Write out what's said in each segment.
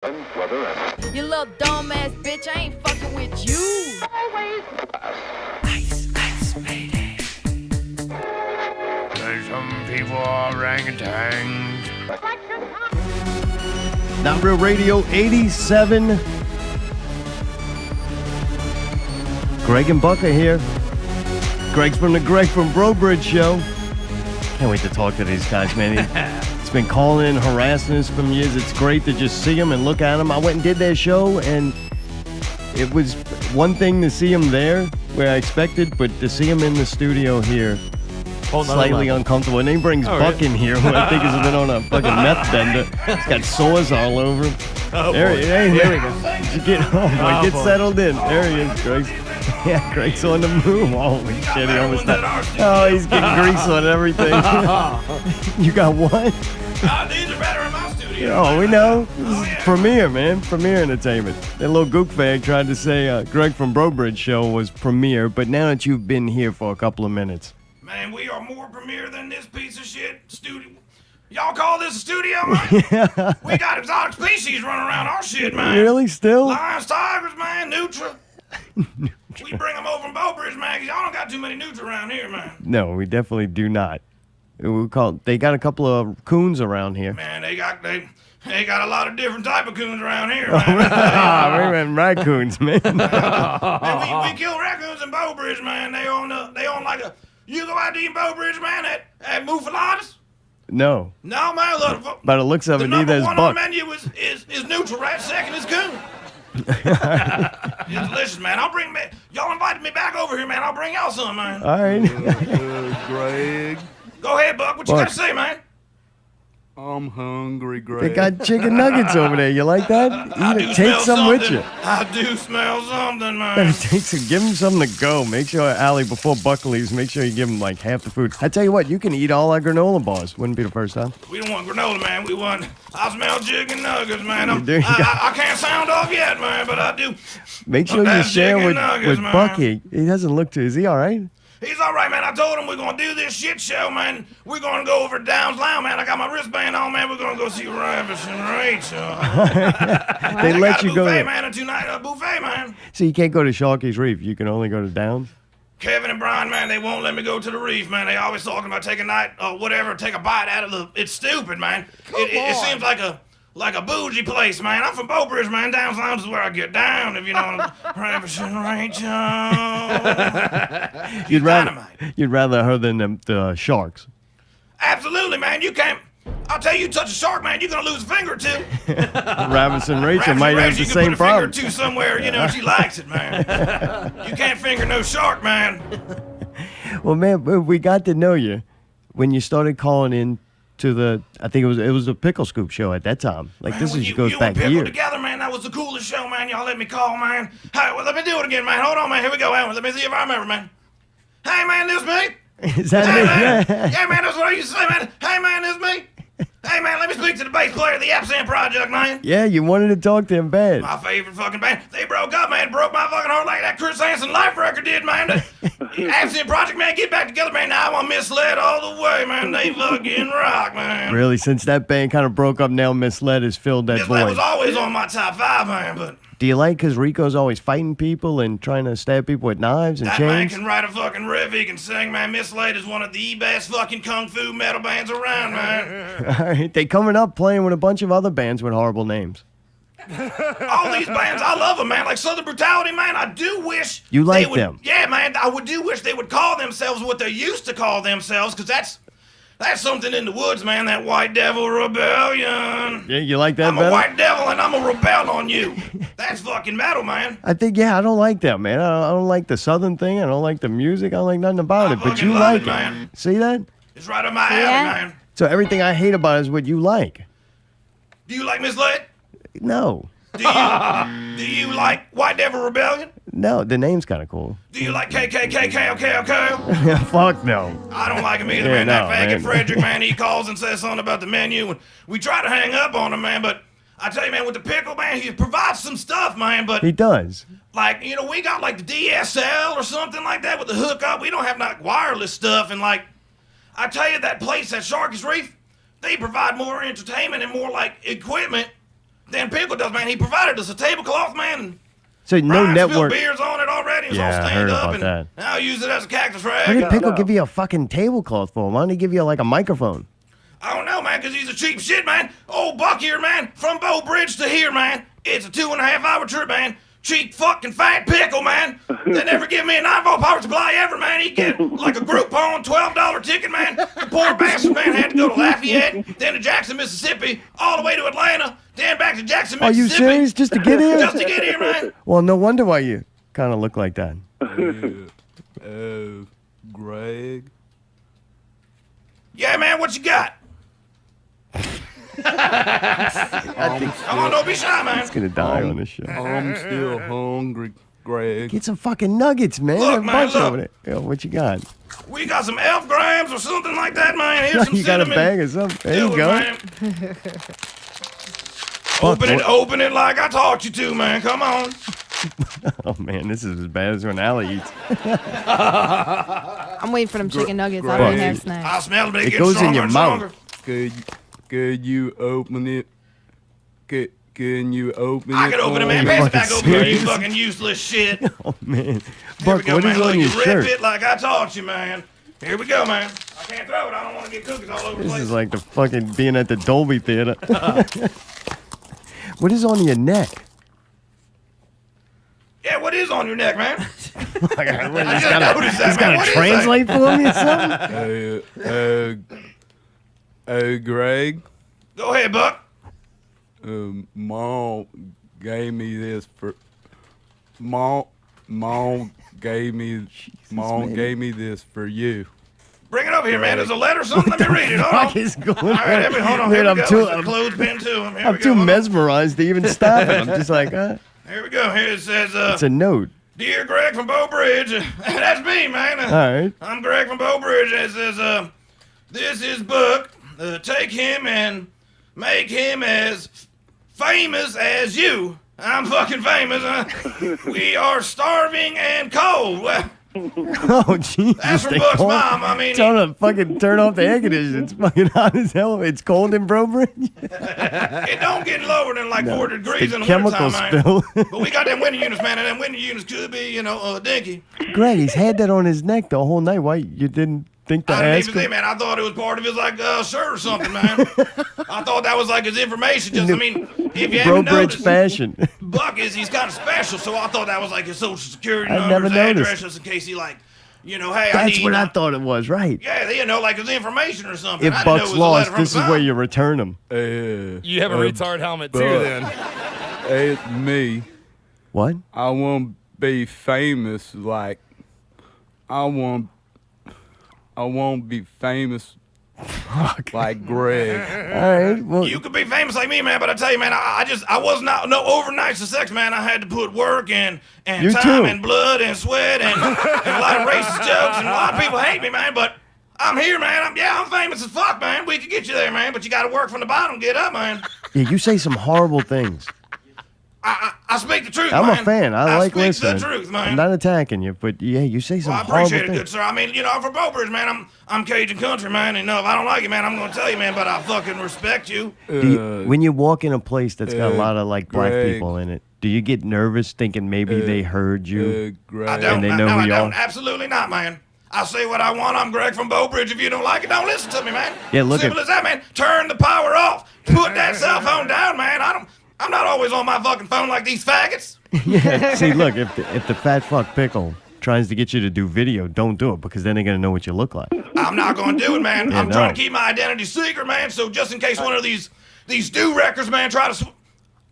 You little dumbass bitch, I ain't fucking with you. Always. Ice, Mayday. Some people are orangutans. Not Real Radio 87. Greg and Buck are here. Greg's from the Greg from Breaux Bridge Show. Can't wait to talk to these guys, man. It's been calling in, harassing us for years. It's great to just see them and look at them. I went and did their show, and it was one thing to see them there, where I expected, but to see them in the studio here, slightly uncomfortable. And he brings Buck in here, who I think has been on a fucking meth bender. He's got sores all over him. Oh, there we go. Get boy. settled in. There he is, Greg. Yeah, Greg's on the move. Holy shit, he almost died. Oh, he's getting grease on everything. You got what? These are better in my studio. Oh, we know. This is Premiere, man. Premiere Entertainment. That little gook fag tried to say Greg from Breaux Bridge Show was Premiere, but now that you've been here for a couple of minutes. Man, we are more Premiere than this piece of shit studio. Y'all call this a studio, man? Yeah. We got exotic species running around our shit, man. Really? Still? Lions, tigers, man, Nutra. We bring them over from Breaux Bridge, man, 'cause y'all don't got too many Nutra around here, man. No, we definitely do not. They got a couple of coons around here. Man, they got a lot of different type of coons around here, man. We meant raccoons, man. Man, we kill raccoons in Breaux Bridge, man. They own like a. You go out to eat Breaux Bridge, man, at Mufaladas? No. No, man, look. By the looks of The it, neither number is one on Buck. the menu is neutral, right? Second is coon. It's delicious, man. Y'all invited me back over here, man. I'll bring y'all some, man. All right. Greg, Go ahead, Buck. What you got to say, man? I'm hungry, Greg. They got chicken nuggets over there. You like that? Eat it. Take some with you. I do smell something, man. Give him something to go. Make sure, Allie, before Buck leaves, make sure you give him like half the food. I tell you what, you can eat all our granola bars. Wouldn't be the first time. We don't want granola, man. I smell chicken nuggets, man. You I can't sound off yet, man, but I do. Make sure you That share chicken with nuggets, man. Bucky. He doesn't look too. Is he all right? He's all right, man. I told him we're going to do this shit show, man. We're going to go over to Downs Lounge, man. I got my wristband on, man. We're going to go see Ravis and Rachel. They let you got a go buffet, there. man, a two-night buffet, man. So you can't go to Sharky's Reef. You can only go to Downs. Kevin and Brian, man, they won't let me go to the reef, man. They always talking about take a night or whatever, take a bite out of the. It's stupid, man. It seems like a bougie place, man. I'm from Breaux Bridge, man. Downs Lounge is where I get down, if you know what I'm Rachel. You'd rather her than the sharks. Absolutely, man. You can't. I'll tell you, touch a shark, man, you're gonna lose a finger or two. Ravis and Rachel might have the you same can put a problem. finger or two somewhere, you know, she likes it, man. You can't finger no shark, man. Well, man, we got to know you when you started calling in to the. I think it was a Pickle Scoop show at that time. Like Man, this when is goes you back and Pickle years. together, man, that was the coolest show, man. Y'all let me call, man. Hey, well, let me do it again, man. Hold on, man. Here we go, man. Let me see if I remember, man. Hey, man, this me? Is that Hey, it? man. Yeah. Yeah, man, that's what I used to say, man. Hey, man, this me? Hey, man, let me speak to the bass player of the Absent Project, man. Yeah, you wanted to talk to him bad. My favorite fucking band. They broke up, man. Broke my fucking heart like that Chris Hansen life record did, man. The Absent Project, man, get back together, man. Now I'm misled all the way, man. They fucking rock, man. Really, since that band kind of broke up, now Misled has filled that Misled void. was always on my top 5, man, but Do you like because Rico's always fighting people and trying to stab people with knives and that man chains? can write a fucking riff. He can sing, man. Misled is one of the best fucking kung fu metal bands around, man. All right, they coming up playing with a bunch of other bands with horrible names. All these bands, I love them, man. Like Southern Brutality, man. I do wish You like they would, them? Yeah, man. Do wish they would call themselves what they used to call themselves, because that's something in the woods, man. That White Devil Rebellion. Yeah, you like that I'm better? a white devil and I'm a rebel on you. That's fucking metal, man. I think, I don't like that, man. I don't like the Southern thing. I don't like the music. I don't like nothing about I it. But fucking you love like it, man. See that? It's right up my alley, Yeah. man. So everything I hate about it is what you like. Do you like Misled? No. Do you like White Devil Rebellion? No, the name's kind of cool. Do you like KKKKKK? Fuck no. I don't like him either, Yeah, man. no, That faggot man. Frederick, man, he calls and says something about the menu, and we try to hang up on him, man, but I tell you, man, with the pickle, man, he provides some stuff, man, but, He does. like, you know, we got, like, the DSL or something like that with the hookup. We don't have, like, wireless stuff, and, like, I tell you, that place at Sharky's Reef, they provide more entertainment and more, like, equipment then Pickle does, man. He provided us a tablecloth, man. So no Brian network. spilled beers on it already. It's all Yeah, I stained heard up, about and that. now I use it as a cactus Why rag. did Pickle give you a fucking tablecloth for? Why don't he give you like a microphone? I don't know, man, because he's a cheap shit, man. Old Buck here, man, from Breaux Bridge to here, man. It's a 2.5 hour trip, man. Cheap fucking fat Pickle, man. They never give me a 9-volt power supply ever, man. He get like a Groupon $12 ticket, man. The poor bastard, man, had to go to Lafayette, then to Jackson, Mississippi, all the way to Atlanta, then back to Jackson, Are Mississippi. you serious? Just to get here? Just to get here, man. Well, no wonder why you kind of look like that. Greg. Yeah, man, what you got? Come on, don't be shy, man. He's gonna die on this show. I'm still hungry, Greg. Get some fucking nuggets, man. Look, Have a man, bunch look. over there. Yo, what you got? We got some elf grams or something like that, man. Here's some You got a cinnamon. bag or something? There you Do it, go. man. Open it like I taught you to, man. Come on. Oh man, this is as bad as when Allie eats. I'm waiting for them chicken nuggets. I Greg. don't have snacks. I smell it. They It get goes in stronger your and mouth. stronger. Could you open it? Can you open it? I can open it, for man. me? Pass it fucking back over here, you serious? fucking useless shit. Oh man, Here Buck, we go, what man. is Look, on you your shirt? rip it like I taught you, man. Here we go, man. I can't throw it. I don't want to get cookies all over the This place. is like the fucking being at the Dolby Theater. What is on your neck? Yeah, what is on your neck, man? He's just noticed that, man. gotta What is translate for me or something? Greg. Go ahead, Buck. Mom gave me this for. Mom gave me. Mom man. gave me this for you. Bring it over here, man. There's a letter or something. Let me read it. Hold on. Fuck is going All right, on? hold on. Man, Here we I'm go. too, There's a clothespin to him. Here I'm we go. too Hold on. mesmerized to even stop it. I'm just like, Here we go. Here it says, it's a note. Dear Greg from Breaux Bridge. That's me, man. All right. I'm Greg from Breaux Bridge. It says, this is Buck. Take him and make him as famous as you. I'm fucking famous. We are starving and cold. Well, Oh, Jesus. that's from they Buck's cold. mom. I mean, Tell them to fucking turn off the air conditioner. It's fucking hot as hell. It's cold in Breaux Bridge. it don't get lower than like 40 degrees the in the chemical wintertime, spill. man. But we got them winter units, man, and them winter units could be, dinky. Greg, he's had that on his neck the whole night. Why you didn't think to I didn't ask even think, him? man. I thought it was part of his shirt or something, man. I thought that was like his information. Just, I mean, if you Breaux haven't Bridge noticed, fashion. Buck he's kind of special, so I thought that was like his social security I number, never his noticed. address, just in case he hey, I That's need. what I thought it was, right? Yeah, like his information or something. If I didn't know it Buck's was a letter lost, from this the is where phone. you return him. You have a retard helmet too, but- then. It's me. What? I want to be famous like. I want to be famous like Greg. All right. Well, You could be famous like me, man, but I tell you, man, I was not no overnight success, man. I had to put work and You time too. and blood and sweat and a lot of racist jokes, and a lot of people hate me, man. But I'm here, man. I'm famous as fuck, man. We could get you there, man, but you got to work from the bottom, get up, man. yeah, you say some horrible things. I speak the truth, I'm man. a fan. I like speak listening. the truth, man. I'm not attacking you, but yeah, you say some Well, I horrible appreciate it, things. good sir. I mean, I'm from Breaux Bridge, man. I'm Cajun country, man. And if I don't like it, man, I'm gonna tell you, man. But I fucking respect you. When you walk in a place that's got a lot of like black Greg. people in it, do you get nervous thinking maybe they heard you? Greg. I don't. they know no, who I you don't. are? Absolutely not, man. I say what I want. I'm Greg from Breaux Bridge. If you don't like it, don't listen to me, man. Yeah, look Simple at- as that, man. Turn the power off. Put that cell phone down, man. I'm not always on my fucking phone like these faggots. Yeah. See, look, if the fat fuck pickle tries to get you to do video, don't do it because then they're gonna know what you look like. I'm not gonna do it, man. Yeah, I'm trying no. to keep my identity secret, man. So just in case one of these stew wreckers, man, try to.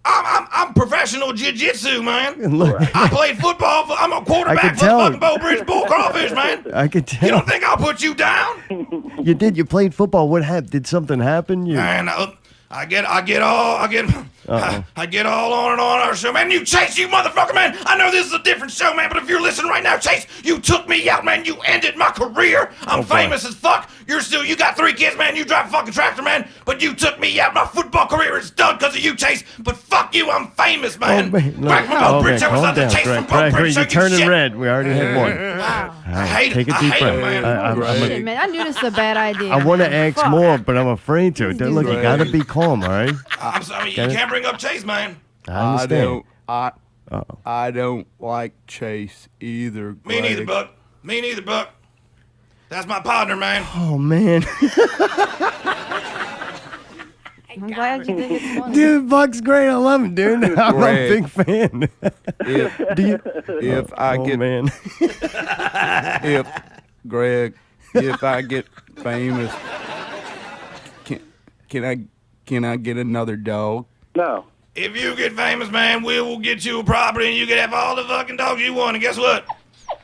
I'm professional jiu-jitsu, man. Look, I played football. I'm a I quarterback can for the tell. fucking Breaux Bridge Bull Crawfish, man. I could You tell don't think I'll put you down? you did. You played football. What happened? Did something happen? You Man, I get all on and on our show, man. You Chase, you motherfucker, man. I know this is a different show, man, but if you're listening right now, Chase, you took me out, man. You ended my career. I'm boy. famous as fuck. You got 3 kids, man. You drive a fucking tractor, man. But you took me out. My football career is done because of you, Chase. But fuck you, I'm famous, man. man, look. Greg from Breaux Oh, Bridge, man, I was calm out there down, Chase Greg. from Breaux Greg, Bridge. you're so you turning shit. red. We already had one. Wow. I hate Take it. a I deep hate breath. it, man. Shit, man. I knew this is a bad idea. I want to man. ask Fuck. more, but I'm afraid to. Look, you Greg. gotta be calm, all right? I'm sorry. You Got it? can't bring bring up Chase, man. I understand. I don't like Chase either. Me neither, Buck. Me neither, Buck. That's my partner, man. Oh, man. I'm glad you think it's funny. Dude, Buck's great. I love him, dude. I'm a big fan. If I get famous, can I get another dog? No. If you get famous, man, we will get you a property and you can have all the fucking dogs you want. And guess what?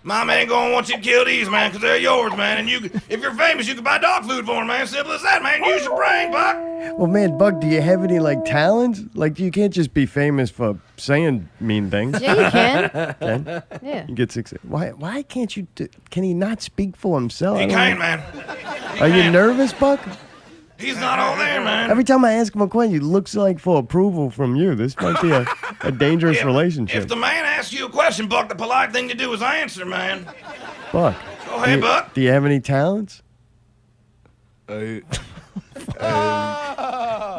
My man gonna want you to kill these, man, because they're yours, man. And if you're famous, you can buy dog food for them, man. Simple as that, man. Use your brain, Buck. Well, man, Buck, do you have any, like, talents? Like, you can't just be famous for saying mean things. Yeah, you can. Can? Yeah. You get success. Why can't you can he not speak for himself? He can't, man. Are you nervous, Buck? He's not all there, man. Every time I ask him a question, it looks like for approval from you. This might be a dangerous relationship. If the man asks you a question, Buck, the polite thing to do is answer, man. Buck. Go ahead, Buck. Do you have any talents? I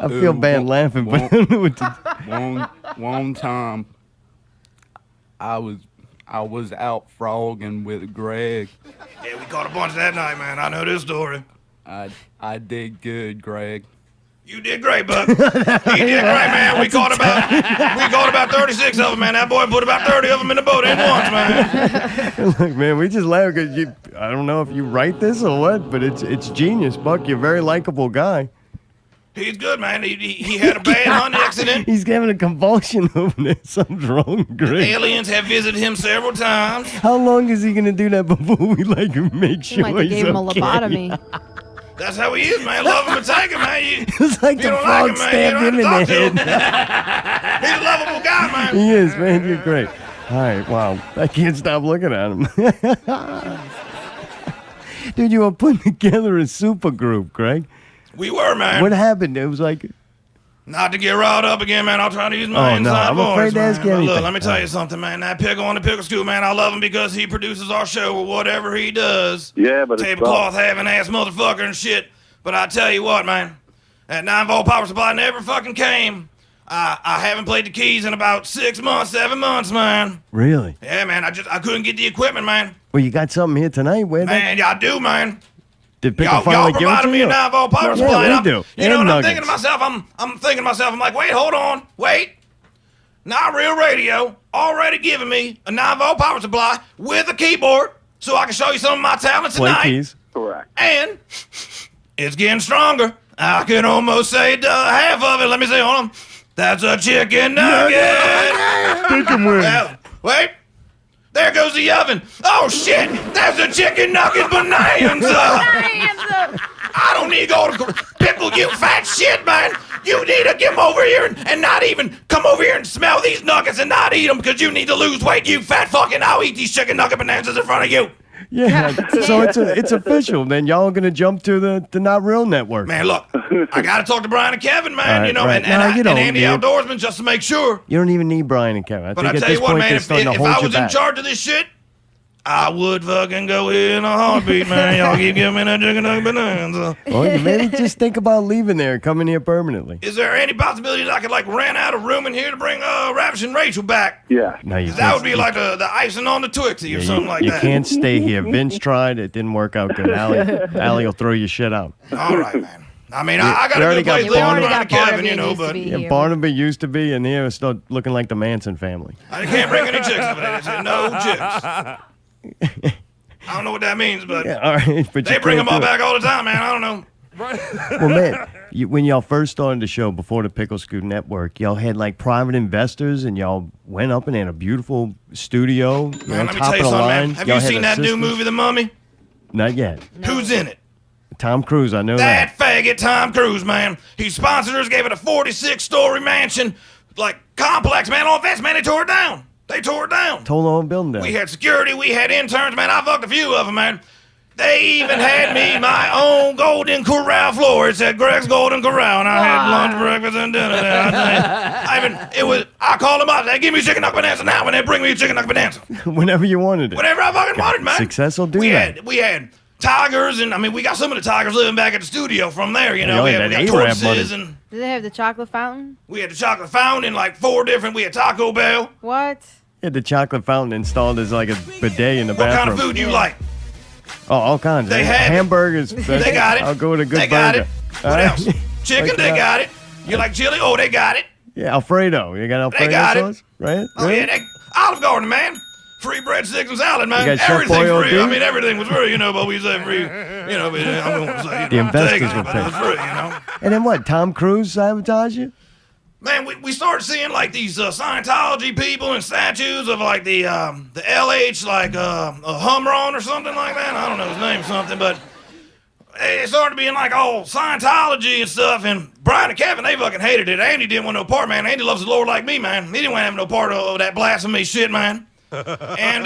feel bad laughing, but I don't know what to one time I was out frogging with Greg. Yeah, we caught a bunch that night, man. I know this story. I did good, Greg. You did great, Buck. You did great, man. We caught about 36 of them, man. That boy put about 30 of them in the boat in once, man. Look, man, we just laugh because I don't know if you write this or what, but it's genius, Buck. You're a very likable guy. He's good, man. He had a bad hunting accident. He's having a convulsion over there. Something's wrong, Greg. Aliens have visited him several times. How long is he going to do that before we, like, make sure Might have gave him a okay? lobotomy. That's how he is, man. Love him or take him, man. It's like the frog stabbed him in the head. He's a lovable guy, man. He is, man. You're great. All right, wow. I can't stop looking at him. Dude, you were putting together a super group, Greg. We were, man. What happened? It was like... Not to get riled up again, man. I'll try to use my inside I'm voice, afraid to ask you man. But anything. look, let me tell you something, man. That pickle on the pickle scoop, man, I love him because he produces our show or whatever he does. Yeah, but Tablecloth having ass motherfucker and shit. But I tell you what, man. That 9-volt power supply never fucking came. I haven't played the keys in about 6 months, 7 months, man. Really? Yeah, man. I couldn't get the equipment, man. Well, you got something here tonight. Where Man, I do, man. Did Pickle Y'all finally give it provided to me you? a 9-volt power supply. Yeah, we do. You know And what I'm nuggets. thinking to myself? I'm thinking to myself, I'm like, wait, hold on. Wait. Not Real Radio already giving me a 9-volt power supply with a keyboard so I can show you some of my talents Play tonight. keys. Correct. And it's getting stronger. I can almost say half of it. Let me see, hold on. That's a chicken nugget. Pick him with. Wait. There goes the oven. Oh, shit. That's a chicken nugget bonanza. I don't need to go to pickle, you fat shit, man. You need to come over here and not even come over here and smell these nuggets and not eat them because you need to lose weight, you fat fucking. I'll eat these chicken nugget bonanzas in front of you. Yeah, so it's official. Then y'all are gonna jump to the Not Real network. Man, look, I got to talk to Brian and Kevin, man, Right, you know, right. and No, you don't, Andy dude. Outdoorsman just to make sure. You don't even need Brian and Kevin. I But think I at tell this you what, point man, they're if starting to I hold you was in back. charge of this shit, I would fucking go in a heartbeat, man. Y'all keep giving me that chicken nugget bonanza. Well, you maybe just think about leaving there and coming here permanently. Is there any possibility that I could, like, rent out a room in here to bring Ravish and Rachel back? Yeah. No, you That can't. would be like the icing on the Twixie or something like you that. can't stay here. Vince tried. It didn't work out good. Allie will throw your shit out. All right, man. I mean, I got you a already good place got to live Barnaby. with Brian and Kevin, Barnaby you know, used to but be. Yeah, Here. Barnaby used to be, and here it's still looking like the Manson family. I can't bring any chicks over there. They no chicks. I don't know what that means, but Yeah, all right. But they you bring them can't all do it. back all the time, man. I don't know. Well, man, when y'all first started the show before the Pickle Scoot Network, y'all had like private investors, and y'all went up and had a beautiful studio. You know, Man, let me top tell of you the something, line. man. Have Y'all you had seen that new assistants? movie, The Mummy? Not yet. Who's in it? Tom Cruise, I know That faggot Tom Cruise, man. He sponsored us, gave it a 46-story mansion, like complex, man. On Vets, man, they tore it down. They tore it down. Told on building down. We had security, we had interns, man. I fucked a few of them, man. They even had me my own Golden Corral floor. It said Greg's Golden Corral, and I had lunch, breakfast, and dinner there. I called them up. They give me chicken nugget bonanza now, and they bring me a chicken nugget bonanza. Whenever you wanted it. Whenever I fucking wanted, man. Success will do we that. We had tigers, and I mean, we got some of the tigers living back at the studio from there, you know. Oh, we yeah, got that Arab tortoises, money. and Do they have the chocolate fountain? we had the chocolate fountain, like 4 different. We had Taco Bell. What? He had the chocolate fountain installed as like a bidet in the What kind bathroom. of food do you like? Oh, all kinds. They have it. Hamburgers. They got it. I'll go with a good They got burger. it. What else? Chicken, Like they that. got it. You like chili? Oh, they got it. Yeah, Alfredo. You got Alfredo got it. sauce, right? Oh, Really? yeah, Olive Garden, man. Free bread, sticks, and salad, man. You got Chef Everything's Boyardee? free. I mean, everything was free, you know, but we said free. You know, but I'm going to say, The investors taking it, were but it was paid. free, you know. And then what? Tom Cruise sabotage you? Man, we started seeing like these Scientology people and statues of like the LH, like a Humron or something like that. I don't know his name, something, but it started being like all Scientology and stuff. And Brian and Kevin, they fucking hated it. Andy didn't want no part, man. Andy loves the Lord like me, man. He didn't want to have no part of that blasphemy shit, man. And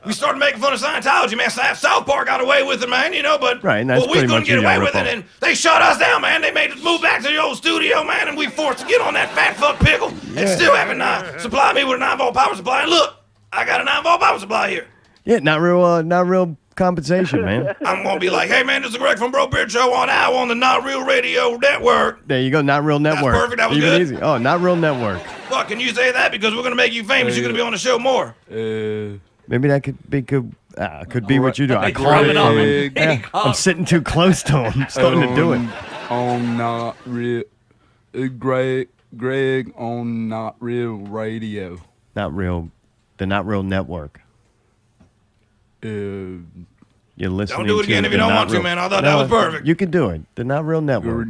we started making fun of Scientology, man. South Park got away with it, man, you know, but Right, and that's we pretty couldn't much get your away with ripoff. it, and they shut us down, man. They made us move back to the old studio, man, and we forced to get on that fat fuck pickle and still haven't supplied me with a 9-volt power supply. And look, I got a 9-volt power supply here. Yeah, not real compensation, man. I'm gonna be like, hey, man, this is Greg from Breaux Bridge Show on the Not Real Radio Network. There you go, Not Real Network. perfect, that was Even good. easy. Oh, Not Real Network. Fuck, can you say that? Because we're gonna make you famous. You're gonna be on the show more. Maybe that could be what you do. I call Rubbing it. on Greg, Yeah, I'm sitting too close to him. I'm starting to do it. On Not Real, Greg on Not Real Radio. Not real. The Not Real Network. You're listening. Don't do it again to if you the don't Not want to, Real- man. I thought that was perfect. You can do it. The Not Real Network.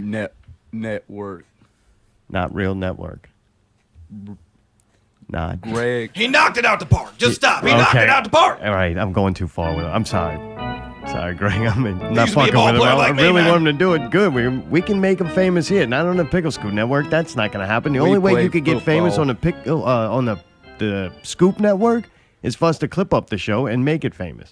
Network. Not Real Network. Not. Greg. He knocked it out the park. Just stop. He knocked it out the park. All right, I'm going too far with it. I'm sorry. Sorry, Greg. I'm not used to be a fucking ball with him. player I like me, really man. want him to do it good. We can make him famous here, not on the Pickle Scoop Network. That's not going to happen. The We only way play you could get famous football. on the Scoop Network is for us to clip up the show and make it famous.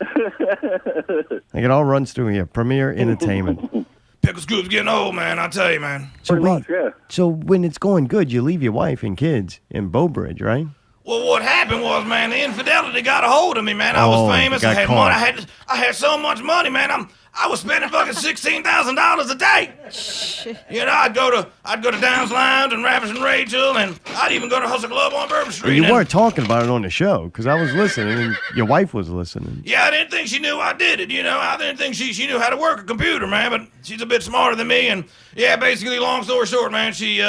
Like it all runs through here. Premier Entertainment. Pickle Scoop's getting old, man. I tell you, man. So wait, yeah. so when it's going good, you leave your wife and kids in Breaux Bridge, right? Well, what happened was, man, the infidelity got a hold of me, man. I Oh, was famous. I got had caught. money. I had so much money, man. I was spending fucking $16,000 a day. You know, I'd go to Downs Lounge and Ravish and Rachel, and I'd even go to Hustle Club on Bourbon Street. You and- were talking about it on the show because I was listening and your wife was listening. Yeah, I didn't think she knew I did it, you know. I didn't think she knew how to work a computer, man, but she's a bit smarter than me. And yeah, basically, long story short, man, she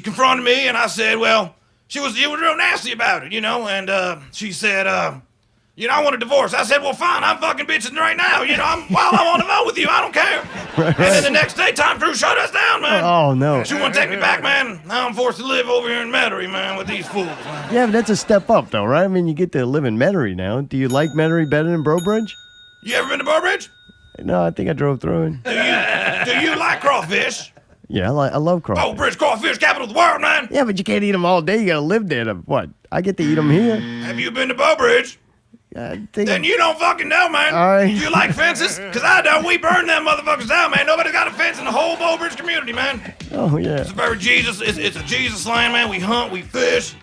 confronted me, and I said, well, she was real nasty about it, you know. And she said, you know, I want a divorce. I said, well, fine, I'm fucking bitching right now. You know, while I'm on the phone with you, I don't care. And then the next day, Tom Cruise shut us down, man. Oh, no. She wouldn't take me back, man. Now I'm forced to live over here in Metairie, man, with these fools, man. Yeah, but that's a step up, though, right? I mean, you get to live in Metairie now. Do you like Metairie better than Breaux Bridge? You ever been to Breaux Bridge? No, I think I drove through it. Do you like crawfish? Yeah, I love Breaux crawfish. Bridge, crawfish capital of the world, man. Yeah, but you can't eat them all day. You got to live there to what? I get to eat them here. Have you been to Breaux Bridge? I think Then you don't fucking know, man. All right. Do you like fences? Because I don't. We burn them motherfuckers down, man. Nobody got a fence in the whole Breaux Bridge community, man. Oh, yeah. It's a very Jesus. It's a Jesus land, man. We hunt, we fish.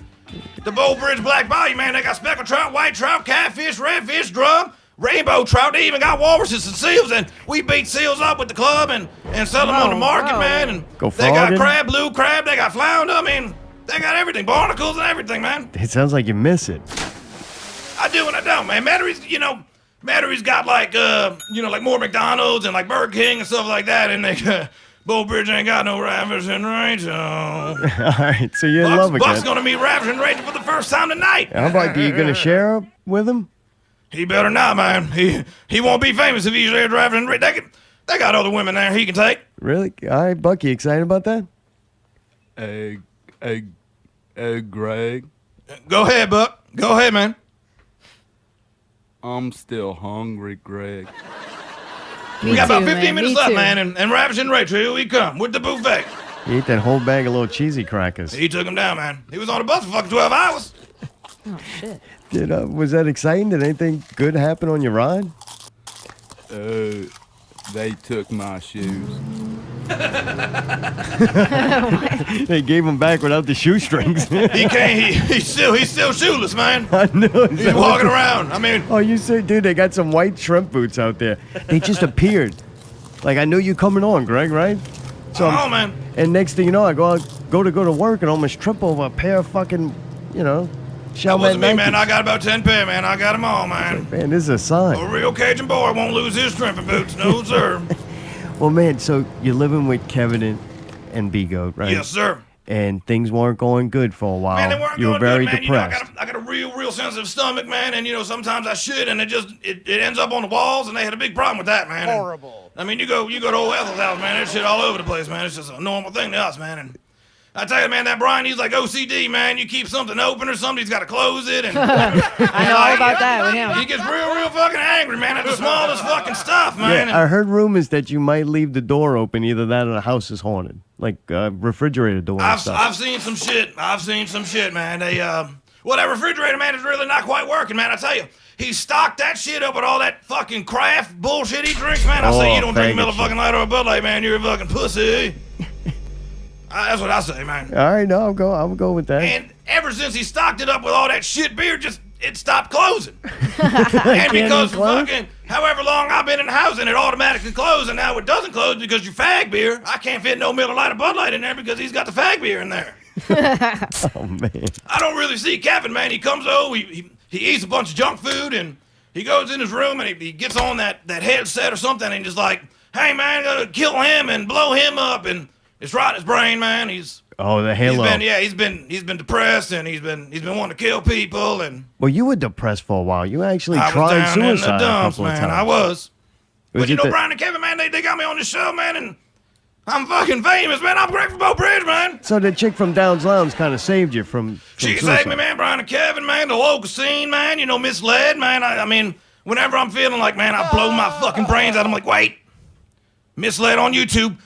The Breaux Bridge Black Bayou, man. They got speckled trout, white trout, catfish, redfish, drum, rainbow trout. They even got walruses and seals, and we beat seals up with the club and sell them on the market, wow. man. And Go they got frogging? crab, blue crab. They got flounder. I mean, they got everything, barnacles and everything, man. It sounds like you miss it. I do and I don't, man. Metaire's got like, like more McDonald's and like Burger King and stuff like that. And they, Breaux Bridge ain't got no Ravish and Rachel. All right, so you're in love Buck's again. gonna meet Ravish and Rachel for the first time tonight. How about you going to share with him? He better not, man. He won't be famous if he shares Ravish and Rachel. They got other women there he can take. Really? All right, Buck, you excited about that? Greg, Go ahead, Buck. Go ahead, man. I'm still hungry, Greg. We got about 15 Me minutes left, too. man. And Ravish and Rachel, here we come with the buffet. You ate that whole bag of little cheesy crackers. He took him down, man. He was on the bus for fucking 12 hours. Oh, shit. Was that exciting? Did anything good happen on your ride? They took my shoes. They gave him back without the shoestrings. He's still shoeless, man. I know. He's walking around. I mean, Oh, you say, dude, they got some white shrimp boots out there. They just appeared. Like, I knew you coming on, Greg, right? So oh man. And next thing you know, I go to work and almost trip over a pair of fucking, That Chalmette wasn't me, man. Nikes. I got about 10 pair, man. I got them all, man. Man, this is a sign. A real Cajun boy won't lose his shrimping boots. No, sir. Well, man, so you're living with Kevin and B-Goat, right? Yes, sir. And things weren't going good for a while. Man, they weren't you were going very good, man. depressed. I got a real sensitive stomach, man. And, sometimes I shit, and it ends up on the walls, and they had a big problem with that, man. Horrible. And, I mean, you go to old Ethel's house, man. There's shit all over the place, man. It's just a normal thing to us, man. And I tell you, man, that Brian, he's like OCD, man. You keep something open or somebody's got to close it. And I know all about that with him. he gets real fucking angry, man, at the smallest fucking stuff, man. Yeah, I heard rumors that you might leave the door open, either that or the house is haunted. Like refrigerator door and stuff. I've seen some shit. Man. That refrigerator, man, is really not quite working, man. I tell you, he stocked that shit up with all that fucking craft bullshit he drinks, man. I say, you don't drink Miller fucking Light or a Bud Light, man. You're a fucking pussy. That's what I say, man. All right, no, I'll go with that. And ever since he stocked it up with all that shit beer, it stopped closing. And because fucking however long I've been in the house, and it automatically closed, and now it doesn't close because you fag beer. I can't fit no Miller Lite or Bud Light in there because he's got the fag beer in there. Oh, man. I don't really see Kevin, man. He comes over, he eats a bunch of junk food, and he goes in his room, and he gets on that headset or something, and just like, hey, man, gotta kill him and blow him up, and it's right in his brain, man. The halo. He's been depressed, and he's been wanting to kill people, and Well, you were depressed for a while. You actually I was tried down in suicide the dumps, a couple of man. times. I was. But it Brian and Kevin, man, they got me on the show, man, and I'm fucking famous, man. I'm Greg from Breaux Bridge, man. So the chick from Downs Lounge kind of saved you from She suicide. saved me, man. Brian and Kevin, man. The local scene, man. Misled, man. I mean, whenever I'm feeling like, man, I blow my fucking brains out, I'm like, wait. Misled on YouTube.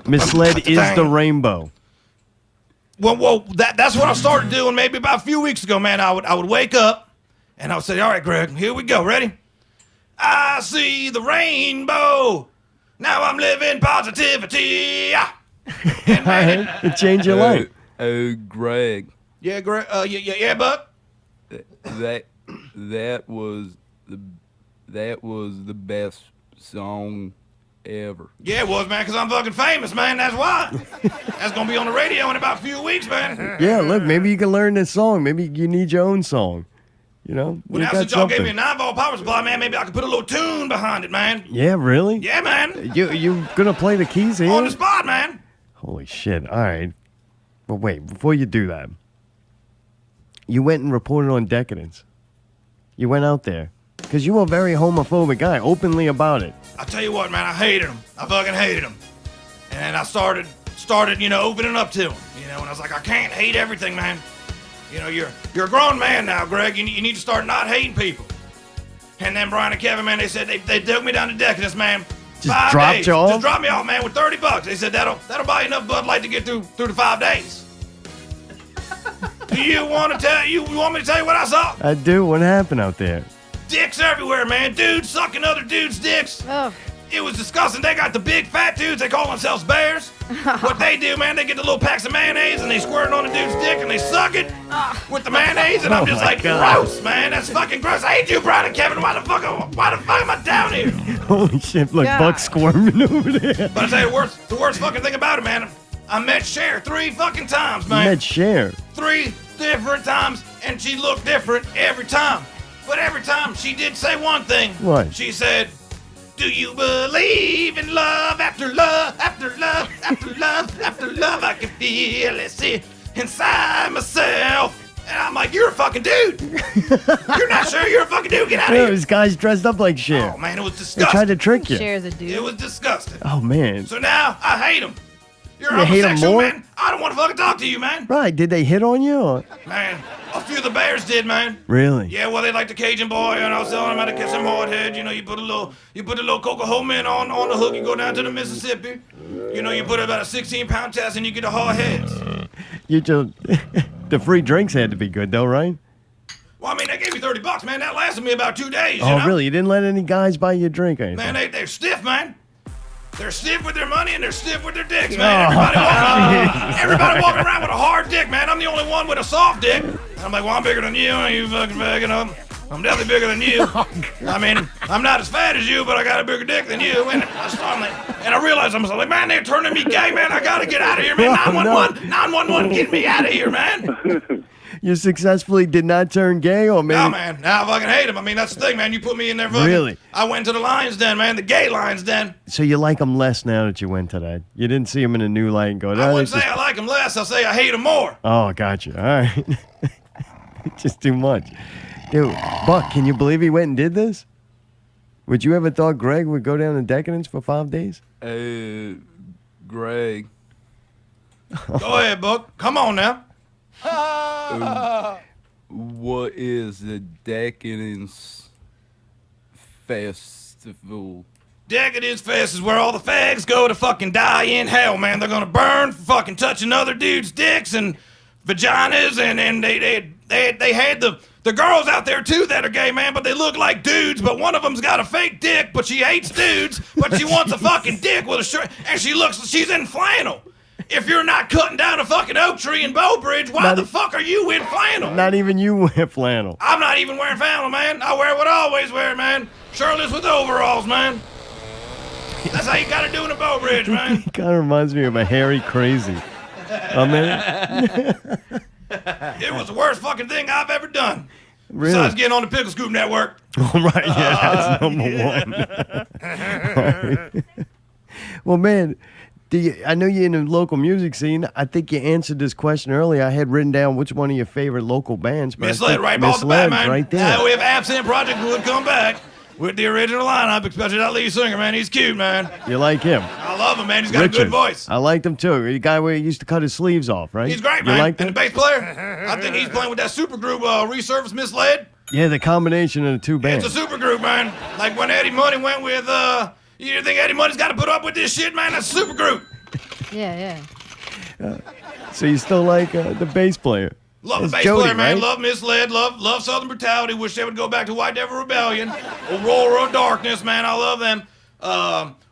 Misled is the rainbow. Well, that's what I started doing maybe about a few weeks ago, man. I would wake up, and I would say, all right, Greg, here we go. Ready? I see the rainbow. Now I'm living positivity. And, man, It changed your life. Greg, yeah, Greg. Yeah, Buck. that was the best song ever. Yeah, it was, man, because I'm fucking famous, man. That's why. That's going to be on the radio in about a few weeks, man. Yeah, look, maybe you can learn this song. Maybe you need your own song. Well, you now got since y'all gave something. me a 9-volt power supply, man, maybe I could put a little tune behind it, man. Yeah, really? Yeah, man. You gonna play the keys here? On the spot, man. Holy shit! All right, but wait, before you do that, you went and reported on Decadence. You went out there because you were a very homophobic guy, openly about it. I tell you what, man, I hated him. I fucking hated him. And I started, opening up to him. And I was like, I can't hate everything, man. You're a grown man now, Greg. You need to start not hating people. And then Brian and Kevin, man, they said they took me down to Decadence, man. Just 5 dropped days. you off? Just dropped me off, man, with $30. They said that'll buy you enough Bud Light to get through the 5 days. Do you want me to tell you what I saw? I do. What happened out there? Dicks everywhere, man. Dudes sucking other dudes' dicks. Ugh. It was disgusting. They got the big fat dudes. They call themselves bears. What they do, man, they get the little packs of mayonnaise and they squirt it on the dude's dick and they suck it with the mayonnaise. And I'm just like, gross, man. That's fucking gross. I hate you, Brian and Kevin. Why the fuck am I down here? Holy shit! Look, God. Buck's squirming over there. But I tell you, the worst fucking thing about it, man, I met Cher 3 fucking times, You man. met Cher. 3 different times, and she looked different every time. But every time she did say one thing. What? She said, do you believe in love after love after love after love after love? I can feel it, see, inside myself. And I'm like, you're a fucking dude. You're not sure you're a fucking dude? Get out of Yeah, here. this guy's dressed up like Cher. Oh, man, it was They disgusting. tried to trick you. Shares a dude. It was disgusting. Oh man. So now I hate him. You're You hate him homosexual, more? man. I don't want to fucking talk to you, man. Right? Did they hit on you? Or? Man, a few of the bears did, man. Really? Yeah, well, they like the Cajun boy, and I was telling them how to catch some hardhead. You put a little Coca-Cola man on the hook, you go down to the Mississippi. You put about a 16-pound test, and you get the hard heads. You just the free drinks had to be good though, right? Well, I mean, they gave me $30, man. That lasted me about 2 days. Oh, really? You didn't let any guys buy you a drink or anything? Man, they're stiff, man. They're stiff with their money and they're stiff with their dicks, man. Everybody walking around with a hard dick, man. I'm the only one with a soft dick. And I'm like, well, I'm bigger than you, you fucking fag, you know. I'm definitely bigger than you. I mean, I'm not as fat as you, but I got a bigger dick than you. And I realized I'm like, man, they're turning me gay, man. I gotta get out of here, man. 911, get me out of here, man. You successfully did not turn gay, or maybe? No, man. Now I fucking hate him. I mean, that's the thing, man. You put me in there fucking. Really? I went to the Lion's Den, man. The gay Lion's Den. So you like him less now that you went to that? You didn't see him in a new light and go, I wouldn't say I like him less. I'll say I hate him more. Oh, gotcha. All right. Just too much. Dude, Buck, can you believe he went and did this? Would you ever thought Greg would go down in decadence for 5 days? Greg. Go ahead, Buck. Come on now. What is the Decadence Festival? Decadence Fest is where all the fags go to fucking die in hell, man. They're gonna burn for fucking touching other dudes' dicks and vaginas, and they had the girls out there too that are gay, man, but they look like dudes, but one of them's got a fake dick, but she hates dudes, but she wants a fucking dick with a shirt, and she's in flannel. If you're not cutting down a fucking oak tree in Breaux Bridge, why the fuck are you in flannel? Not even you wear flannel. I'm not even wearing flannel, man. I wear what I always wear, man. Shirtless with overalls, man. That's how you gotta do in a Breaux Bridge, man. He kind of reminds me of a hairy crazy. A minute. It was the worst fucking thing I've ever done. Really? Besides getting on the Pickle Scoop Network. Right, yeah, that's number one. Well, man, I know you're in the local music scene. I think you answered this question earlier. I had written down which one of your favorite local bands. Misled right off the bat, man. Right there. We have Absent Project would come back with the original lineup, especially that lead singer, man. He's cute, man. You like him? I love him, man. He's got a good voice. I liked him, too. The guy where he used to cut his sleeves off, right? He's great, you man. Liked and him? the bass player, I think he's playing with that supergroup, Resurface Misled. Yeah, the combination of the two bands. It's a supergroup, man. Like when Eddie Money went with, you think Eddie Money's got to put up with this shit, man? That's a supergroup. Yeah. So you still like the bass player? Love It's the bass Jody, player, man. right? Love Misled. Love Southern Brutality. Wish they would go back to White Devil Rebellion. Aurora of Darkness, man. I love them.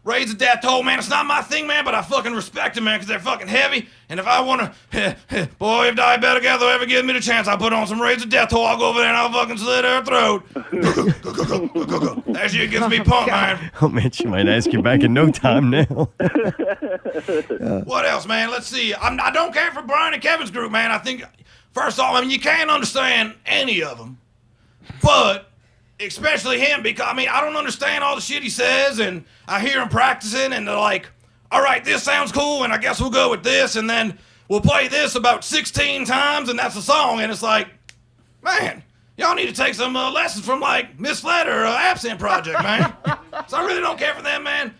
Raise the Death Toll, man. It's not my thing, man, but I fucking respect them, man, because they're fucking heavy. And if I want to, boy, if Diabetic Ether ever gives me the chance, I'll put on some Raise the Death Toll. I'll go over there and I'll fucking slit her throat. That shit gets me pumped, man. Oh, man, she might ask you back in no time now. What else, man? Let's see. I don't care for Brian and Kevin's group, man. I think, first off, I mean, you can't understand any of them, but especially him, because, I mean, I don't understand all the shit he says, and I hear him practicing, and they're like, all right, this sounds cool, and I guess we'll go with this, and then we'll play this about 16 times, and that's a song, and it's like, man, y'all need to take some lessons from, like, Misled or Absent Project, man. So I really don't care for them, man.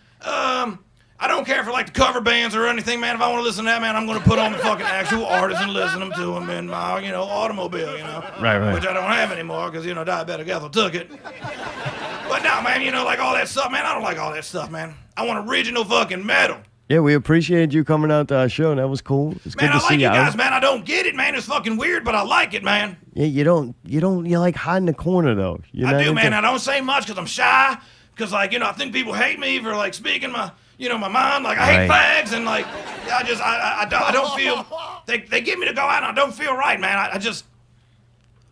I don't care for, like, the cover bands or anything, man. If I want to listen to that, man, I'm going to put on the fucking actual artists and listen to them in my, automobile, Right. Which I don't have anymore because, Diabetic Ethel took it. But no, man, like all that stuff, man, I don't like all that stuff, man. I want original fucking metal. Yeah, we appreciate you coming out to our show. That was cool. It's Man, good to I see like you you guys, out. man. I don't get it, man. It's fucking weird, but I like it, man. Yeah, you like hide in the corner, though. I do, man. I don't say much because I'm shy. Because, like, I think people hate me for, like, speaking my mind. Like, I hate fags, and, like, I don't feel, they get me to go out, and I don't feel right, man. I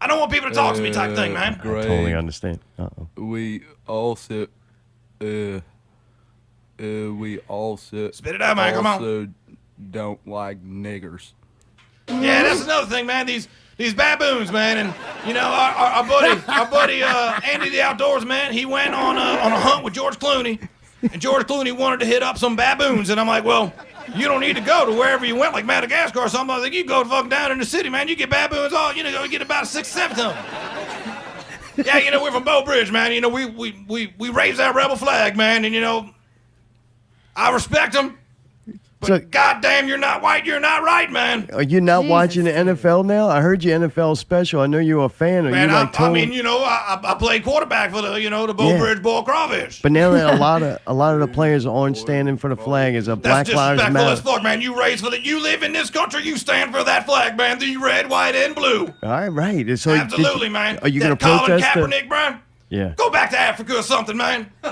don't want people to talk to me type thing, man. I totally understand. Uh-oh. We also Spit it out, man. Come on. also don't like niggers. Yeah, that's another thing, man. These baboons, man, and our buddy Andy the Outdoors, man. He went on a hunt with George Clooney, and George Clooney wanted to hit up some baboons, and I'm like, well, you don't need to go to wherever you went, like Madagascar or something. I think you go fucking down in the city, man. You get baboons all, you get about 6, 7 of them. Yeah, we're from Breaux Bridge, man. We raise that rebel flag, man, and I respect them. But So- goddamn, you're not white, you're not right, man. Are you not watching the NFL now? I heard your NFL special. I know you're a fan. Are Man, you like I played quarterback for the Breaux Bridge Bull Crawfish. But now that a lot of the players aren't standing for the flag as a Black That's Lives disrespectful as Matter. fuck, man. You live in this country, you stand for that flag, man. The red, white, and blue. All right. So Absolutely, man. Are you going to Colin protest? Kaepernick, bro? Yeah. Go back to Africa or something, man. I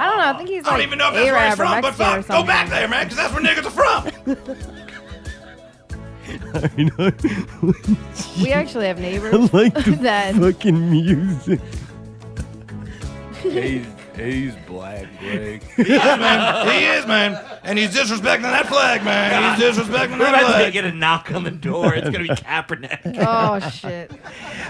don't know. I think he's I don't like even know if that's where he's Arab or from, but Mexican or fuck, something. go back there, man, because that's where niggas are from. You know, We actually have neighbors I like the that. fucking music. He's black, Greg. He is, man. And he's disrespecting that flag, man. He's disrespecting We're that about to flag. get a knock on the door. It's gonna be Kaepernick. Oh shit!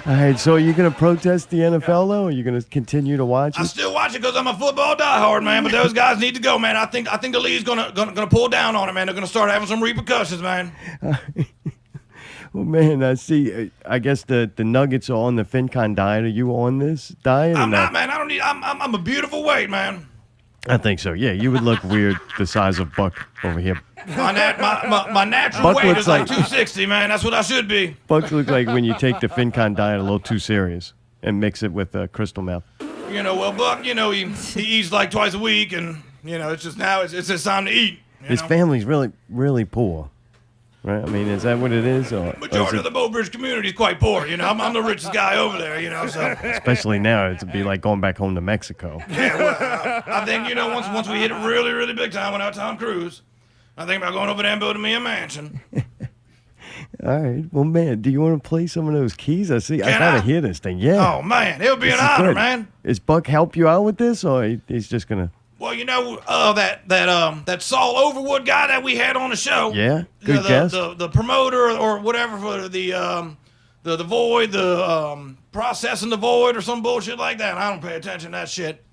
All right, so are you going to protest the NFL, though, or are you going to continue to watch I it? still watch it because I'm a football diehard, man. But those guys need to go, man. I think the league's gonna pull down on it, man. They're gonna start having some repercussions, man. Well, man, I see. I guess the Nuggets are on the FinCon diet. Are you on this diet? I'm or not, man. I don't need. I'm a beautiful weight, man. I think so. Yeah, you would look weird the size of Buck over here. My natural Buck weight looks is like like- 260, man. That's what I should be. Buck looks like when you take the FinCon diet a little too serious and mix it with crystal meth. You know, well, Buck, you know, he eats like twice a week, and you know, it's just now it's his time to eat. His family's really poor, right? I mean, is that what it is? Or is Majority it- of the Breaux Bridge community is quite poor. You know, I'm the richest guy over there. You know, so especially now, it'd be like going back home to Mexico. I think, you know, once we hit it really big time without Tom Cruise, I think about going over there and building me a mansion. All right. Well, man, do you want to play some of those keys? I see. I Can gotta I? hear this thing. Yeah. Oh man, it would be This an is honor, good. man. Is Buck help you out with this, or he's just gonna? Well, you know, that Saul Overwood guy that we had on the show. Yeah. You Good know, guess. the promoter or whatever for the void, processing the void or some bullshit like that. I don't pay attention to that shit.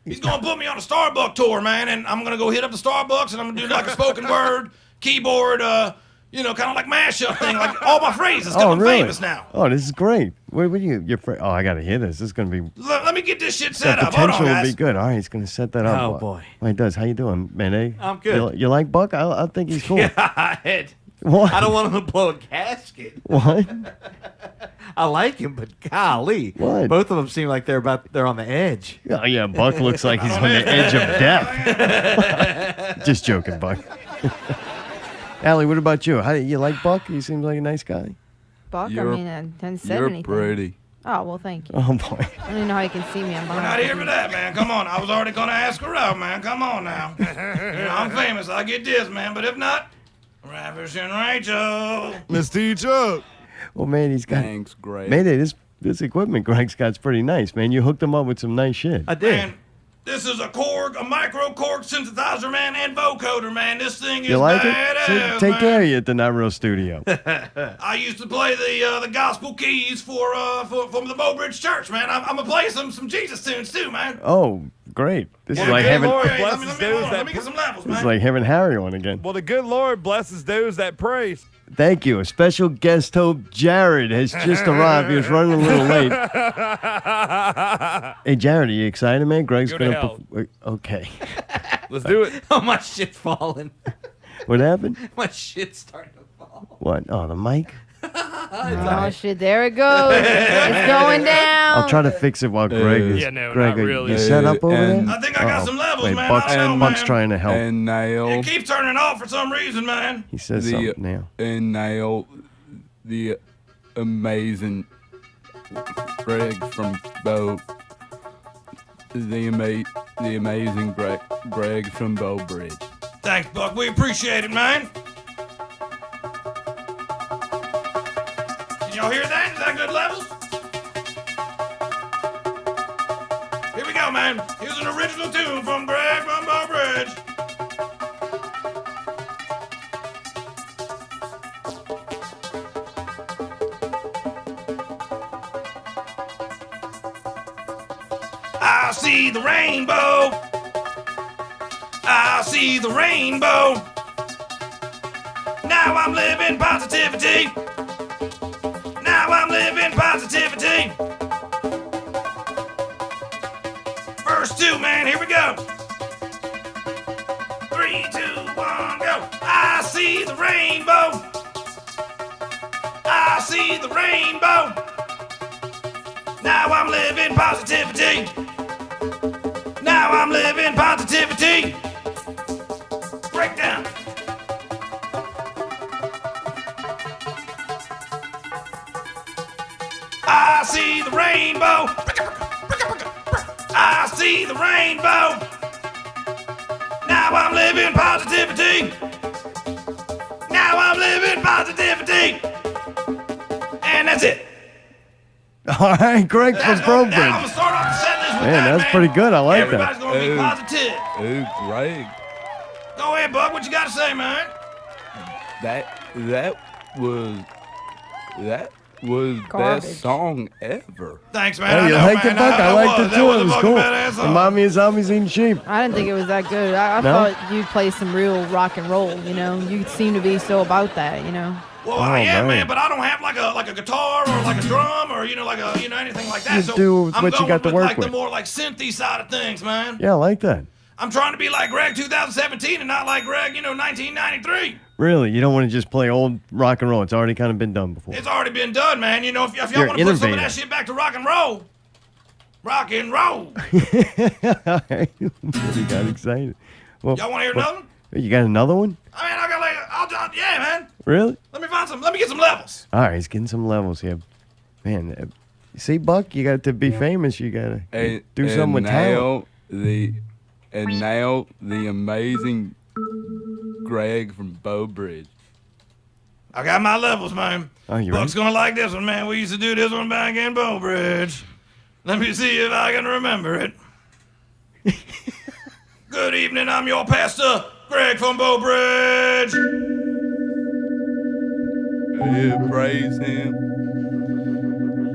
He's gonna put me on a Starbucks tour, man, and I'm gonna go hit up the Starbucks and I'm gonna do like a spoken word keyboard, you know, kind of like mashup thing, like all my phrases. 'Cause I'm really? famous now. Oh, this is great. What do you? Oh, I gotta hear this. This is gonna be. Let me get this shit The set up. Hold potential on, will guys. be good. All right, he's gonna set that up. Oh, boy. Well, he does. How you doing, Mayday? I'm good. You like Buck? I think he's cool. God. What? I don't want him to blow a gasket. What? I like him, but golly, What? both of them seem like they're on the edge. Oh yeah, Buck looks like he's on the edge of death. Just joking, Buck. Allie, what about you? How you like Buck? He seems like a nice guy. Buck. You're- I mean, I haven't said You're anything. pretty. Oh well, thank you. Oh boy. I don't even know how you can see me. I'm We're behind. not here for that, man. Come on. I was already gonna ask her out, man. Come on now. You know, I'm famous. I get this, man. But if not, Ravish and Rachel. Let's teach up. Well, man, he's got. Thanks, Greg. Mayday, this equipment Greg's got's pretty nice, man. You hooked him up with some nice shit. I did. Man, this is a Korg, a micro Korg synthesizer, man, and vocoder, man. This thing is You like it? badass, Take man. care of you at the Not Real Studio. I used to play the gospel keys for the Breaux Bridge Church, man. I'm gonna play some Jesus tunes too, man. Oh, great. This is Well, like good having. Lord Hey, let me, blesses hold those on, that let me get some levels, This is man. like having Harry on again. Well, the good Lord blesses those that praise. Thank you. A special guest host, Jared, has just arrived. He was running a little late. Hey, Jared, are you excited, man? Greg's Go to gonna. hell. Okay. Let's do it. Oh, my shit's falling. What happened? My shit's starting to fall. What? Oh, the mic. Oh shit! There it goes. It's going down. I'll try to fix it while Greg is. Yeah, no, Greg, not are really. you set up over And- there? I think I got Uh-oh. some levels, Wait, man. Buck's, I don't know, Buck's man. trying to help. And now, It keeps turning off for some reason, man. He says the something now. and now, the amazing Greg from Beau. The amazing Greg from Breaux Bridge. Thanks, Buck. We appreciate it, man. Can y'all hear that? Is that good levels? Here we go, man. Here's an original tune from Greg from Breaux Bridge. I see the rainbow. I see the rainbow. Now I'm living positivity. Now I'm living positivity. Verse 2, man, here we go. 3, 2, 1, go. I see the rainbow. I see the rainbow. Now I'm living positivity. Now I'm living positivity. Breakdown. I see the rainbow. I see the rainbow. Now I'm living positivity. Now I'm living positivity. And that's it. All right, Greg from Breaux I'm Bridge. gonna start off the set list with Man, that, that's man. pretty good. I like Everybody's that. gonna be positive. Oh, Greg, Go ahead, Buck. What you got to say, man? that was Garbage. best song ever. Thanks, man. Hey, I you know, liked man. it, Buck? I liked it That too. was It a was fucking cool. badass song. Remind me of Zombies Eating Sheep. I didn't think it was that good. I No? thought you'd play some real rock and roll. You know, you seem to be so about that. You know. Well, Oh, yeah, man. man, but I don't have like a guitar or like a drum or like a anything like that. Just so do I'm what you going got to work like with. the more like synthy side of things, man. Yeah, I like that. I'm trying to be like Greg 2017 and not like Greg 1993. Really, you don't want to just play old rock and roll. It's already kind of been done before. It's already been done, man. You know, if y'all You're want to put some of innovative. that shit back to rock and roll. Rock and roll. You got excited. Well, Y'all want to hear another one? you got another one? I mean, I got like, yeah, man. Really? Let me get some levels. All right, he's getting some levels here. Man, see, Buck, you got to be famous. You got to do something with talent. Now the amazing Greg from Breaux Bridge. I got my levels, man. Oh, you Buck's ready? gonna like this one, man. We used to do this one back in Breaux Bridge. Let me see if I can remember it. Good evening, I'm your pastor, Greg from Breaux Bridge. Yeah, praise him.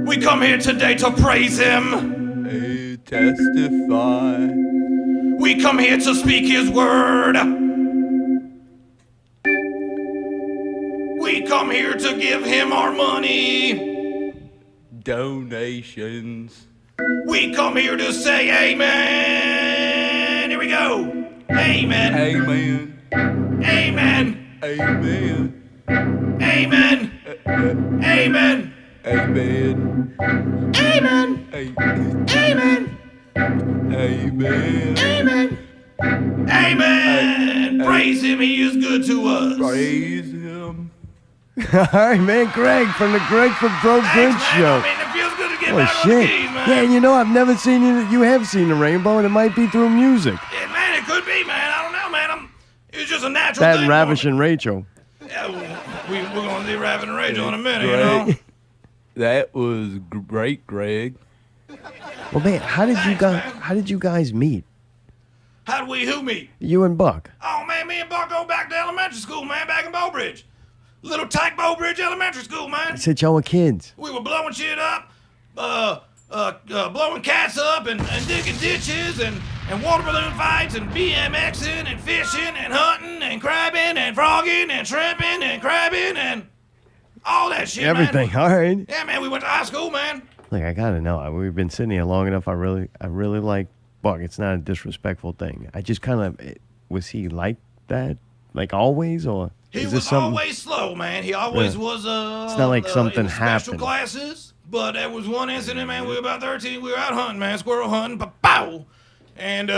We come here today to praise him. Hey, testify. We come here to speak his word. We come here to give him our money. Donations. We come here to say amen. Here we go. Amen. Amen. Amen. Amen. Amen. Amen. Amen. Amen. Amen. Amen. Amen. Amen. Amen. Praise him. He is good to us. Praise him. All right, man, Greg from the Greg from Breaux Bridge Thanks, man. Show. I mean, it feels good to get Oh, back on the shit. keys, man. Yeah, you know, I've never seen you. You have seen the rainbow, and it might be through music. Yeah, man, it could be, man. I don't know, man. It's just a natural That thing. and Ravishing Rachel. Yeah, we're going to see Raven and Rachel in a minute, you know? Greg. That was great, Greg. Well, man, how did you guys meet? How do we who meet? You and Buck. Oh, man, me and Buck go back to elementary school, man, back in Breaux Bridge. Little tight Breaux Bridge Elementary School, man. Since y'all were kids. We were blowing shit up, blowing cats up and digging ditches and water balloon fights and BMXing and fishing and hunting and crabbing and frogging and shrimping and crabbing and all that shit, Everything. man. All right. Yeah, man, we went to high school, man. Look, I gotta know. We've been sitting here long enough. I really like Buck. It's not a disrespectful thing. I just kind of was he like that, like always, or He is was this something? always slow, man. He always Yeah. was. It's not like in something the special happened. classes, but there was one incident, man. We were about 13. We were out hunting, man, squirrel hunting. Pow! And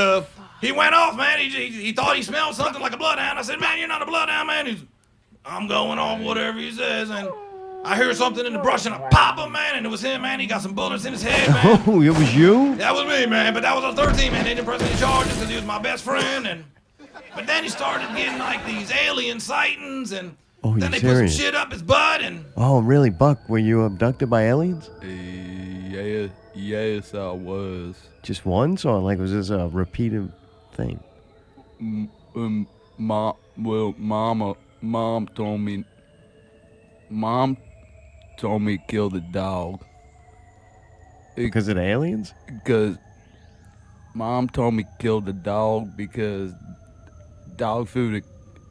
he went off, man. He thought he smelled something like a bloodhound. I said, man, you're not a bloodhound, man. I'm going off whatever he says, and I hear something in the brush, and I pop him, man, and it was him, man. He got some bullets in his head, man. Oh, it was you? That was me, man. But that was a 13, man. They didn't press any charges because he was my best friend, but then he started getting like these alien sightings, and Oh, then you're they put some serious? shit up his butt, and Oh, really, Buck? Were you abducted by aliens? Yes, I was. Just once, or like was this a repeated thing? Mom told me to kill the dog. Because of the aliens? Because Mom told me to kill the dog because dog food,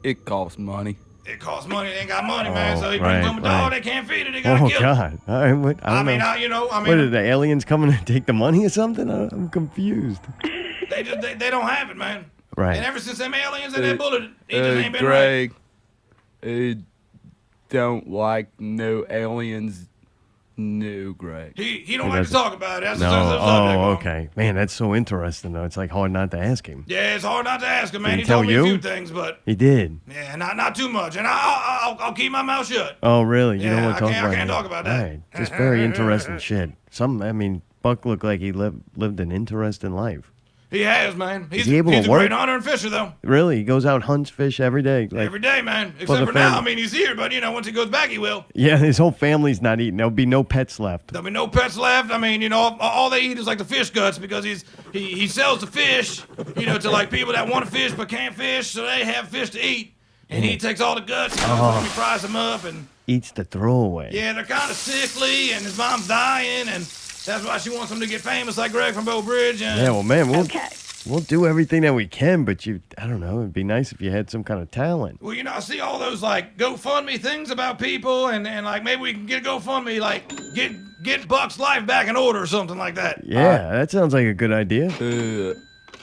it costs money. it costs money. They ain't got money, man. Oh, So he brings them a dog. right. They can't feed it. They gotta Oh kill it. God! All right, what, I don't know. I What are mean, the aliens coming to take the money or something? I'm confused. they don't have it, man. Right. And ever since them aliens and that bullet, he just ain't been right. Greg, I don't like no aliens. No, Greg. He don't like to doesn't- talk about it. That's the No. subject. Oh, okay. Man, that's so interesting though. It's like hard not to ask him. Yeah, it's hard not to ask him, man. Did he He told tell me a you? few things, but He did. yeah, not too much. And I'll keep my mouth shut. Oh, really? You Yeah, don't want to talk I about can't that? talk about that. All right. Just very interesting shit. I mean, Buck looked like he lived an interesting life. He has, man. He's he able to a work? great hunter and fisher, though. Really, he goes out, hunts fish every day. Like, Every day, man. the Except for now. family. I mean, he's here, but, once he goes back, he will. yeah, his whole family's not eating. There'll be no pets left. There'll be no pets left. I mean, all they eat is like the fish guts because he sells the fish, to like people that want to fish but can't fish, so they have fish to eat. And he takes all the guts and he fries them up and Eats the throwaway. yeah, they're kind of sickly and his mom's dying and that's why she wants him to get famous like Greg from Breaux Bridge. And Yeah, well, man, we'll do everything that we can, but I don't know, it'd be nice if you had some kind of talent. well, I see all those like GoFundMe things about people and like maybe we can get a GoFundMe like get Buck's life back in order or something like that. Yeah, that sounds like a good idea.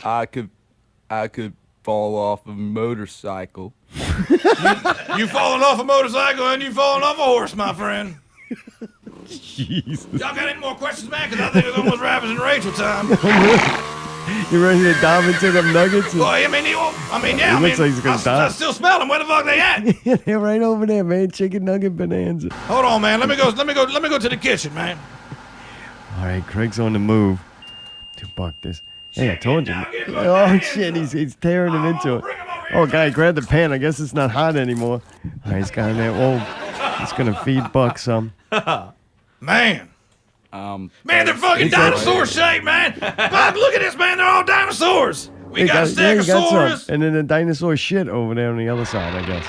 I could fall off a motorcycle. You falling off a motorcycle and you falling off a horse, my friend. Jesus. Y'all got any more questions, man? Because I think it's almost Rabbits and Rachel time. You ready to dive into them nuggets? Well, I mean, yeah. He looks like he's gonna die. I still smell them. Where the fuck they at? They're right over there, man. Chicken nugget bonanza. Hold on, man. Let me go to the kitchen, man. All right, Craig's on the move. To Buck this. Hey, I told you. Chicken nugget Oh bonanza. shit, he's tearing him into it. Bring 'em over here. Oh, guy, grab the pan. I guess it's not hot anymore. All right, he's got in there. Oh, he's gonna feed Buck some. Man, they're fucking It's like- dinosaur shaped, man. Buck, look at this, man. They're all dinosaurs. We got a Stegosaurus. And then the dinosaur shit over there on the other side, I guess.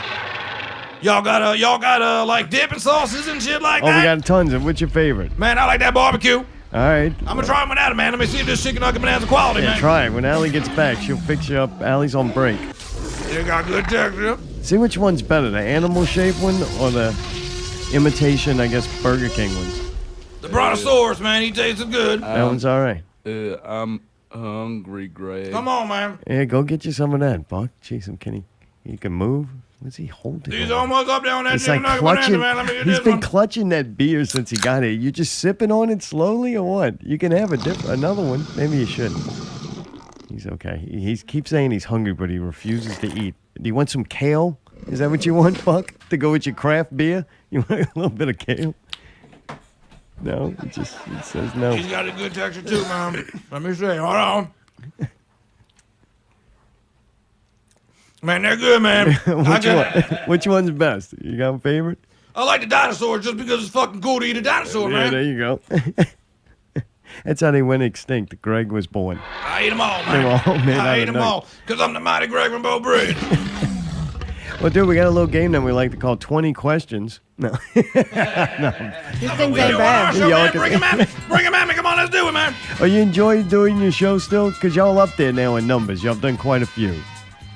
Y'all got like dipping sauces and shit like Oh, that. we got tons of. What's your favorite? Man, I like that barbecue. All right. I'm gonna try them without it, man. Let me see if this chicken nugget bonanza quality, Yeah, man. try it. When Allie gets back, she'll fix you up. Allie's on break. They got good texture. See which one's better, the animal-shaped one or the imitation, I guess, Burger King ones? The brontosaurus, man. He tastes good. That one's all right. I'm hungry, Greg. Come on, man. Yeah, go get you some of that, Buck. Jeez, he can move. What's he holding? He's almost up there on that It's chicken like nugget bonanza, clutching. man. Let me get He's this been one. clutching that beer since he got it. You just sipping on it slowly or what? You can have another one. Maybe you shouldn't. He's okay. He keeps saying he's hungry, but he refuses to eat. Do you want some kale? Is that what you want, Buck? To go with your craft beer? You want a little bit of kale? No, he says no. He's got a good texture too, man. Let me see. Hold on. Man, they're good, man. Which one's best? You got a favorite? I like the dinosaurs just because it's fucking cool to eat a dinosaur, Yeah, man. there you go. That's how they went extinct. Greg was born. I ate them all, They man. were all made out I of ate them nuts. all because I'm the mighty Greg from Breaux Bridge. Well, dude, we got a little game that we like to call 20 questions. No. These things ain't We do on our bad. show, Y'all man. can- Bring him at me. Bring him at me. Come on, let's do it, man. Oh, you enjoy doing your show still? Because y'all up there now in numbers. Y'all done quite a few.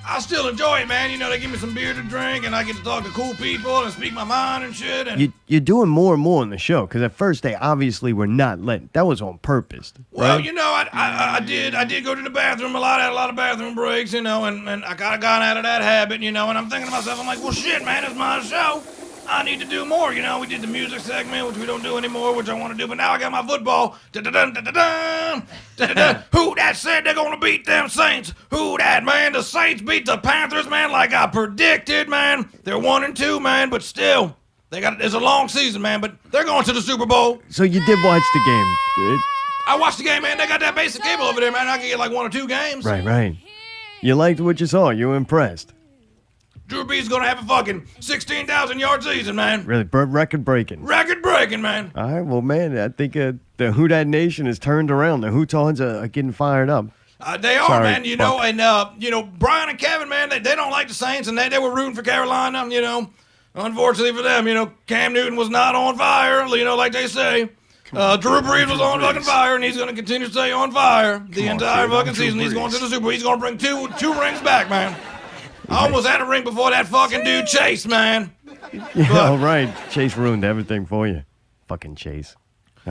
I still enjoy it, man. They give me some beer to drink, and I get to talk to cool people and speak my mind and shit. And You're doing more and more on the show. Because at first they obviously were not letting. That was on purpose. well, right? I did go to the bathroom a lot. I had a lot of bathroom breaks, and I kind of got out of that habit, and I'm thinking to myself, I'm like, well, shit, man, it's my show. I need to do more, We did the music segment, which we don't do anymore, which I want to do, but now I got my football. Da-da-dun, da-da-dun, da-da-dun. Who that said they're gonna beat them Saints? Who that, man? The Saints beat the Panthers, man, like I predicted, man. They're 1-2, man, but still, it's a long season, man, but they're going to the Super Bowl. So you did watch the game. I watched the game, man. They got that basic cable over there, man. I can get like 1 or 2 games. Right. You liked what you saw. You were impressed. Drew Brees gonna have a fucking 16,000-yard season, man. Really, record breaking. Record breaking, man. All right, well, man, I think the Who Dat Nation has turned around. The Hootons are getting fired up. They are, Sorry, man. Buck. And Brian and Kevin, man, they don't like the Saints, and they were rooting for Carolina. Unfortunately for them, Cam Newton was not on fire, like they say. Drew Brees was on fucking fire, and he's gonna continue to stay on fire the entire fucking season. He's going to the Super Bowl. He's gonna bring two rings back, man. I almost had a ring before that fucking dude Chase, man. Yeah, all right. Chase ruined everything for you. Fucking Chase.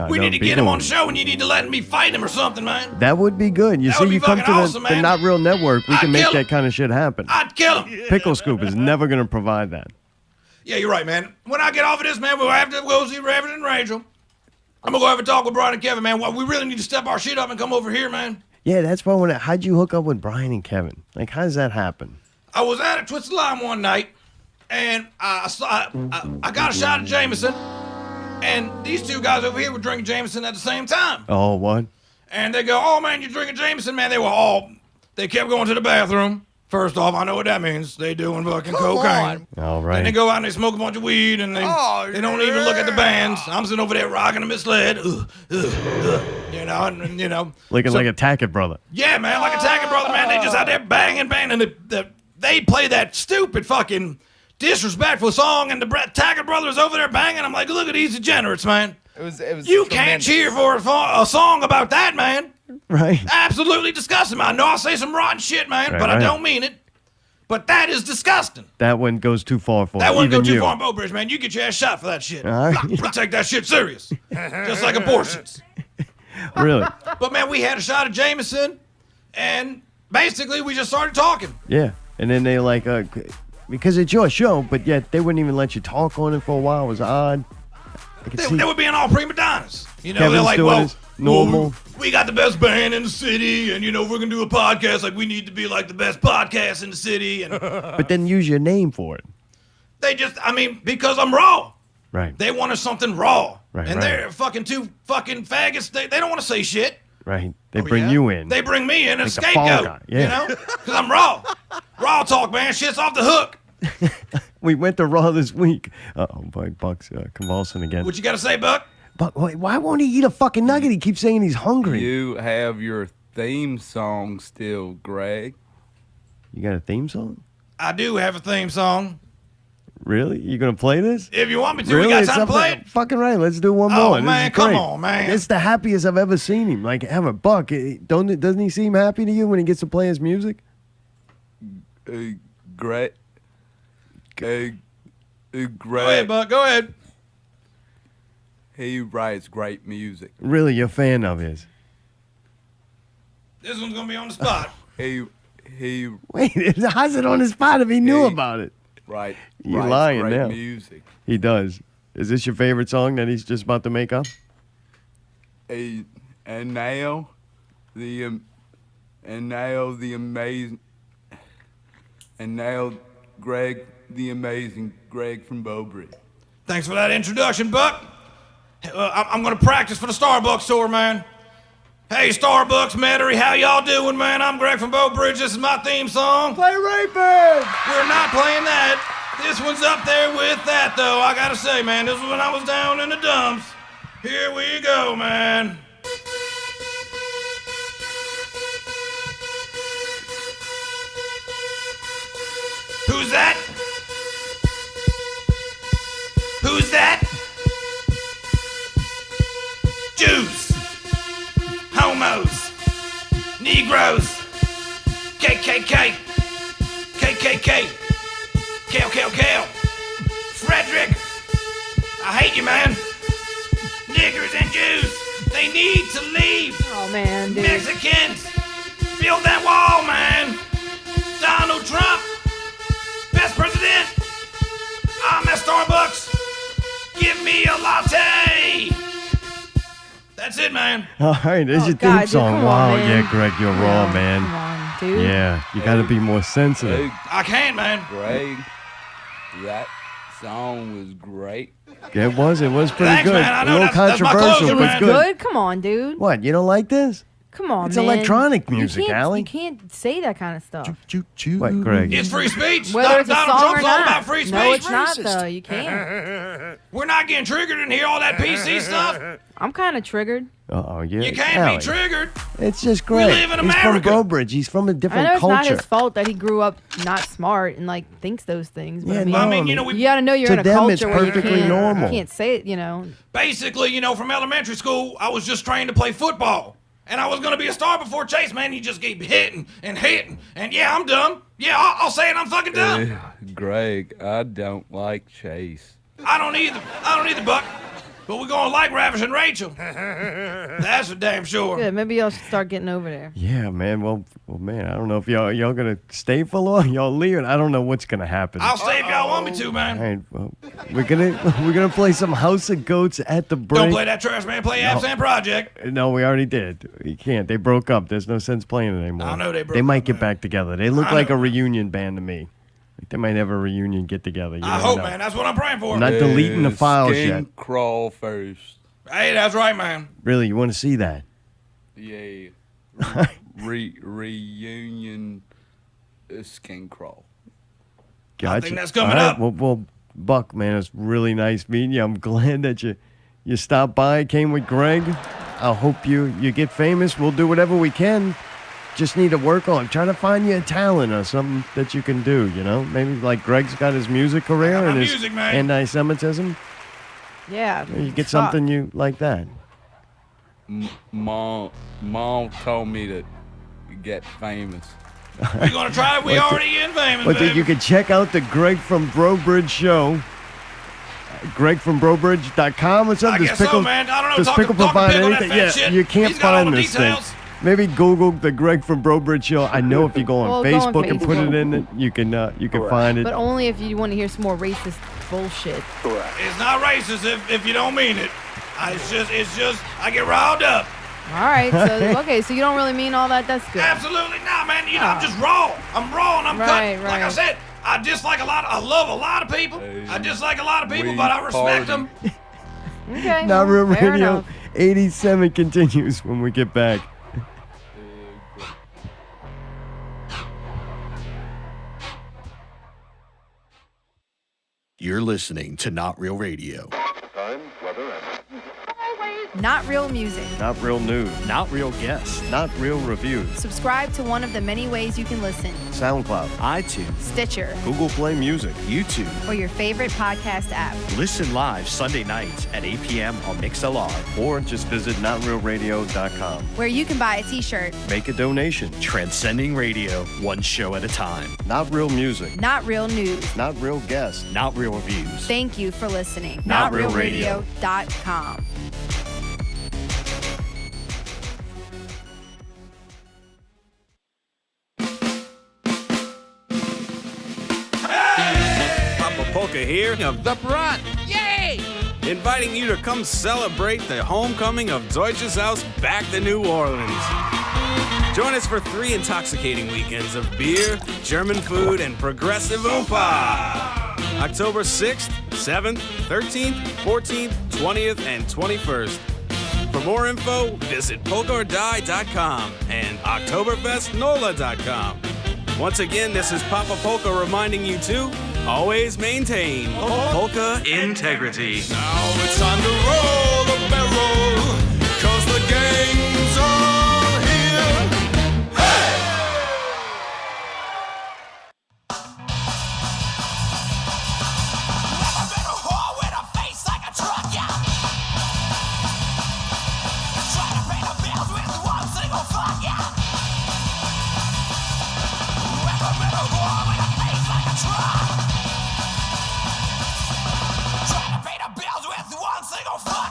We need to get him on the show, and you need to let me fight him or something, man. That would be good. You That see, would be you come fucking to awesome, the man. Not Real Network, we I'd can make kill that him. kind of shit happen. I'd kill him. Pickle Scoop is never going to provide that. Yeah, you're right, man. When I get off of this, man, we'll have to go see Rabbit and Rachel. I'm gonna go have a talk with Brian and Kevin, man. We really need to step our shit up and come over here, man. Yeah, that's why how'd you hook up with Brian and Kevin? Like, how does that happen? I was at a Twisted Lime one night, and I got a shot of Jameson, And these two guys over here were drinking Jameson at the same time. Oh, what? And they go, oh, man, you're drinking Jameson, man. They kept going to the bathroom. First off, I know what that means. They doing fucking cocaine. All And right. they go out and they smoke a bunch of weed and they don't even look at the bands. I'm sitting over there rocking a misled. You know, and you know. Looking like a Tackett brother. Yeah, man, like a Tackett brother, man. They just out there banging. And they play that stupid fucking disrespectful song and the Tackett brothers over there banging. I'm like, look at these degenerates, man. It was You can't cheer for a song about that, man. Right. Absolutely disgusting. I know I say some rotten shit, man, Right, but I right. don't mean it. But that is disgusting. That one goes too far for That wouldn't even go too you. far in Breaux Bridge, man. You get your ass shot for that shit. All right. We take that shit serious. Just like abortions. Really? But, man, we had a shot of Jameson, and basically we just started talking. Yeah. And then they like, because it's your show, but yet they wouldn't even let you talk on it for a while. It was odd. I could see They were being all prima donnas. You know, Kevin's they're like, doing well, his normal. we got the best band in the city, and, you know, we're going to do a podcast. Like, we need to be like the best podcast in the city. And But then use your name for it. they just, I mean, because I'm raw. Right. They wanted something raw. Right, and right. they're fucking two fucking faggots. They don't want to say shit. Right. They bring you in. They bring me in as a Like the fall scapegoat. guy, yeah. You know? Because I'm raw. Raw talk, man. Shit's off the hook. We went to Raw this week. Uh-oh, boy, Buck's convulsing again. What you got to say, Buck? Buck, why won't he eat a fucking nugget? He keeps saying he's hungry. You have your theme song still, Greg. You got a theme song? I do have a theme song. Really? You gonna play this? If you want me to, Really? we got It's time to up play there. it. Fucking right. Let's do one Oh, more. This man, is come great. on, man. It's the happiest I've ever seen him. Like, have a Buck. Doesn't he seem happy to you when he gets to play his music? Greg. Greg. Go ahead, Buck. Go ahead. He writes great music. Really, you're a fan of his? This one's going to be on the spot. He Wait, how's it on the spot if he knew Hey. about it? writes You're lying great now. music. He does. Is this your favorite song that he's just about to make up? And now the amazing, and now Greg, the amazing Greg from Breaux Bridge. Thanks for that introduction, Buck. I'm going to practice for the Starbucks tour, man. Hey, Starbucks, Metairie, how y'all doing, man? I'm Greg from Breaux Bridge. This is my theme song. Play Rayburn! We're not playing that. This one's up there with that, though. I gotta say, man, this was when I was down in the dumps. Here we go, man. Who's that? Who's that? Jews, homos, Negroes, KKK, KKK, Kale, Frederick, I hate you, man. Niggers and Jews, they need to leave. Oh, man, dude. Mexicans, build that wall, man. Donald Trump, best president. I'm at Starbucks. Give me a latte. That's it, man. All right, there's Oh, your God, theme dude, song. come on, Wow, man. yeah, Greg, you're raw, man. Come on, dude. Yeah, you got to be more sensitive. Hey, I can't, man. Greg, that song was great. Yeah, it was pretty Thanks, good. man. I A know little that's my controversial, closer, It but was man. good. good? Come on, dude. What? You don't like this? Come on, It's man. electronic music, you can't, Allie. You can't say that kind of stuff. What, Greg? It's free speech. Whether it's a Donald song Trump's or all not. about free speech. No, it's not, though. You can't. We're not getting triggered in here, all that PC stuff. I'm kind of triggered. Uh-oh, yeah. You can't Allie, be triggered. It's just great. live in He's from America. Breaux Bridge. He's from a I different know it's not culture. his fault that he grew up not smart and, like, thinks those things. But, Yeah, I mean, no, I mean, you know, you got to know you're to in a them, it's culture where you perfectly can't, normal. you can't say it, you know. Basically, you know, from elementary school, I was just trained to play football. And I was going to be a star before Chase, man. You just keep hitting and hitting. And yeah, I'm dumb. Yeah, I'll say it. I'm fucking dumb. Greg, I don't like Chase. I don't either, Buck. But we're going to like Ravishing Rachel. That's for damn sure. Good. Maybe y'all should start getting over there. Yeah, man. Well, man. I don't know if y'all gonna stay for long. Y'all leaving. I don't know what's gonna happen. I'll stay if y'all want me to, man. All right, well, we're gonna play some House of Goats at the break. Don't play that trash, man. Play Absent Project. No, we already did. You can't. They broke up. There's no sense playing it anymore. I know they broke They might up, get man. back together. They look I like know. a reunion band to me. They might have a reunion get together. I hope, man. That's what I'm praying for. I'm not deleting the files skin yet. Crawl first. Hey, that's right, man. Really, you want to see that? Yeah. Reunion skin crawl. Gotcha. I think that's coming All right, up. Well, Buck, man, it's really nice meeting you. I'm glad that you stopped by, came with Greg. I hope you get famous. We'll do whatever we can. Just need to work on. Try to find you a talent or something that you can do, you know? Maybe like Greg's got his music career and his music, man. anti-Semitism. Yeah. You get something you like that. Mom told me to get famous. We're going to try it. We already in famous, But baby. you can check out the Greg from Breaux Bridge Show. Greg from BhadBhabie.com or something. I guess so, man. I don't know. Does Talk Pickle to provide Pickle, that anything? fat Yeah, shit. you can't He's got all find the this thing. details. Maybe Google the Greg from Breaux Bridge Show. I know if you go on Well, go on Facebook and put Facebook. it in it, you can find it. But only if you want to hear some more racist bullshit. It's not racist if you don't mean it. It's just I get riled up. All right. So okay. So you don't really mean all that. That's good. Absolutely not, man. You know, I'm just raw. I'm raw and I'm Right, cut. Like I right. said, I love a lot of people. I dislike a lot of people, but I respect them. Okay. Not Real fair Radio enough. 87 continues when we get back. You're listening to Not Real Radio. Not real music. Not real news. Not real guests. Not real reviews. Subscribe to one of the many ways you can listen. SoundCloud. iTunes, Stitcher, Google Play Music. YouTube. or your favorite podcast app. Listen live Sunday nights at 8 p.m. on Mixlr. Or just visit NotRealRadio.com. Where you can buy a t-shirt. Make a donation. Transcending radio, one show at a time. Not real music. Not real news. Not real guests. Not real reviews. Thank you for listening. Not Real Radio. NotRealRadio.com. Papa Polka here of The Brat. Yay! Inviting you to come celebrate the homecoming of Deutsches Haus back to New Orleans. Join us for 3 intoxicating weekends of beer, German food, and progressive oompa. October 6th, 7th, 13th, 14th, 20th, and 21st. For more info, visit polkaordie.com and oktoberfestnola.com. Once again, this is Papa Polka reminding you to always maintain polka integrity. Now it's time to roll the barrel, 'cause the gang's all here. Hey! Never been a whore with a face like a truck, yeah. Try to pay the bills with one single fuck, yeah. Never been a whore with a face like a truck. Try to pay the bills with one single fuck.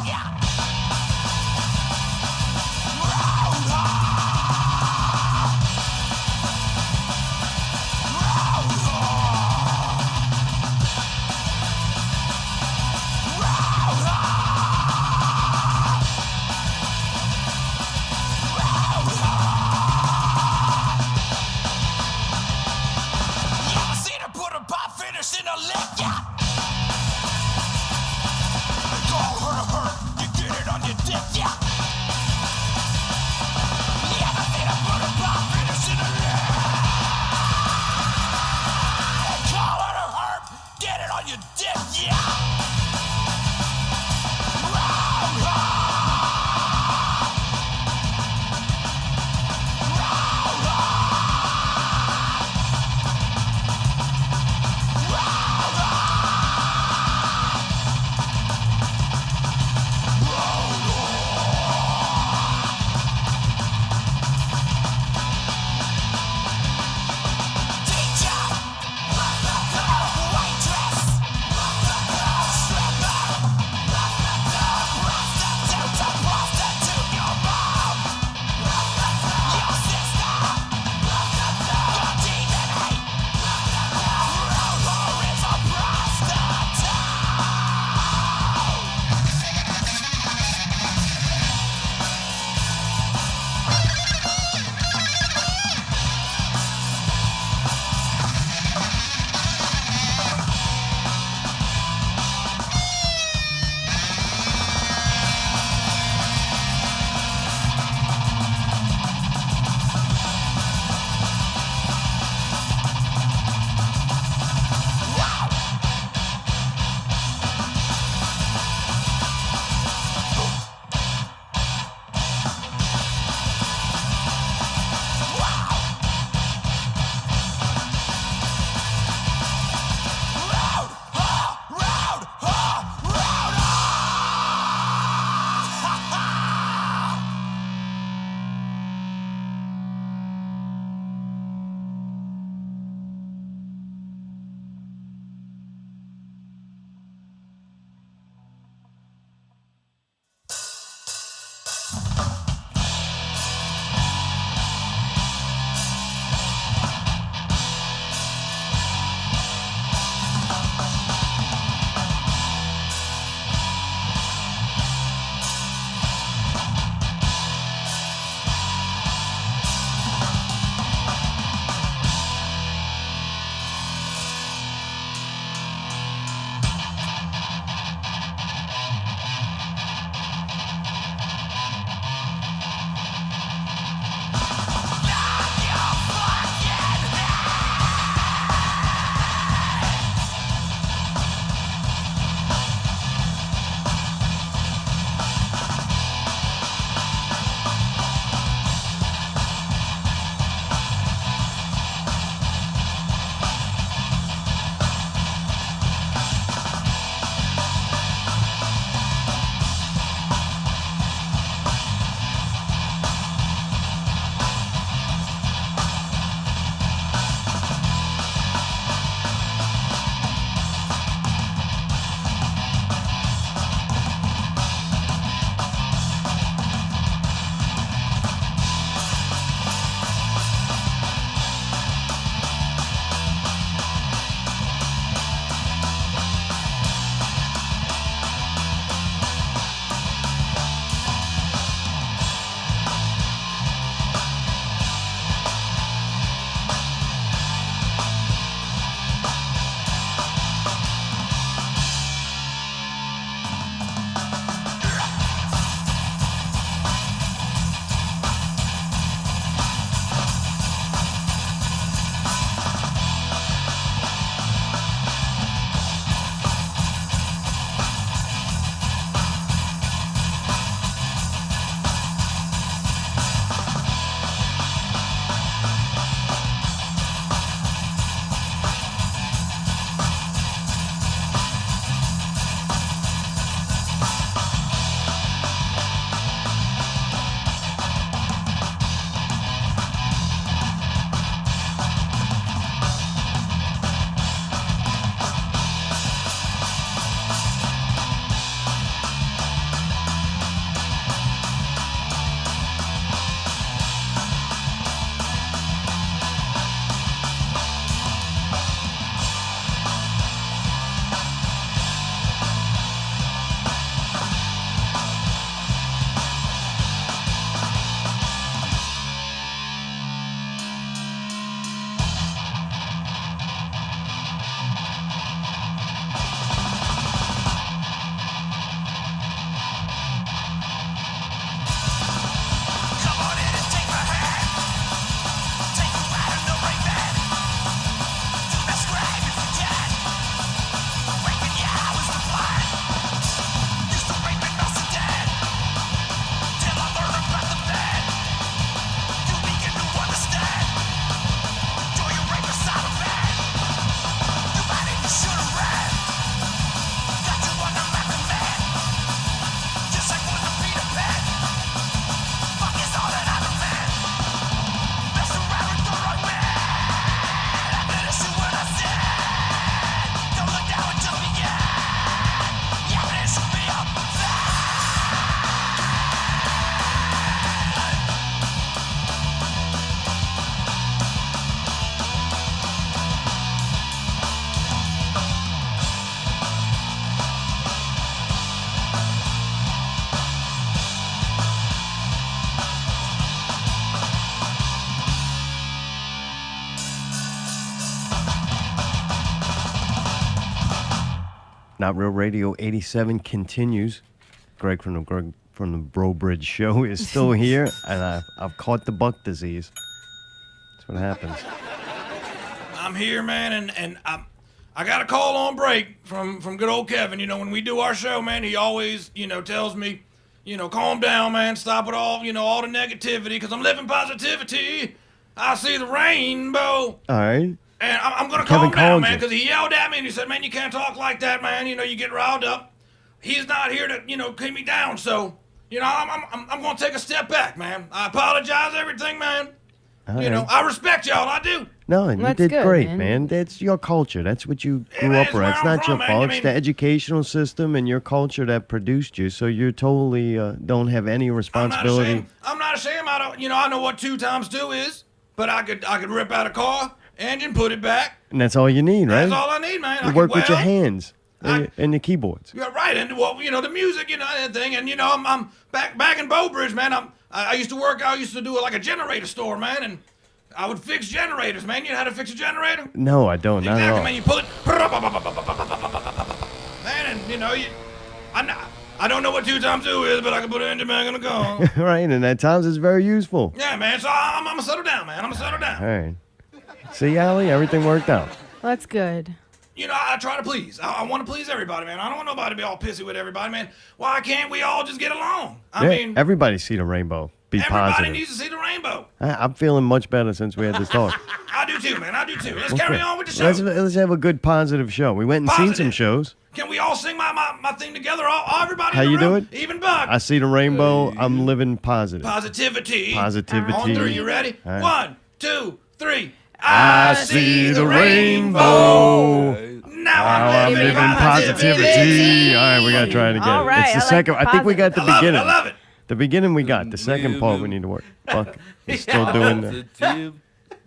Not Real Radio 87 continues. Greg from the Breaux Bridge Show is still here, and I've caught the buck disease. That's what happens. I'm here, man, and I got a call on break from good old Kevin. You know, when we do our show, man, he always, tells me, calm down, man, stop with all the negativity, because I'm living positivity. I see the rainbow. All right. And I'm going to calm down, man, because he yelled at me and he said, man, you can't talk like that, man. You get riled up. He's not here to, keep me down. So, I'm going to take a step back, man. I apologize, everything, man. All right. I respect y'all. I do. No, and you did good, great, man. That's your culture. That's what you grew man, up it's with. where It's I'm not your from, man. fault. I It's mean- the educational system and your culture that produced you. So you totally don't have any responsibility. I'm not ashamed. I don't. I know what 2 times 2 is, but I could rip out a car engine, put it back. And that's all you need, right? That's all I need, man. You work with your hands and the keyboards. You're right, and the music, and thing, and I'm back in Breaux Bridge, man. I used to do like a generator store, man, and I would fix generators, man. You know how to fix a generator? No, I don't. Not at all. Man. You pull it, man, and I don't know what 2 times 2 is, but I can put an engine back in the car. Right, and at times it's very useful. Yeah, man. So I'm gonna settle down, man. I'm gonna settle down. All right. See, Allie, everything worked out. That's good. I try to please. I want to please everybody, man. I don't want nobody to be all pissy with everybody, man. Why can't we all just get along? I mean, everybody see the rainbow. Be everybody positive. needs to see the rainbow. I'm feeling much better since we had this talk. I do too, man. I do too. Let's carry on with the show. Let's have a good positive show. We went and seen some shows. Can we all sing my thing together? All everybody How in the you do room? it? Even Buck. I see the rainbow. I'm living positive. Positivity. Positivity. On 3, you ready? All right. 1, 2, 3. I see the rainbow. Now I'm living positivity. All right, we gotta try it again. All right, It's the I like second. I think we got the I love it, beginning. I love it. The beginning we got. The second part we need to work. Buck is still doing that.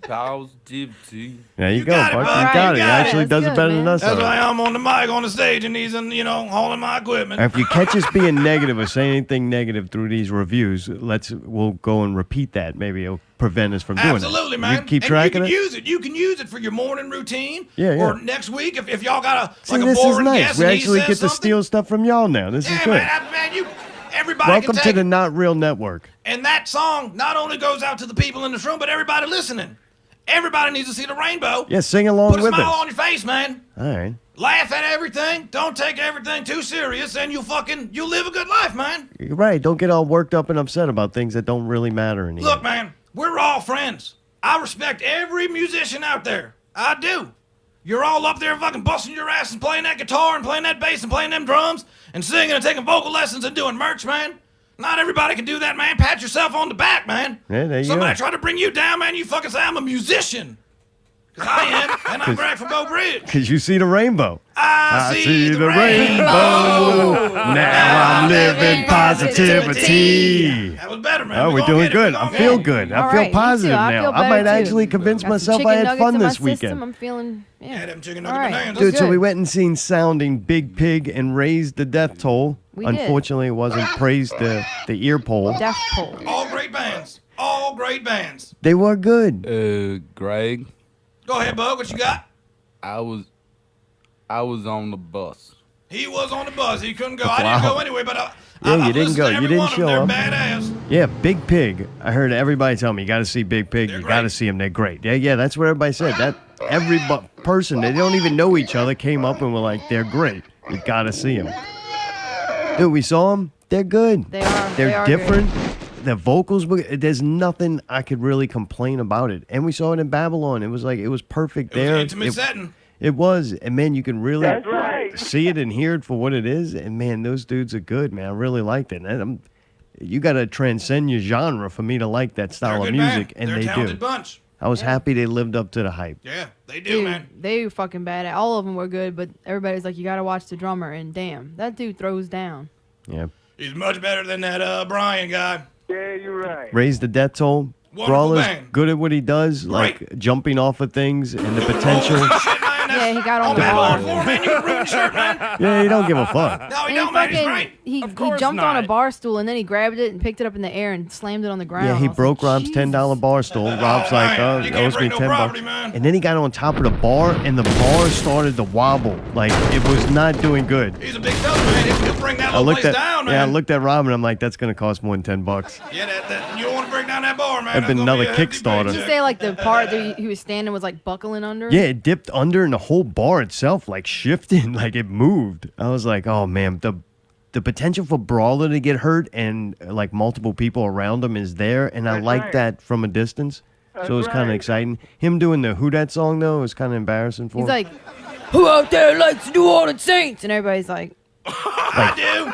Positivity. There you go, got it, Buck. Buck. You You got it. He got it. actually That's does it good, better man. than us. That's all right. why I'm on the mic on the stage and he's hauling my equipment. If you catch us being negative or say anything negative through these reviews, we'll go and repeat that. Maybe it'll prevent us from doing it. Absolutely, man. You keep and track you of can it. use it. You can use it for your morning routine. Yeah, yeah. Or next week if y'all got See, a this is boring nice. guest We and he actually says get to something. steal stuff from y'all now. This is Yeah, good. man. Everybody Welcome can to take the it. Not Real Network. And that song not only goes out to the people in this room, but everybody listening. Everybody needs to see the rainbow. Yeah, sing along Put a with smile us. on your face, man. All right. Laugh at everything. Don't take everything too serious, and you'll live a good life, man. You're right. Don't get all worked up and upset about things that don't really matter anymore. Look, man, we're all friends. I respect every musician out there. I do. You're all up there fucking busting your ass and playing that guitar and playing that bass and playing them drums and singing and taking vocal lessons and doing merch, man. Not everybody can do that, man. Pat yourself on the back, man. Yeah, there you Somebody go. try to bring you down, man. You fucking say I'm a musician. Because I am, and I'm Greg from Breaux Bridge. Because you see the rainbow. I see the rainbow. Now I'm living positivity. That was better, man. Oh, we're doing good. I feel good. I All feel right, me too. positive I now. feel I might better, too. actually convince Got some myself I chicken had nuggets fun in my this system. weekend. I'm feeling, Yeah, them chicken All nugget right. bananas. Dude, so good. we went and seen Sounding Big Pig and raised the death toll. We did. Unfortunately, it wasn't praised the ear poll. Death Pole. All great bands. All great bands. They were good. Greg, Go ahead, Bug. What you got? I was on the bus. He was on the bus. He couldn't go. I didn't Wow. go anyway, but Yeah, I've you didn't listened go. to You every didn't one of show them. up. They're badass. Yeah, Big Pig. I heard everybody tell me you got to see Big Pig. They're You got to great. see them. They're great. Yeah, that's what everybody said. That every person they don't even know each other came up and were like, they're great. You got to see them. Dude, we saw them. They're good. They are. They're They are different. The vocals. There's nothing I could really complain about it. And we saw it in Babylon. It was perfect It was there. an intimate setting. It was, and man, you can really see it and hear it for what it is. And man, those dudes are good, man. I really liked it. And you got to transcend your genre for me to like that They're style a of good music, band. and They're a they talented do. bunch. I was happy they lived up to the hype. Yeah, they do, Dude, man. they were fucking bad. All of them were good, but everybody's like, you gotta watch the drummer, and damn, that dude throws down. Yeah. He's much better than that Brian guy. Yeah, you're right. Raise the death toll. Wonderful Brawler's band. good at what he does, like jumping off of things and the potential. Shit, man, that's Yeah, he got on the man, bar. floor, man, you can ruin your shirt, man. Yeah, he don't give a fuck. No, he And don't, man. He's great. he course jumped on a not. bar stool and then he grabbed it and picked it up in the air and slammed it on the ground. Yeah, I he was broke like, Rob's $10 bar stool. Rob's like, man, oh, you it can't owes me break no $10. property, man. And then he got on top of the bar, and the bar started to wobble. Like, it was not doing good. He's a big fella, man. He'll bring that I little looked place at, down, man. yeah, I looked at Rob, and I'm like, that's going to cost more than $10. Yeah, you don't want to break down that bar, man. That'd been That's gonna another be a hefty Kickstarter. Did you paycheck. say like the part that he was standing was like buckling under? Yeah, it dipped under, and the whole bar itself, like, shifted, like, it moved. I was like, oh, man, the potential for Brawler to get hurt and, like, multiple people around him is there, and I like that from a distance. So it was kind of exciting. Him doing the Who Dat song, though, was kind of embarrassing for He's him. like, who out there likes the New Orleans Saints? And everybody's like,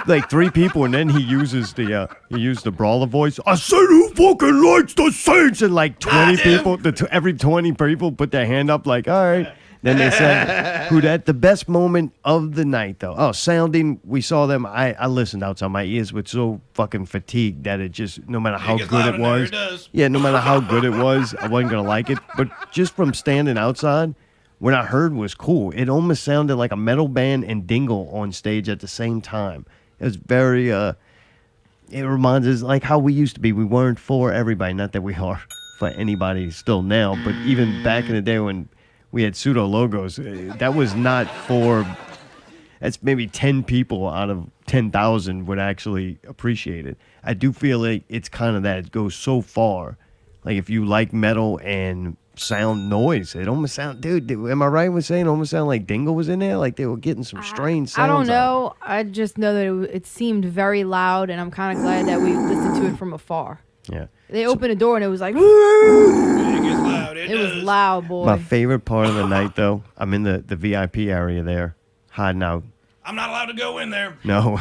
Like 3 people, and then he used the Brawler voice. I said, who fucking likes the Saints? And like 20 people, every 20 people put their hand up, like, all right. Then they said, who that? The best moment of the night, though. Oh, sounding, we saw them. I listened outside. My ears were so fucking fatigued that it just, no matter how gets good loud it in there, was. it does. Yeah, no matter how good it was, I wasn't going to like it. But just from standing outside, what I heard was cool. It almost sounded like a metal band and Dingle on stage at the same time. It was very, it reminds us like how we used to be. We weren't for everybody, not that we are for anybody still now, but even back in the day when we had pseudo logos, that was not for, that's maybe 10 people out of 10,000 would actually appreciate it. I do feel like it's kind of that. It goes so far. Like if you like metal and sound noise, it almost sound, dude, am I right with saying it almost sound like Dingle was in there? Like they were getting some strange sounds. I don't out know. I just know that it seemed very loud, and I'm kind of glad that we listened to it from afar. of it. Yeah. They opened a door and it was like, It gets loud. It was does. loud, boy. My favorite part of the night, though, I'm in the VIP area there, hiding out. I'm not allowed to go in there. No,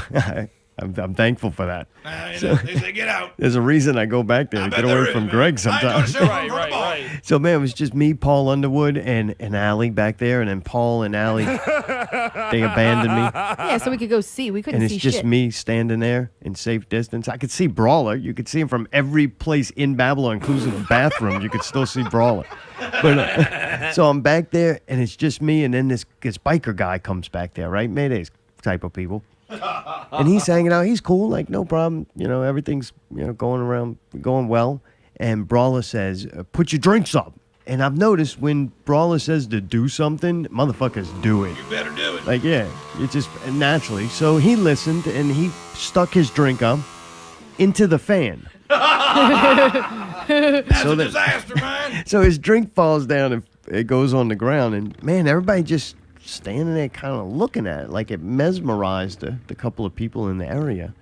I'm thankful for that. They say get out. There's a reason I go back there to bet get there away is, from man. Greg I enjoy the sometimes. show from the bar. So, man, it was just me, Paul Underwood, and Allie back there, and then Paul and Allie, they abandoned me. Yeah, so we could go see. We couldn't And it's see just shit. me standing there in safe distance. I could see Brawler. You could see him from every place in Babylon, inclusive the bathroom. You could still see Brawler. But so I'm back there, and it's just me, and then this biker guy comes back there, right? Mayday's type of people. And he's hanging out. He's cool, like no problem. You know, everything's going well. And Brawler says, "Put your drinks up." And I've noticed when Brawler says to do something, motherfuckers do it. You better do it. Like, yeah, it's just naturally. So he listened and he stuck his drink up into the fan. That's a disaster, man. So his drink falls down and it goes on the ground. And man, everybody just standing there kind of looking at it like it mesmerized the couple of people in the area.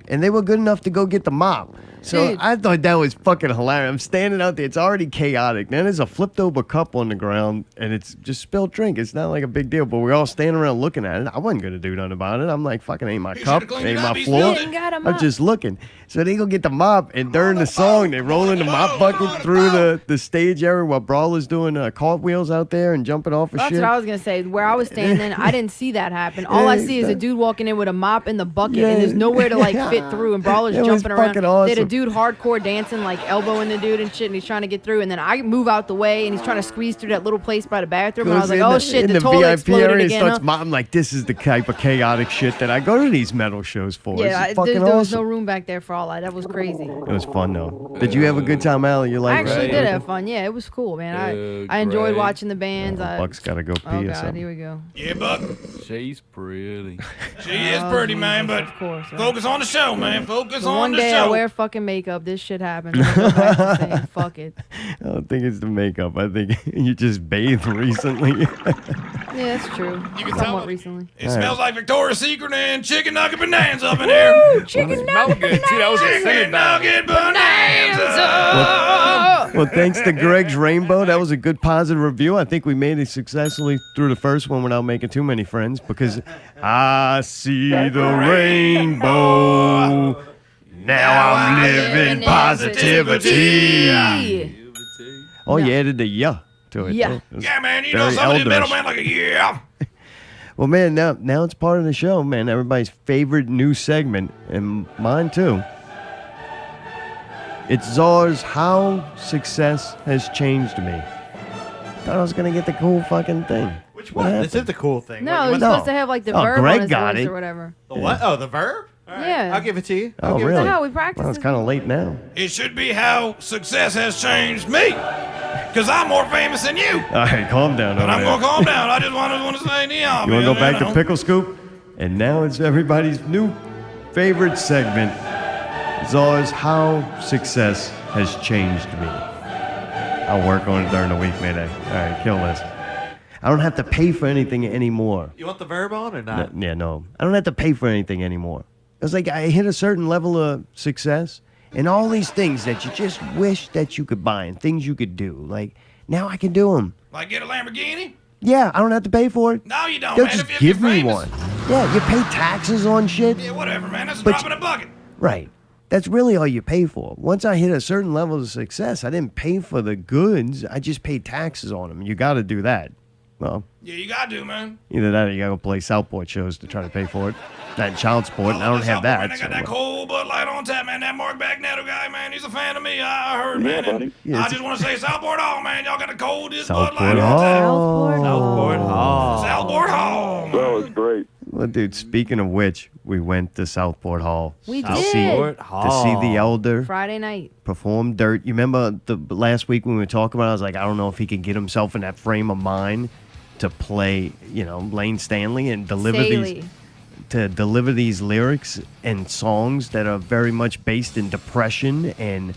And they were good enough to go get the mop. So Dude. I thought that was fucking hilarious. I'm standing out there. It's already chaotic. Then there's a flipped over cup on the ground, and it's just spilled drink. It's not like a big deal, but we're all standing around looking at it. I wasn't going to do nothing about it. I'm like, fucking ain't my He cup. should've It cleaned ain't it my up. He floor. spilled it. Got a I'm mop. just looking. So they go get the mop, and during the song, they roll in the mop bucket through the stage area while Brawler's doing cartwheels out there and jumping off of That's shit. what I was gonna say. Where I was standing, I didn't see that happen. All I see is a dude walking in with a mop in the bucket, and there's nowhere to like fit through. And Brawler's It was jumping around. fucking They had a awesome. dude hardcore dancing, like elbowing the dude and shit, and he's trying to get through. And then I move out the way, and he's trying to squeeze through that little place by the bathroom. And I was like, oh shit, in the toilet VIP exploded area, again. starts Huh? I'm like, this is the type of chaotic shit that I go to these metal shows for. Yeah, It's fucking there was awesome. no room back there for all that. That was crazy. It was fun though. Did you have a good time, Allie? You I like actually it? did have fun. Yeah, it was cool, man. I enjoyed great. watching the bands. Buck's gotta go pee Oh or god, something. here we go. Yeah, Buck. She's pretty. She is pretty, man, but Of course. right. focus on the show, man. Focus So on one the day show. I wear fucking makeup. This shit happens. I go back to saying, fuck it. I don't think it's the makeup. I think you just bathed recently. Yeah, that's true. You can Somewhat tell recently. it smells like Victoria's Secret and chicken nugget bonanza up in here. Chicken Smelled good too. That was a Chicken singing battle. nugget bonanza. Well, thanks to Greg's Rainbow. That was a good positive review. I think we made it successfully through the first one without making too many friends because I see the rainbow. Now I'm living positivity. Oh, you added the yeah to it. Yeah. It was Yeah, man, you know very some of these elderish. middlemen like a yeah. Well, man, now it's part of the show, man. Everybody's favorite new segment, and mine too. It's Czar's How Success Has Changed Me. Thought I was gonna get the cool fucking thing. Which What one? happened? This is the cool thing. No, he's No. supposed to have like the Oh, verb Greg on his got voice it. or whatever. The what? Oh, the verb? All right. Yeah. I'll give it to you. Oh, give it really? to how we practice Well, it's it. kind of late now. It should be how success has changed me. Because I'm more famous than you. All right, calm down. But over I'm there. going to calm down. I just want to say the obvious. You want to go back to know? Pickle Scoop? And now it's everybody's new favorite segment. Czar's How Success Has Changed Me. I'll work on it during the week, Mayday. All right, kill this. I don't have to pay for anything anymore. You want the verb on or not? No. I don't have to pay for anything anymore. It's like I hit a certain level of success, and all these things that you just wish that you could buy and things you could do. Like, now I can do them. Like get a Lamborghini? Yeah, I don't have to pay for it. No, you don't, They'll man. just If give you're me famous. one. Yeah, you pay taxes on shit. Yeah, whatever, man. That's a But drop in the bucket. Right. That's really all you pay for. Once I hit a certain level of success, I didn't pay for the goods. I just paid taxes on them. You got to do that. Well, Yeah, you got to, man. either that or you got to go play Southport shows to try to pay for it. Not child support, and I don't have that. Man, I got so, that cold Bud Light on tap, man. That Mark Bagnetto guy, man, he's a fan of me. I heard, man. And Yeah, I just want to say Southport Hall, man. Y'all got the coldest Bud Southport Light on tap. Hall. Southport Hall. Southport Hall. That was great. Well, dude, speaking of which, we went to Southport Hall. We to did. see, Southport to Hall. see the Elder Friday night. perform Dirt. You remember the last week when we were talking about it, I was like, I don't know if he can get himself in that frame of mind to play, Lane Stanley and deliver these lyrics and songs that are very much based in depression and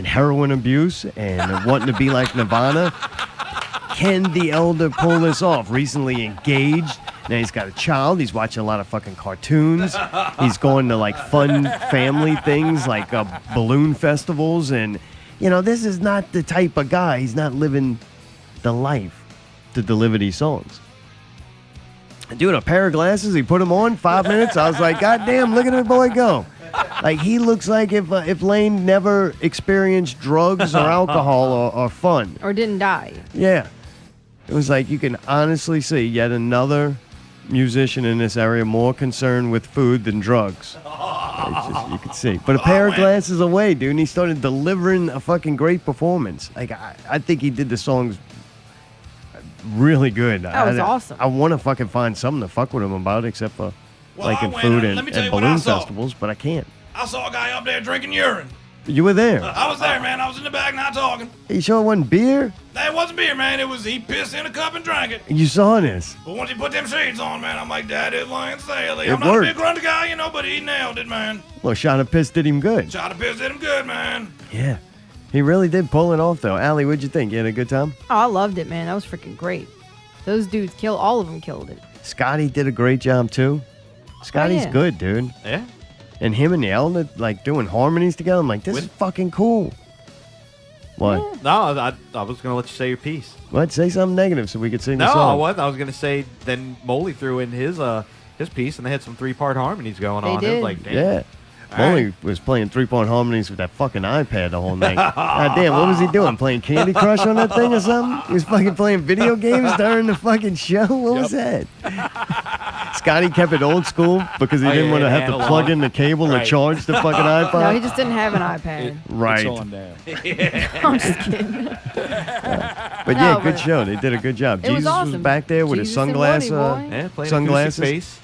heroin abuse and wanting to be like Nirvana. Can the Elder pull this off? Recently engaged. Now he's got a child. He's watching a lot of fucking cartoons. He's going to like fun family things like balloon festivals. And, this is not the type of guy. He's not living the life to deliver these songs. Dude, a pair of glasses, he put them on, 5 minutes. I was like, God damn, look at the boy go. Like, he looks like if Lane never experienced drugs or alcohol or fun. Or didn't die. Yeah. It was like you can honestly see yet another musician in this area more concerned with food than drugs. You could see. But a pair of glasses away, dude, and he started delivering a fucking great performance. Like, I think he did the songs really good. That was awesome. I want to fucking find something to fuck with him about except for liking food and balloon festivals, but I can't. I saw a guy up there drinking urine. You were there. I was there, man. I was in the back not talking. You sure it wasn't beer? That wasn't beer, man. He pissed in a cup and drank it. You saw this. But once he put them shades on, man, I'm like, that is Lane Staley. It I'm not worked. a big grunter guy, but he nailed it, man. Well, shot of piss did him good. Shot of piss did him good, man. Yeah. He really did pull it off, though. Allie, what'd you think? You had a good time? Oh, I loved it, man. That was freaking great. Those dudes all of them killed it. Scotty did a great job, too. Scotty's yeah. good, dude. Yeah. And him and the Elder, like, doing harmonies together. I'm like, this is fucking cool. What? No, I was going to let you say your piece. What? Say something negative so we could sing the No, song. I wasn't. I was going to say then Molly threw in his piece, and they had some 3-part harmonies going on. It did. was like, damn. Yeah. Molly was playing 3-part harmonies with that fucking iPad the whole night. God damn, what was he doing? Playing Candy Crush on that thing or something? He was fucking playing video games during the fucking show? What was that? Scotty kept it old school because he didn't want to have to plug in the cable and charge the fucking iPod. No, he just didn't have an iPad. Right. It's on down. I'm just kidding. But yeah, good show. They did a good job. It was Jesus awesome. was back there with his Jesus and sunglass, Woody, boy. Yeah, playing sunglasses. acoustic bass.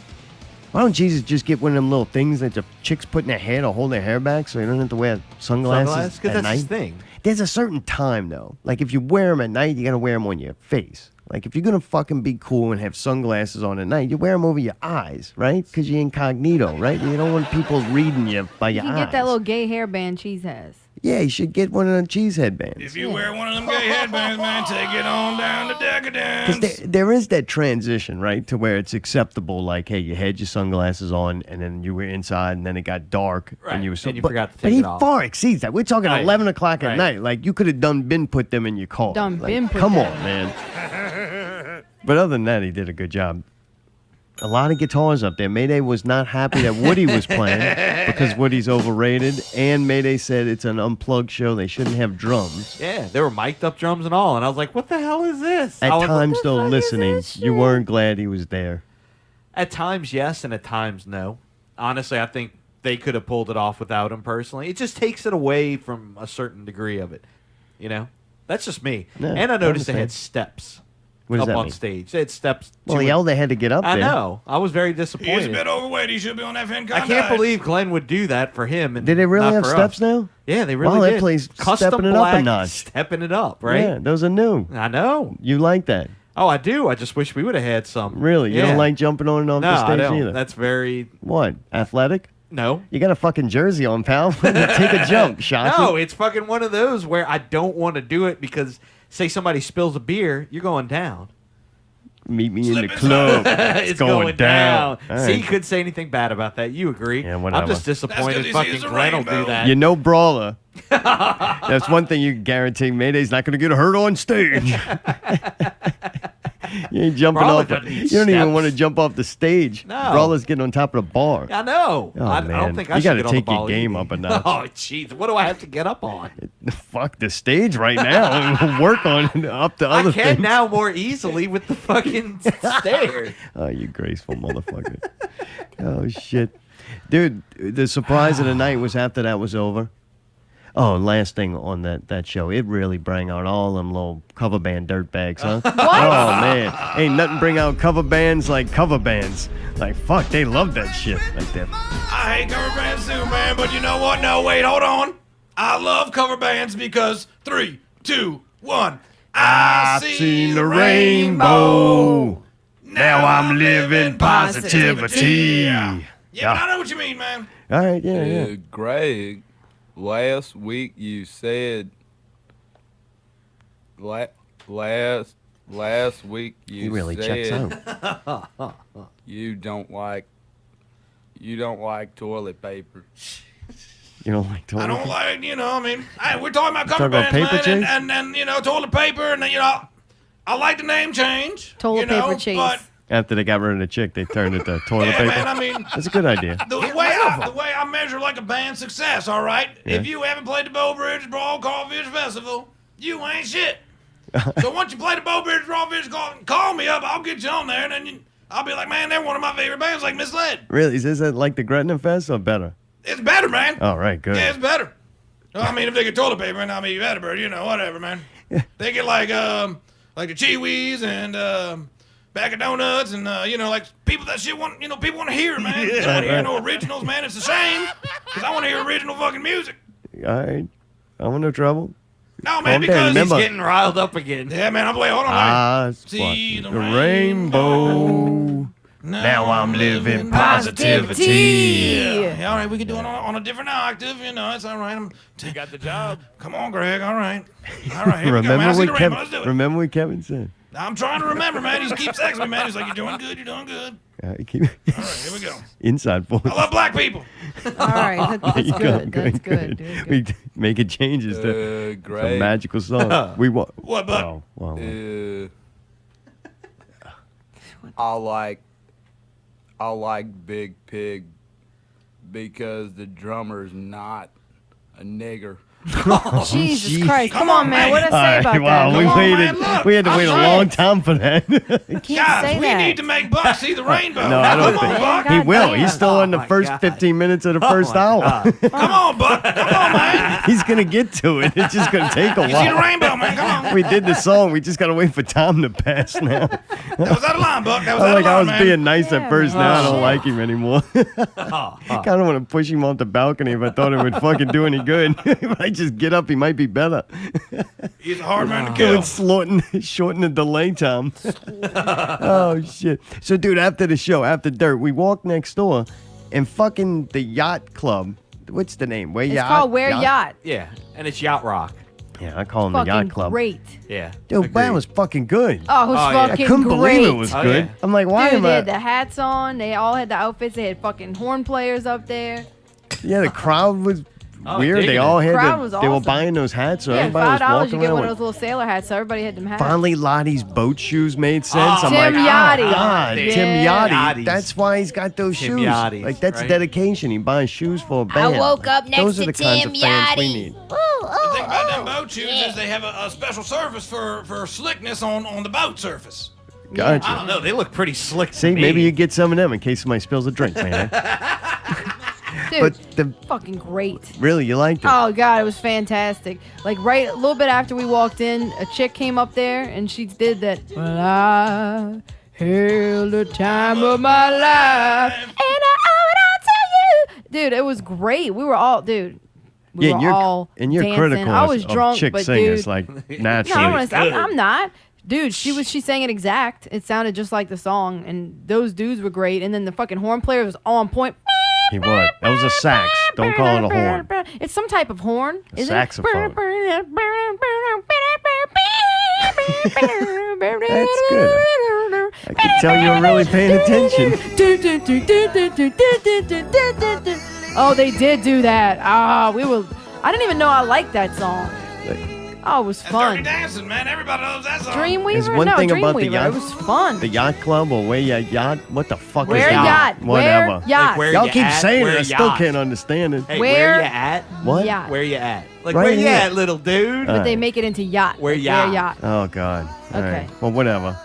Why don't Jesus just get one of them little things that the chicks put in their hair to hold their hair back so you don't have to wear sunglasses Because at that's night? his thing. There's a certain time, though. Like, if you wear them at night, you got to wear them on your face. Like, if you're going to fucking be cool and have sunglasses on at night, you wear them over your eyes, right? Because you're incognito, right? You don't want people reading you by You your can eyes. get that little gay hairband Cheese has. Yeah, you should get one of them cheese headbands. If you wear one of them gay headbands, man, take it on down to decadence. Because there is that transition, right, to where it's acceptable. Like, hey, you had your sunglasses on, and then you were inside, and then it got dark, Right, and you were and you forgot to But take he it off. far exceeds that. We're talking Right. 11 o'clock at Right. night. Like, you could have been put them in your car. Done Like, been put come them. on, man. But other than that, he did a good job. A lot of guitars up there. Mayday was not happy that Woody was playing because Woody's overrated, and Mayday said it's an unplugged show. They shouldn't have drums. Yeah, they were mic'd up drums and all, and I was like, what the hell is this? At I was times, like, though, fuck is listening, this you shit? weren't glad he was there. At times, yes, and at times, no. Honestly, I think they could have pulled it off without him personally. It just takes it away from a certain degree of it, you know? That's just me. Yeah, and I noticed they understand. had steps What does up that on mean? stage. They had steps. Well, to yeah, they had to get up I there. know. I was very He's a disappointed. bit overweight. He should be on that fin I can't believe Glenn would do that for him. And Did they really not have for steps us. now? Yeah, they really Wow, did. that place Custom stepping it up a black, notch. stepping it up, right? Yeah, those are new. I know. You like that? Oh, I do. I just wish we would have had some. Really? You Yeah. don't like jumping on and off No, the stage I don't. either? That's very What? Athletic? no. You got a fucking jersey on, pal. Take a jump, shot. No, it's fucking one of those where I don't want to do it because, say, somebody spills a beer, you're going down. Meet me in the club. It's going down. All See, right. you couldn't say anything bad about that. You agree? Yeah, whatever. I'm just disappointed That's 'cause he fucking sees a Glenn will do rainbow. that. You know, brawler. That's one thing you can guarantee. Mayday's not going to get hurt on stage. You ain't jumping Brawler off. doesn't need You don't even steps. want to jump off the stage. No. Brawler's getting on top of the bar. I know. Oh, I man. don't think I You should gotta get on the take your ball game either. up a notch. Oh, jeez. What do I have to get up on? Fuck the stage right now and work on it up to other I can things. now more easily with the fucking stairs. Oh, you graceful motherfucker. Oh, shit. Dude, the surprise of the night was after that was over. Oh, last thing on that show, it really bring out all them little cover band dirtbags, huh? Oh, man. Ain't nothing bring out cover bands like cover bands. Like, fuck, they love that shit. Like that. I hate cover bands too, man. But you know what? No, wait, hold on. I love cover bands because 3, 2, 1. I seen the rainbow. Now I'm living positivity. Yeah, but I know what you mean, man. All right, yeah. Greg, last week you said last week you He really checks said out. you don't like toilet paper. You don't like toilet I don't paper? like, I mean, hey, we're talking about cover Talking about bands, paper man, chase? and toilet paper, and I like the name change. Toilet paper chase. But After they got rid of the chick, they turned it to toilet yeah, paper. man, I mean, That's a good idea. the way I measure like a band's success, all right? Yeah. If you haven't played the Breaux Bridge Crawfish Festival, you ain't shit. So once you play the Breaux Bridge Crawfish, call me up. I'll get you on there, and then I'll be like, man, they're one of my favorite bands, like Misled. Really? Is this like the Gretna Fest or better? It's better, man. All right, good. Yeah, it's better. Well, I mean, if they get toilet paper, and I mean, you had a bird, whatever, man. They get like the Chiwis and bag of donuts and like people that shit want people want to hear, man. They don't want to hear no originals, man. It's a shame because I want to hear original fucking music. All right. I'm in no trouble. No, man, Calm down, because remember- He's getting riled up again. yeah, man. I'm playing. Hold on, Ah, it's See fucking the the rainbow. Now I'm living positivity. Yeah, all right, we can do it on a different octave. It's all right. You got the job. Come on, Greg. All right, here we go, man. I see the rainbow. Let's do it. Remember what Kevin said. I'm trying to remember, man. He keeps texting me, man. He's like, you're doing good. You're doing good. All right, keep All right, here we go. inside voice. I love black people. All right, that's There you good. go. That's good, dude. We making changes to some Greg, magical song. We want. What, bud? Oh, well, I like Big Pig because the drummer's not a nigger. Jesus Christ. Come on, man. What did I say all right, about wow, that? we Come on, waited. man, look, We had to wait a I'm long right. time for that. You can't Guys, say we that. need to make Buck see the rainbow. No, I don't Come on, think Buck. he will. goddamn. He's still in the my first God. 15 minutes of the first hour. Come on, Buck. Come on, man. He's gonna get to it. It's just gonna take a You see the while. rainbow, man. Come on. We did the song. We just gotta wait for time to pass now. That was out of line, Buck. That was out of I line, was man. being nice Yeah, at first. man. Now I don't Shit. like him anymore. Kind of want to push him off the balcony if I thought it would fucking do any good. If I just get up, he might be better. He's a hard man to It kill. would shorten the delay time. Oh shit! So, dude, after the show, after Dirt, we walked next door, and fucking the yacht club. What's the name? Where It's yacht? called Where Yacht. Yeah, and it's Yacht Rock. Yeah, I call him the Fucking yacht club. great. Yeah. Dude, agreed. that was fucking good. Oh, it was Oh, yeah. fucking I couldn't great. believe it was Oh, good. yeah. I'm like, why Dude, am they I? had the hats on. They all had the outfits. They had fucking horn players up there. Yeah, the crowd was Oh, weird. They digging all it. had Crowd was they were awesome. buying those hats, so Yeah, everybody was $5 walking you get around one of with. those little sailor hats. So everybody had them hats. Finally, Lottie's boat shoes made sense. I'm Tim like, Yachty. oh, God, Yeah. Tim Yachty. Yachty's. That's why he's got those Tim shoes. Yachty's, Like, that's right? dedication. He buying shoes for a band. woke up next Those are to the kinds of Tim fans we Yachty. need. The thing about them boat shoes is they have a special surface for slickness on the boat surface. Gotcha. I don't know. They look pretty slick. to See, me. maybe you get some of them in case somebody spills a drink, man. Dude, But fucking great. really, you liked it? Oh God, it was fantastic. Like right a little bit after we walked in, a chick came up there and she did that. Well, I held the time of my life, and I owe it all to you. Dude, it was great. We were all, dude. We were all you're dancing. critical I was of drunk, chick but singers, dude, like no, naturally. I'm not. Dude, she sang it exact. It sounded just like the song, and those dudes were great. And then the fucking horn player was on point. He was. That was a sax. Don't call it a horn. It's some type of horn. A saxophone. That's good. I can tell you're really paying attention. Oh, they did do that. I didn't even know I liked that song. Oh, it was fun. Dirty Dancing, man. Everybody loves that song. Dreamweaver? There's one No, thing about the Dreamweaver. yacht. It was fun. The yacht club or where ya yacht? What the fuck Where is yacht? Whatever. Where yacht? Like where Y'all you keep at? saying Where it. I still yacht? can't understand it. Hey, Where where you at? What? Yacht. Where you at? Like Right where you here. at, little dude? But they make it into yacht. Where Like, yacht? Where yacht. Oh God. All Okay. right. Well, whatever.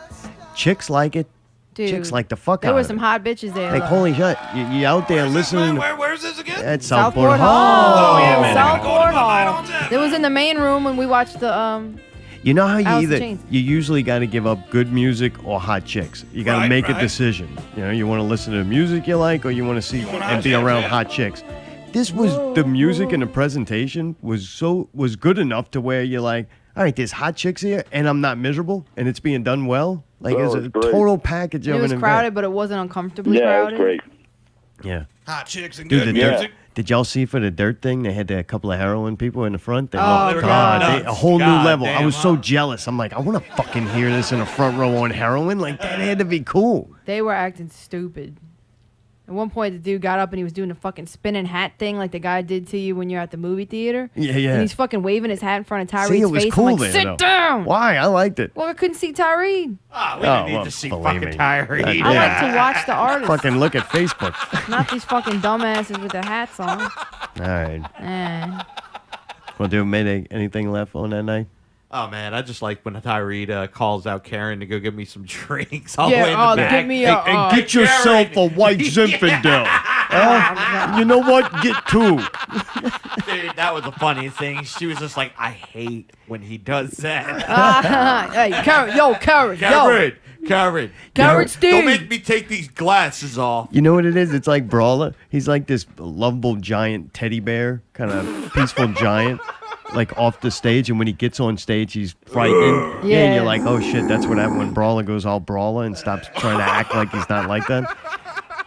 Chicks like it. Dude, Chicks like the fuck there out were of some it. hot bitches there. Like though. holy shit, you out there listening? Where's this again? At Southport Southport Hall. Hall. Oh, yeah, man. Southport Night Hall. on tap, It was in the main room when we watched the You know how you Alice in either Chains. you usually got to give up good music or hot chicks. You got to Right, make a right. decision. You know, you want to listen to the music you like, or you want to see want and hot be chicks, around yeah. hot chicks. This was the music and the presentation was good enough to where you're like, all right, there's hot chicks here, and I'm not miserable, and it's being done well. Like it's a total package of It was an crowded, but it wasn't uncomfortably crowded. event. Yeah. Hot chicks and Dude, good the dirt, music. did y'all see for the dirt thing? They had a couple of heroin people in the front. They Oh, were, they were God, going a whole nuts. new level. I Goddamn, was so jealous. I'm like, I want to fucking hear this in the front row on heroin. Like that had to be cool. They were acting stupid. At one point, the dude got up and he was doing a fucking spinning hat thing like the guy did to you when you're at the movie theater. Yeah, yeah. And he's fucking waving his hat in front of Tyree's See, it was face. cool I'm like, there, sit though. down. Why? I liked it. Well, I couldn't see Tyree. We Oh, didn't need well, to see believe fucking me. Tyree. I like to watch the artists, Fucking look at Facebook. not these fucking dumbasses with their hats on. All right. Eh. Well, dude, Mayday, anything left on that night? Oh man, I just like when Tyree calls out Karen to go get me some drinks. All the Yeah, way in the back. get me a. And get yourself a white Zinfandel. You know what? Get two. Dude, that was the funniest thing. She was just like, I hate when he does that. Hey, Karen, yo, Karen, yo. Karen, Steve. don't make me take these glasses off. You know what it is? It's like Brawler. He's like this lovable giant teddy bear, kind of peaceful giant, like off the stage. And when he gets on stage, he's frightening. Yeah, and you're like, oh shit, that's what happened when Brawler goes all Brawler and stops trying to act like he's not like that.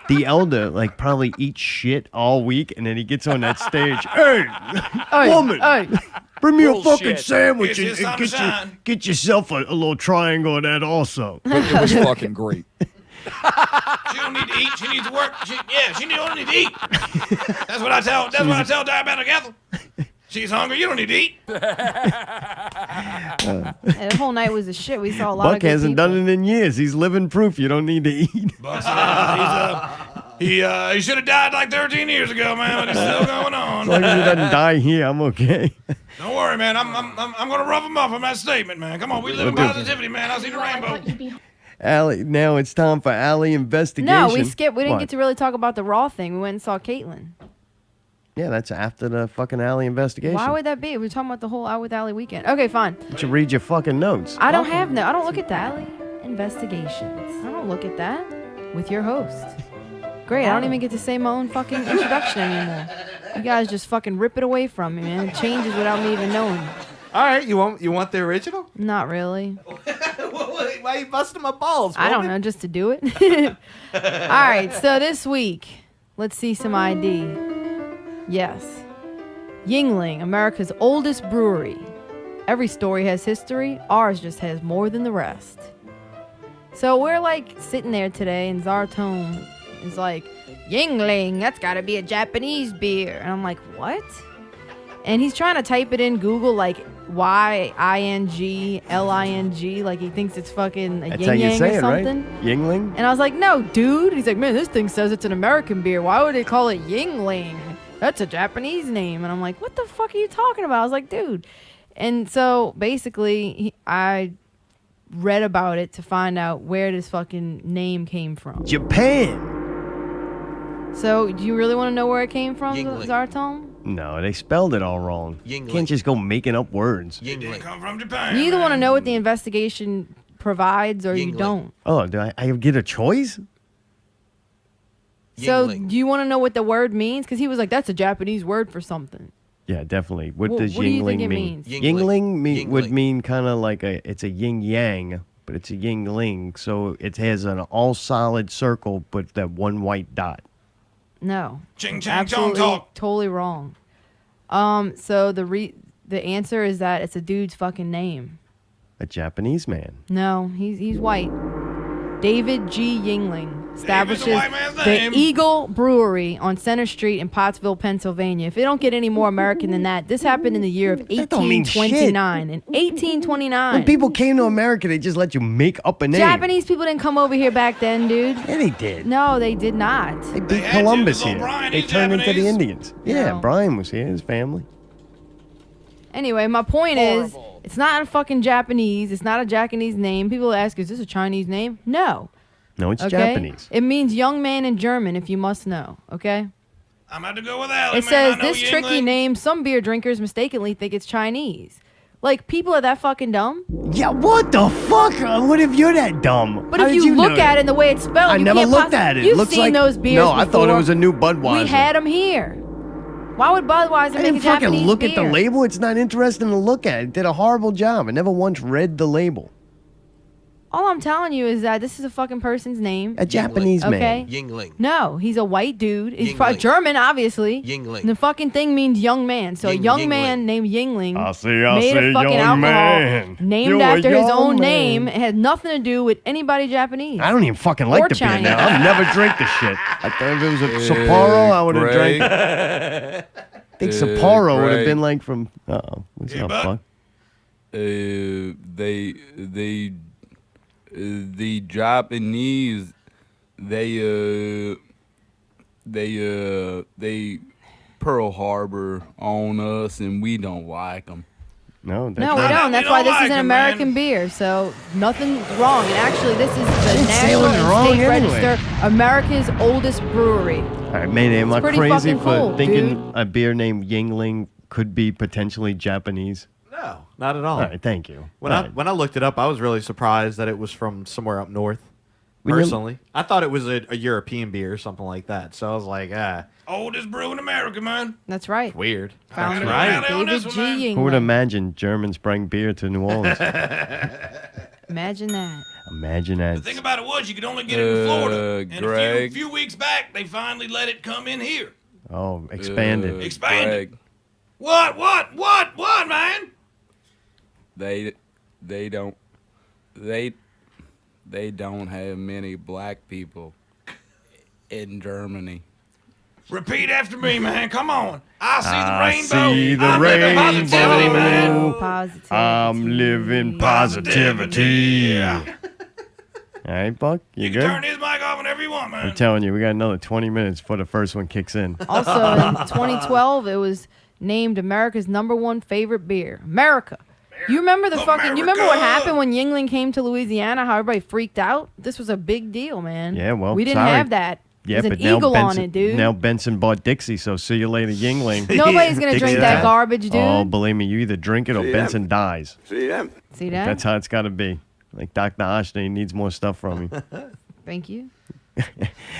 The elder, like, probably eats shit all week, and then he gets on that stage. Hey, woman, bring me a fucking sandwich It's and his time to get yourself a little triangle of that also. It was fucking great. She don't need to eat. She needs to work. She don't need to eat. That's what I tell diabetic Ethel. She's hungry. You don't need to eat. The whole night was a shit. We saw a lot Buck of good hasn't people. done it in years. He's living proof you don't need to eat. Buck's, he should have died like 13 years ago, man. But it's still going on. As long as he doesn't die here, I'm okay. Don't worry, man. I'm gonna rough him up on that statement, man. Come on, we live in positivity, man. I see the rainbow. Allie, now it's time for Allie investigation. No, we skipped. We didn't What? get to really talk about the Raw thing. We went and saw Caitlyn. Yeah, that's after the fucking Allie investigation. Why would that be? We're talking about the whole Out with Allie weekend. Okay, fine. You should read your fucking notes. I don't have no. I don't look at the Allie investigations. I don't look at that with your host. Great. I don't even get to say my own fucking introduction anymore. You guys just fucking rip it away from me, man. It changes without me even knowing. All right, you want the original? Not really. Why are you busting my balls? I don't know, just to do it. All right, so this week, let's see some ID. Yes. Yingling, America's oldest brewery. Every story has history. Ours just has more than the rest. So we're like sitting there today, and Zartone is like, Yingling, that's gotta be a Japanese beer. And I'm like, what? And he's trying to type it in Google like Yingling, like he thinks it's fucking a That's how you yin-yang say or it, right? something. Yingling? And I was like, no, dude. He's like, man, this thing says it's an American beer. Why would they call it Yingling? That's a Japanese name. And I'm like, what the fuck are you talking about? I was like, dude. And so basically, I read about it to find out where this fucking name came from. Japan. So, do you really want to know where it came from, Yingling. Zartome? No, they spelled it all wrong. Yingling. Can't just go making up words. It didn't come from Japan. You either want to man. know what the investigation provides or you Yingling. don't. Oh, do I get a choice? So, Yingling. do you want to know what the word means? Because he was like, that's a Japanese word for something. Yeah, definitely. What Well, does what do you yingling think it mean? means? Yingling would Yingling. mean kind of like it's a yin yang, but it's a yingling. So it has an all solid circle, but that one white dot. No. Ching chang chong Absolutely, talk. totally wrong. So the answer is that it's a dude's fucking name. A Japanese man. No, he's white. David G. Yingling establishes white man's the name. Eagle Brewery on Center Street in Pottsville, Pennsylvania. If it don't get any more American than that, this happened in the year of That don't mean shit. 1829. In 1829. When people came to America, they just let you make up a name. Japanese people didn't come over here back then, dude. Yeah, they did. No, they did not. They beat had to, Columbus 'cause old here. Brian, They he's turned into the Japanese. Indians. Yeah, No. Brian was here, his family. Anyway, my point is, it's not a fucking Japanese. It's not a Japanese name. People ask, is this a Chinese name? No. No, it's Okay? Japanese. It means young man in German, if you must know. Okay? I'm about to go with Allie, It man. says I know this tricky Yingling. name, some beer drinkers mistakenly think it's Chinese. Like, people are that fucking dumb. Yeah, what the fuck? What if you're that dumb? But How if did you know look that? at it and the way it's spelled, I you never can't looked at it. It You've looks seen like those beers No, I thought it before. was a new Budweiser. We had them here. Why would Budweiser I make a didn't fucking Japanese look beer? at the label. It's not interesting to look at. It did a horrible job. I never once read the label. All I'm telling you is that this is a fucking person's name. A Japanese man. Okay? Yingling. No, he's a white dude. He's Yingling. German, obviously. Yingling. And the fucking thing means young man. So a young Yingling. man named Yingling I see, made a fucking young alcohol man. named You're a after his young own man. name. It had nothing to do with anybody Japanese. I don't even fucking like Or the beer Chinese. now. I'll never drink the shit. I thought if it was a Sapporo, I would have Greg. drank it. I think Sapporo would have Greg. been like from. Uh-oh. What's Yeah, up, but- fuck? The Japanese, they Pearl Harbor on us, and we don't like them. No, that's No, we not- don't. We That's don't why this like is an 'em, American man. beer. So nothing's wrong. And actually, this is the didn't say it National was and wrong State anyway. Register, America's oldest brewery. All right, Mayday, am I pretty crazy fucking for cool, thinking dude. a beer named Yingling could be potentially Japanese? No, not at all. All right, thank you. When All I right. when I looked it up, I was really surprised that it was from somewhere up north. When you- Personally, I thought it was a European beer or something like that. So I was like, Oldest brew in America, man. That's right. weird. Founded right. by On David this G. one, man. Yingling. Who would imagine Germans bring beer to New Orleans? Imagine that. Imagine The that. thing about it was you could only get it in Florida. And a Greg. few weeks back, they finally let it come in here. Oh, expanded. Expanded. Greg, What, man? they don't have many black people in Germany. Repeat after me, man. Come on. I see the I rainbow. see the I'm living positivity, man. rainbow. Positivity. I'm living positivity. Yeah. All right, Buck, you You can good? turn his mic off whenever you want, man. I'm telling you, we got another 20 minutes before the first one kicks in. Also, in 2012, it was named America's #1 favorite beer. America. You remember the fucking? You remember what America. happened when Yingling came to Louisiana? How everybody freaked out. This was a big deal, man. Yeah, well, we didn't sorry. have that. Yeah, There's but an now eagle Benson, on it, dude. Now Benson bought Dixie, so see you later, Yingling. Nobody's gonna drink Dixie that time. garbage, dude. Oh, believe me, you either drink it or See Benson dies. See them? See that? That's how it's got to be. Like Dr. Ashton, he needs more stuff from me. Thank you.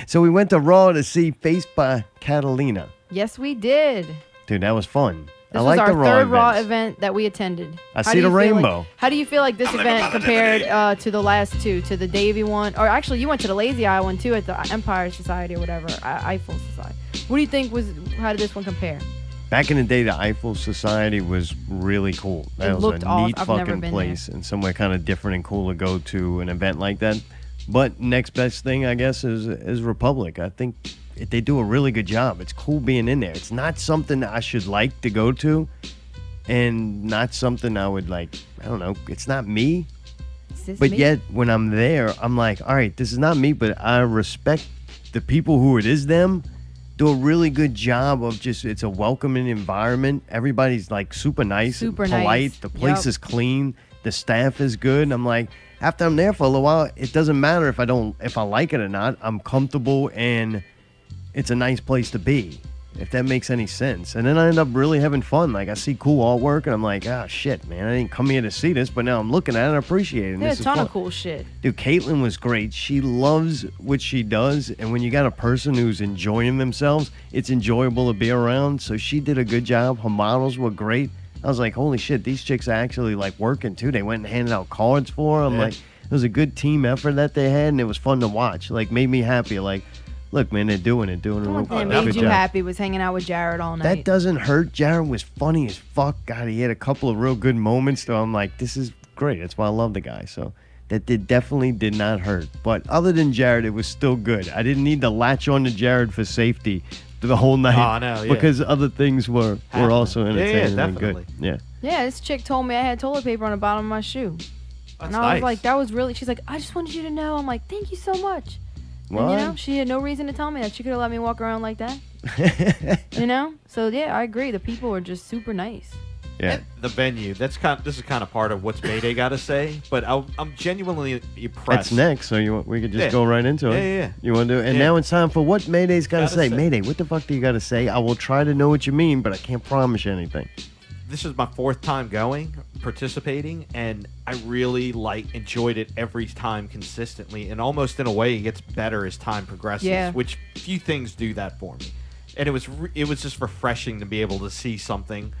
So we went to Raw to see Faced by Catalina. Yes, we did. Dude, that was fun. This I was like our the Raw third Raw events. event that we attended. I How see do the you feel rainbow. Like, how do you feel like this event compared to the last two, to the Davy one, or actually you went to the Lazy Eye one too at the Empire Society or whatever, Eiffel Society. What do you think how did this one compare? Back in the day, the Eiffel Society was really cool. That It was looked a awesome. neat I've never fucking been place and somewhere kind of different and cool to go to an event like that. But next best thing, I guess, is Republic. I think they do a really good job. It's cool being in there. It's not something that I should like to go to, and not something I would like. I don't know. It's not me. Is this But me? yet, when I'm there, I'm like, all right, this is not me, but I respect the people who it is them. Do a really good job of just, it's a welcoming environment. Everybody's like super nice, Super polite. nice. The place Yup. is clean. The staff is good. And I'm like, after I'm there for a little while, it doesn't matter if I like it or not. I'm comfortable and it's a nice place to be, if that makes any sense. And then I end up really having fun. Like, I see cool artwork, and I'm like, ah, shit, man, I didn't come here to see this, but now I'm looking at it and appreciating it. There's This a ton is of cool shit. Dude, Caitlin was great. She loves what she does, and when you got a person who's enjoying themselves, it's enjoyable to be around. So she did a good job. Her models were great. I was like, holy shit, these chicks are actually like working too. They went and handed out cards for her. I'm like, it was a good team effort that they had, and it was fun to watch. Like, made me happy. Like, look, man, they're doing it. The only thing that good made you job. happy was hanging out with Jared all night. That doesn't hurt. Jared was funny as fuck. God, he had a couple of real good moments. So I'm like, this is great. That's why I love the guy. So that definitely did not hurt. But other than Jared, it was still good. I didn't need to latch on to Jared for safety the whole night. Oh, no, yeah. Because other things were also entertaining and definitely. good. Yeah. Yeah, this chick told me I had toilet paper on the bottom of my shoe. And I was like, that was really, she's like, I just wanted you to know. I'm like, thank you so much. What? And, you know, she had no reason to tell me that. She could have let me walk around like that. You know? So, yeah, I agree. The people were just super nice. Yeah. The venue. This is kind of part of what's Mayday got to say, but I'm genuinely impressed. That's next, so we could just go right into it. Yeah. You want to do it? And now it's time for what Mayday's got to say. Mayday, what the fuck do you got to say? I will try to know what you mean, but I can't promise you anything. This is my 4th time participating, and I really enjoyed it every time consistently, and almost in a way it gets better as time progresses, which few things do that for me. And it was just refreshing to be able to see something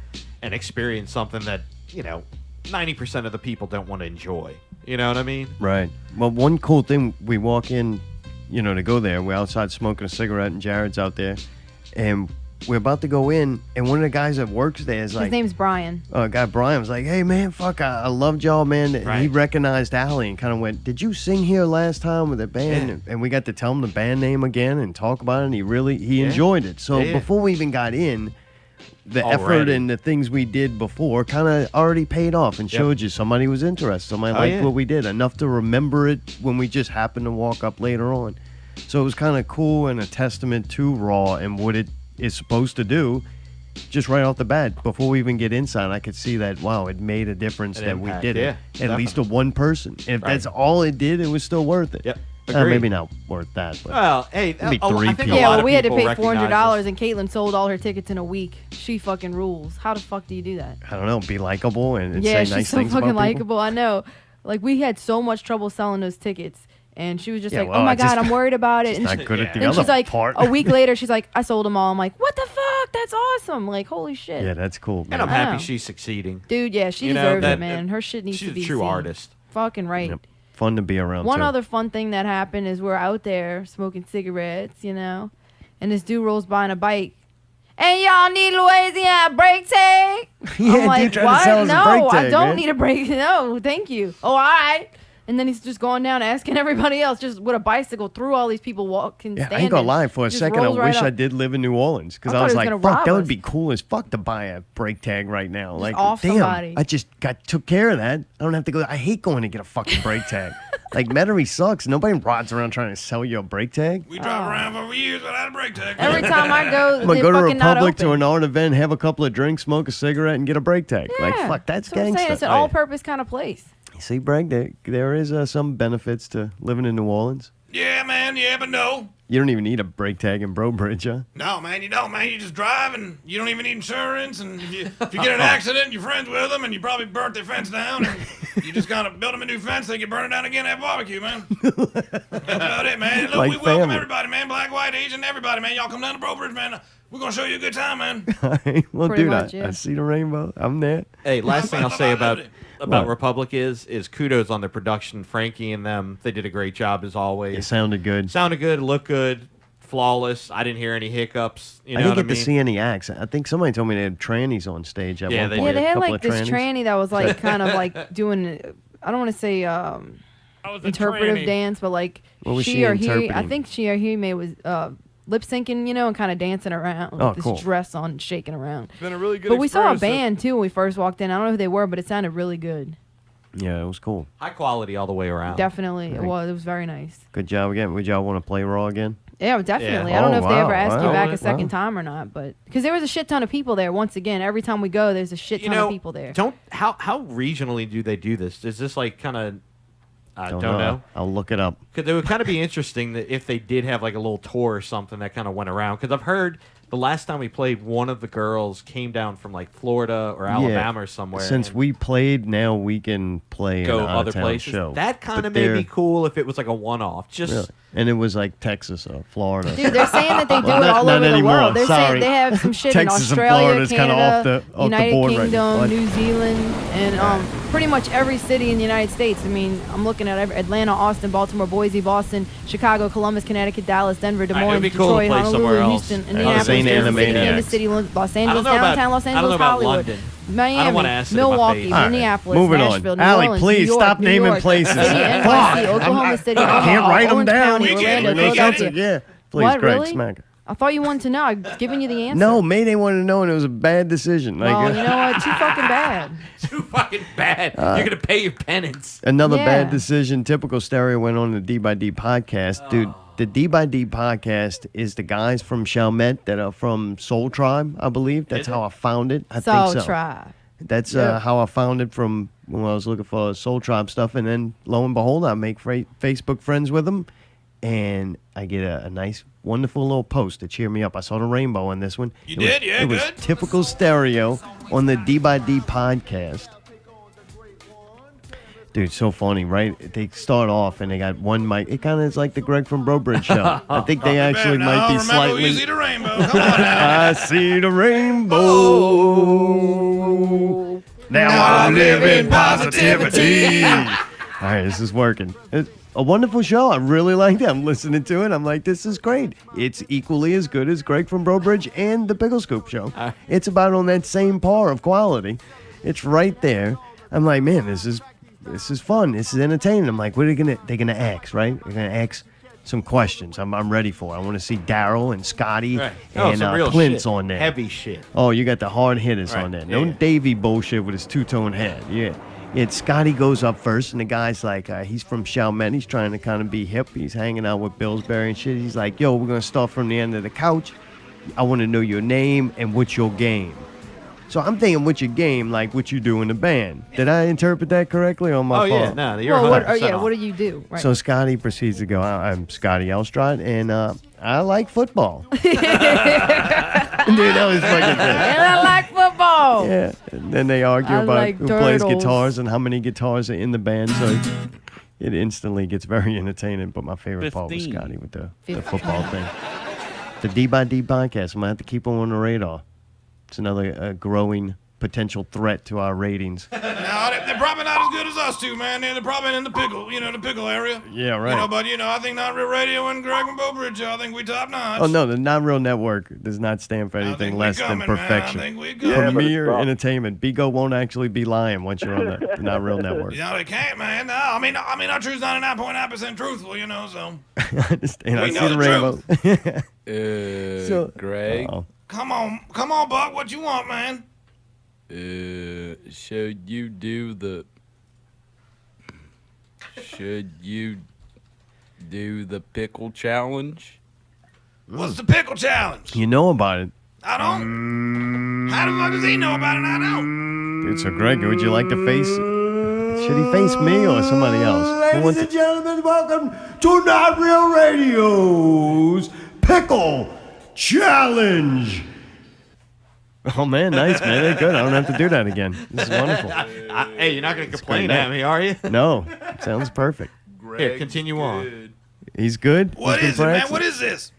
and experience something that, 90% of the people don't want to enjoy. You know what I mean? Right. Well, one cool thing, we walk in, to go there. We're outside smoking a cigarette, and Jared's out there, and we're about to go in, and one of the guys that works there is like... His name's Brian. Guy Brian was like, hey, man, fuck, I loved y'all, man. And he recognized Allie and kind of went, did you sing here last time with the band? Yeah. And we got to tell him the band name again and talk about it, and he enjoyed it. So before we even got in, the effort and the things we did before kind of already paid off and showed you somebody was interested. Somebody liked what we did, enough to remember it when we just happened to walk up later on. So it was kind of cool and a testament to Raw and what it is supposed to do. Just right off the bat, before we even get inside, I could see that, wow, it made a difference that we did it. At least to one person. If that's all it did, it was still worth it. Yep. Maybe not worth that. But well, hey, maybe 3 people. Yeah, well, we had to pay $400, and Caitlin sold all her tickets in a week. She fucking rules. How the fuck do you do that? I don't know. Be likable and say she's nice so things about people. fucking likable. I know. Like, we had so much trouble selling those tickets. And she was just like, well, oh my God, I'm worried about it. And not good at the then other she's like, part. a week later, she's like, I sold them all. I'm like, what the fuck? That's awesome. Like, holy shit. Yeah, that's cool, man. And I'm happy she's succeeding. Dude, yeah, she deserves it, man. Her shit needs to be She's a true seen. artist. Fucking right. Yep. Fun to be around, One too. other fun thing that happened is we're out there smoking cigarettes, and this dude rolls by on a bike. And y'all need Louisiana brake tag? Yeah, I'm like, dude trying to sell us a no, brake tag, I don't man. need a brake. No, thank you. Oh, all right. And then he's just going down asking everybody else just with a bicycle through all these people walking, Yeah, standing. I ain't gonna lie. For a Just second, I rolls right wish up. I did live in New Orleans because I I thought was he was like, gonna "Fuck, rob that would us. be cool as fuck to buy a brake tag right now." Like, off damn, somebody. I just took care of that. I don't have to go. I hate going to get a fucking brake tag. Like, Metairie sucks. Nobody rods around trying to sell you a brake tag. We drive around for years without a brake tag. Every time I go, I'm gonna they're go to fucking not Republic open. to an art event, have a couple of drinks, smoke a cigarette, and get a brake tag. Like, Yeah, fuck, that's what I'm saying. gangsta. It's an all-purpose kind of place. See, Bragg, there is some benefits to living in New Orleans. Yeah, man, yeah, but no. You don't even need a brake tag in Breaux Bridge, huh? No, man, you don't, man. You just drive and you don't even need insurance. And if you get an accident, you're friends with them and you probably burnt their fence down. And you just gotta build them a new fence, they can burn it down again and have barbecue, man. That's about it, man. Look, Like we welcome family. everybody, man. Black, white, Asian, everybody, man. Y'all come down to Breaux Bridge, man. We're gonna show you a good time, man. Well, Pretty dude, much, I yeah. see the rainbow. I'm there. Hey, last thing I'll say about What? Republic is kudos on the production. Frankie and them, they did a great job as always. It sounded good. Sounded good, looked good, flawless. I didn't hear any hiccups. You know I didn't what get I mean? to see any acts. I think somebody told me they had trannies on stage at Yeah, one they point. Yeah, they A had couple like of this tranny that was like kind of like doing, I don't want to say interpretive dance, but like What was she she or he, I interpreting? think she or he may was lip syncing, and kind of dancing around Oh, with this cool. dress on, shaking around. It's been a really good But we saw a experience. band too when we first walked in. I don't know who they were, but it sounded really good. Yeah, it was cool. High quality all the way around. Definitely, Right. it was very nice. Good job again. Would y'all want to play Raw again? Yeah, definitely. Yeah. I don't know Oh, if they ever wow, ask you wow, back wow. a second time or not, but because there was a shit ton of people there. Once again, every time we go, there's a shit ton of people there. How regionally do they do this? Is this like kind of I don't know. I'll look it up. Because it would kind of be interesting that if they did have like a little tour or something that kind of went around. Because I've heard the last time we played, one of the girls came down from like Florida or Alabama or somewhere. Since we played, now we can play go an other out-of-town places. show. That kind of made me cool if it was like a one-off. Just really. And it was like Texas or Florida. Dude, they're saying that they do it all not over the anymore, world. They're sorry. saying they have some shit Texas in and Australia, Florida's kinda Canada, off the United board right Kingdom, now. New Zealand, and pretty much every city in the United States. I mean, I'm looking at Atlanta, Austin, Baltimore, Boise, Boston, Chicago, Columbus, Connecticut, Dallas, Denver, Des Moines, it'd be cool to Detroit, play somewhere Honolulu, else. Houston, Yeah. Indianapolis, Saint Jersey City, Animaniacs. Kansas City, Los I Angeles, don't know about- downtown Los I don't Angeles, know about Hollywood, London. I don't Miami, wanna ask it in my Milwaukee, face. All right, Minneapolis, moving Nashville, on. New Allie, Orleans, please New York, stop New naming York, places. City, NYC, Oklahoma City, I can't Omaha, write them Orange down. County, We can't- Orlando, we can't- Philadelphia. Yeah. Please, What, Greg, really? smack it. I thought you wanted to know. I've given you the answer. No, Mayday wanted to know, and it was a bad decision. Like, Well, you know what? Too fucking bad. too fucking bad. You're going to pay your penance. Another Yeah. bad decision. Typical Stereo went on the D-by-D podcast. Dude, the D-by-D podcast is the guys from Chalmette that are from Soul Tribe, I believe. That's how I found it. I think so. Tribe. That's how I found it from when I was looking for Soul Tribe stuff. And then, lo and behold, I make Facebook friends with them. And I get a nice, wonderful little post to cheer me up. I saw the rainbow on this one. You did? Yeah, It was good. Typical Stereo on the D-by-D podcast. Dude, so funny, right? They start off and they got one mic. It kind of is like the Greg from Breaux Bridge Show. I think they actually might be remember, slightly. you see the rainbow. Come on now. I see the rainbow. Now I'm living positivity. All right, this is working. It's a wonderful show. I really like it. I'm listening to it. I'm like, this is great. It's equally as good as Greg from Breaux Bridge and the Pickle Scoop Show. It's about on that same par of quality. It's right there. I'm like, man, this is fun. This is entertaining. I'm like, what are they're gonna ask, right? They're gonna ask some questions. I'm ready for it. I want to see Daryl and Scotty and some real Clint's shit. on there. Heavy shit. Oh, you got the hard hitters Right, on there. No yeah. Davey bullshit with his two-tone head. Yeah. Scotty goes up first, and the guy's like, he's from Chalmette. He's trying to kind of be hip. He's hanging out with Pillsbury and shit. He's like, yo, we're going to start from the end of the couch. I want to know your name and what's your game. So I'm thinking, what's your game, like what you do in the band. Did I interpret that correctly or my fault? Oh, yeah. No, you're Well, 100% what do you do? Right. So Scotty proceeds to go, I'm Scotty Elstrad, and I like football. Dude, that was fucking good. And I like football. Yeah, and then they argue I about like who plays turtles. guitars and how many guitars are in the band. So it instantly gets very entertaining. But my favorite part was 15. Scotty with the football thing. The D-by-D podcast. I'm gonna have to keep them on the radar. It's another growing potential threat to our ratings. Now, they're probably not as good as us two, man. They're probably in the pickle, the pickle area. Yeah, right. But, I think Not Real Radio and Greg and Breaux Bridge Show, I think we top notch. Oh no, the Not Real Network does not stand for I anything think less we coming, than perfection. Man. I think we coming. Premier entertainment. Bigo won't actually be lying once you're on the Not Real Network. They can't, man. No, I mean, our truth's 99.9% truthful, so. I understand. I We see know the the rainbow. So- Greg, Uh-oh. Come on, Buck. What you want, man? should you do the pickle challenge? What's the pickle challenge? You know about it. I don't. How the fuck does he know about it? I don't. Dude, so Greg, would you like to face... Should he face me or somebody else? Who wants Ladies and to- gentlemen, welcome to Not Real Radio's Pickle Challenge. Oh, man, nice, man. They're good. I don't have to do that again. This is wonderful. Hey, you're not going to complain great. at me, are you? No, sounds perfect. Here, continue on. He's good. What He's is been it, man? practicing. What is this?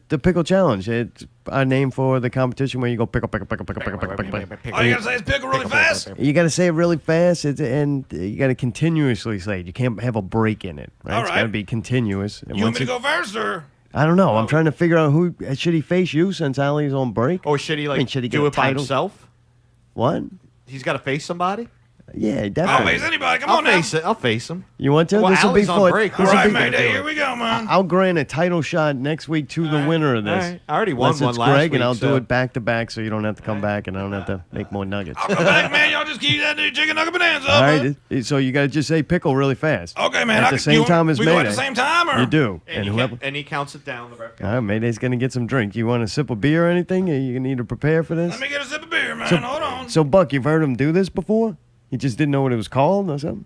The Pickle Challenge. It's our name for the competition where you go pickle, pickle, pickle, pickle, pickle, pickle, pickle, pickle. All you gotta say is pickle really fast. You got to say it really fast, and you got to continuously say it. You can't have a break in it, right? All It's right. got to be continuous. And You want once me to it- go first, or? I don't know. I'm trying to figure out who should he face you since Ali's on break. Or should he, I mean, should he get do a it by title? himself? What? He's got to face somebody? Yeah, I'll definitely. face anybody. Come I'll on now. face it. I'll face him. You want to? Well, This will be Ali's on for break. All this will right, be- Mayday. Here we go, man. I'll grant a title shot next week to the winner of this. All right. I already won Unless one it's last Greg, week, and I'll do so- it back to back, so you don't have to come back, and I don't have to make more nuggets. I'll come back, man. Y'all just keep that new chicken nugget bonanza All up. man. right, so you got to just say pickle really fast. Okay, man. At the same time as we go Mayday. at the same time, or? You do, And, and he counts it down. The ref. All right, Mayday's gonna get some drink. You want a sip of beer or anything? You need to prepare for this. Let me get a sip of beer, man. So- Hold on. So, Buck, you've heard him do this before? He just didn't know what it was called or something?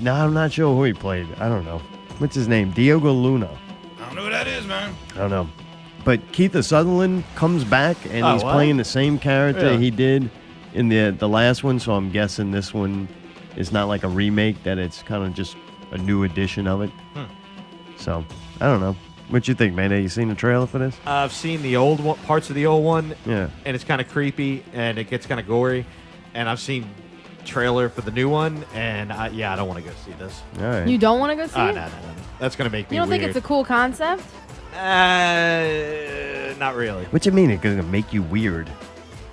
No, I'm not sure who he played. I don't know. What's his name? Diogo Luna. I don't know who that is, man. I don't know. But Keith Sutherland comes back, and he's playing the same character he did in the last one, so I'm guessing this one is not like a remake, that it's kind of just a new edition of it. So, I don't know. What you think, man? Have you seen the trailer for this? I've seen the old one, parts of the old one. Yeah. And it's kind of creepy, and it gets kind of gory. And I've seen trailer for the new one, and I don't want to go see this. All right. You don't want to go see it? No. That's going to make me You don't weird. think it's a cool concept? Not really. What you mean it's going to make you weird?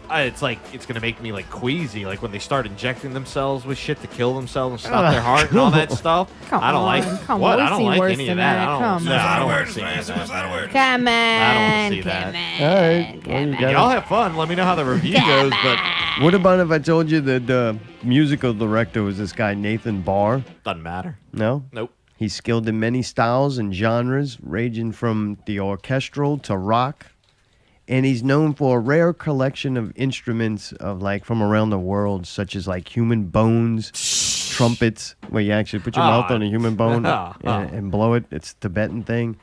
It's like it's gonna make me like queasy, like when they start injecting themselves with shit to kill themselves and stop their heart and all that stuff. I don't like Come what? on, I don't we've seen like worse any than of that. that. I Come don't. on. I don't want Words, to see man. any of that. Suicide words. Come on. I don't want to see that. All right. Well, you got Y'all it. have fun. Let me know how the review goes. But What about if I told you that the musical director was this guy, Nathan Barr? doesn't matter. No? Nope. He's skilled in many styles and genres, ranging from the orchestral to rock. And he's known for a rare collection of instruments of like from around the world, such as like human bones, trumpets, where you actually put your mouth on a human bone and blow it. It's a Tibetan thing.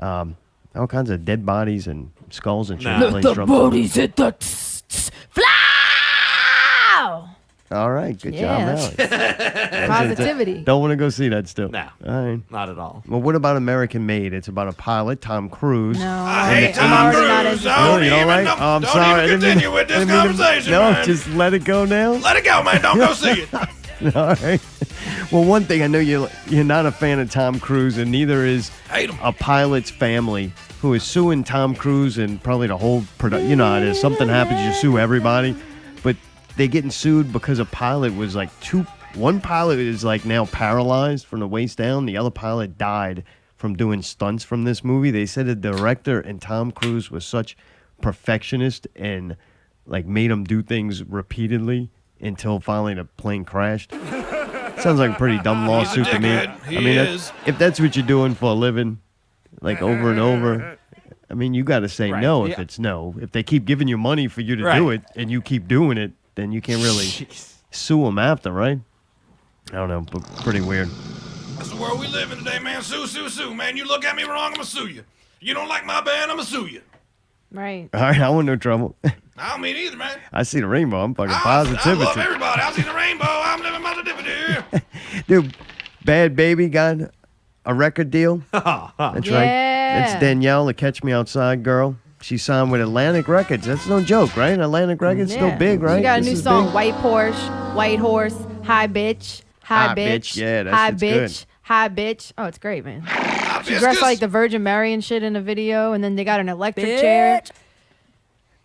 All kinds of dead bodies and skulls and shit. Let the bodies hit the flow. All right, good Yeah, job, Alex. Positivity. Don't want to go see that still. No. All right. Not at all. Well, what about American Made? It's about a pilot, Tom Cruise. No, I hate I'm Tom already not Cruise. interested. Oh, you don't like? Oh, I'm don't sorry. I even didn't mean continue with I this didn't mean to- conversation, No, man. just let it go now. Let it go, man. Don't go see it. All right. Well, one thing I know you're not a fan of Tom Cruise, and neither is Hate him. a pilot's family who is suing Tom Cruise and probably the whole production. You know how it is. Something happens, you sue everybody, but they're getting sued because a pilot was like one pilot is like now paralyzed from the waist down. The other pilot died from doing stunts from this movie. They said the director and Tom Cruise was such perfectionist and like made him do things repeatedly until finally the plane crashed. Sounds like a pretty dumb lawsuit to me. dickhead. He I mean, is. if that's what you're doing for a living, like over and over, I mean, you got to say Right. no if Yeah. it's no. If they keep giving you money for you to Right. do it and you keep doing it, then you can't really sue them after, right? I don't know, but pretty weird. That's the world we live in today, man. Sue, sue, sue, man. You look at me wrong, I'm gonna sue you. You don't like my band, I'm gonna sue you. Right. All right, I want no trouble. I don't mean either, man. I see the rainbow. I'm fucking I love positivity. everybody. I see the rainbow. I'm living positivity. Dude, BhadBhabie got a record deal. That's right. Yeah. That's Danielle, the Catch Me Outside girl. She signed with Atlantic Records. That's no joke, right? Atlantic Records still big, right? She got a This new is song, big. White Porsche, White Horse, Hi Bitch, Hi Hi, Bitch. bitch. Yeah, that Hi shit's Bitch, good. Hi Bitch. Oh, it's great, man. She Hibiscus. dressed like the Virgin Mary and shit in the video, and then they got an electric chair.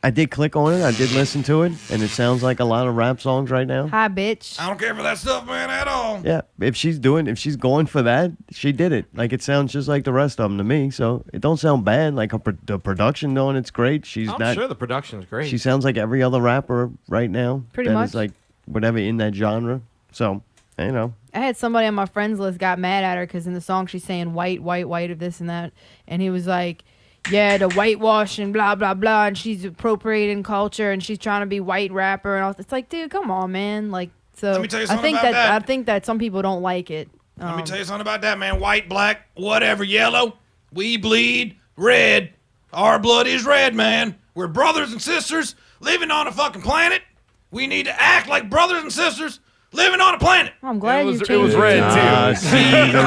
I did click on it. I did listen to it, and it sounds like a lot of rap songs right now. Hi Bitch. I don't care for that stuff, man, at all. Yeah, if she's going for that, she did it. Like it sounds just like the rest of them to me. So it don't sound bad. Like the production on it's great. She's I'm not. sure the production's great. She sounds like every other rapper right now. Pretty that much. is like whatever in that genre. So you know. I had somebody on my friends list got mad at her because in the song she's saying white, white, white of this and that. And he was like, yeah, the whitewash and blah, blah, blah. And she's appropriating culture and she's trying to be white rapper. And all. It's like, dude, come on, man. Like, so Let me tell you I something think about that. I think that some people don't like it. Let me tell you something about that, man. White, black, whatever, yellow. We bleed red. Our blood is red, man. We're brothers and sisters living on a fucking planet. We need to act like brothers and sisters living on a planet. I'm glad you changed It was red I too. see the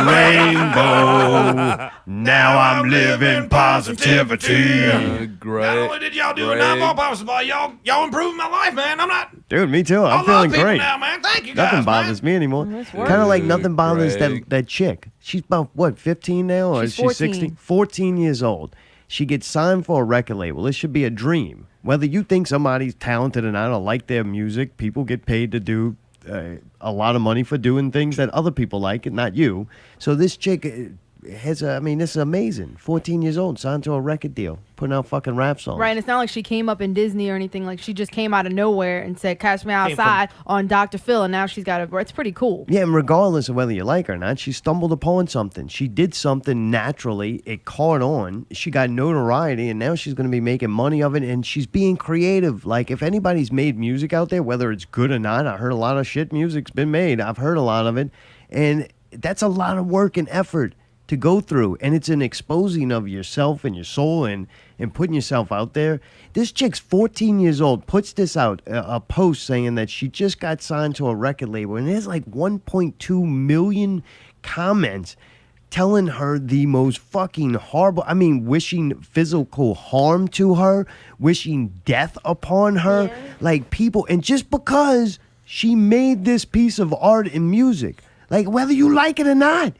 rainbow. Now I'm living positivity. Not only did y'all do it, now I'm all possible. Y'all improving my life, man. I'm not. Dude, me too. I I'm love feeling people great. now, man. Thank you guys, Nothing bothers me anymore. Nice Kind work. of like nothing bothers Greg. that chick. She's about, what, 15 now? Or She's is she 14. 16? 14 years old. She gets signed for a record label. This should be a dream. Whether you think somebody's talented or not or like their music, people get paid to do a lot of money for doing things that other people like and not you. So this chick this is amazing. 14 years old, signed to a record deal, putting out fucking rap songs. Right, and it's not like she came up in Disney or anything. Like, she just came out of nowhere and said, catch me outside on Dr. Phil, and now she's got a... It's pretty cool. Yeah, and regardless of whether you like her or not, she stumbled upon something. She did something naturally. It caught on. She got notoriety, and now she's going to be making money of it, and she's being creative. Like, if anybody's made music out there, whether it's good or not, I heard a lot of shit music's been made. I've heard a lot of it, And that's a lot of work and effort to go through. And it's an exposing of yourself and your soul and putting yourself out there. This chick's 14 years old, puts this out, a post saying that she just got signed to a record label. And there's like 1.2 million comments telling her the most fucking horrible, wishing physical harm to her, wishing death upon her. Yeah. Like people, and just because she made this piece of art and music, like whether you like it or not.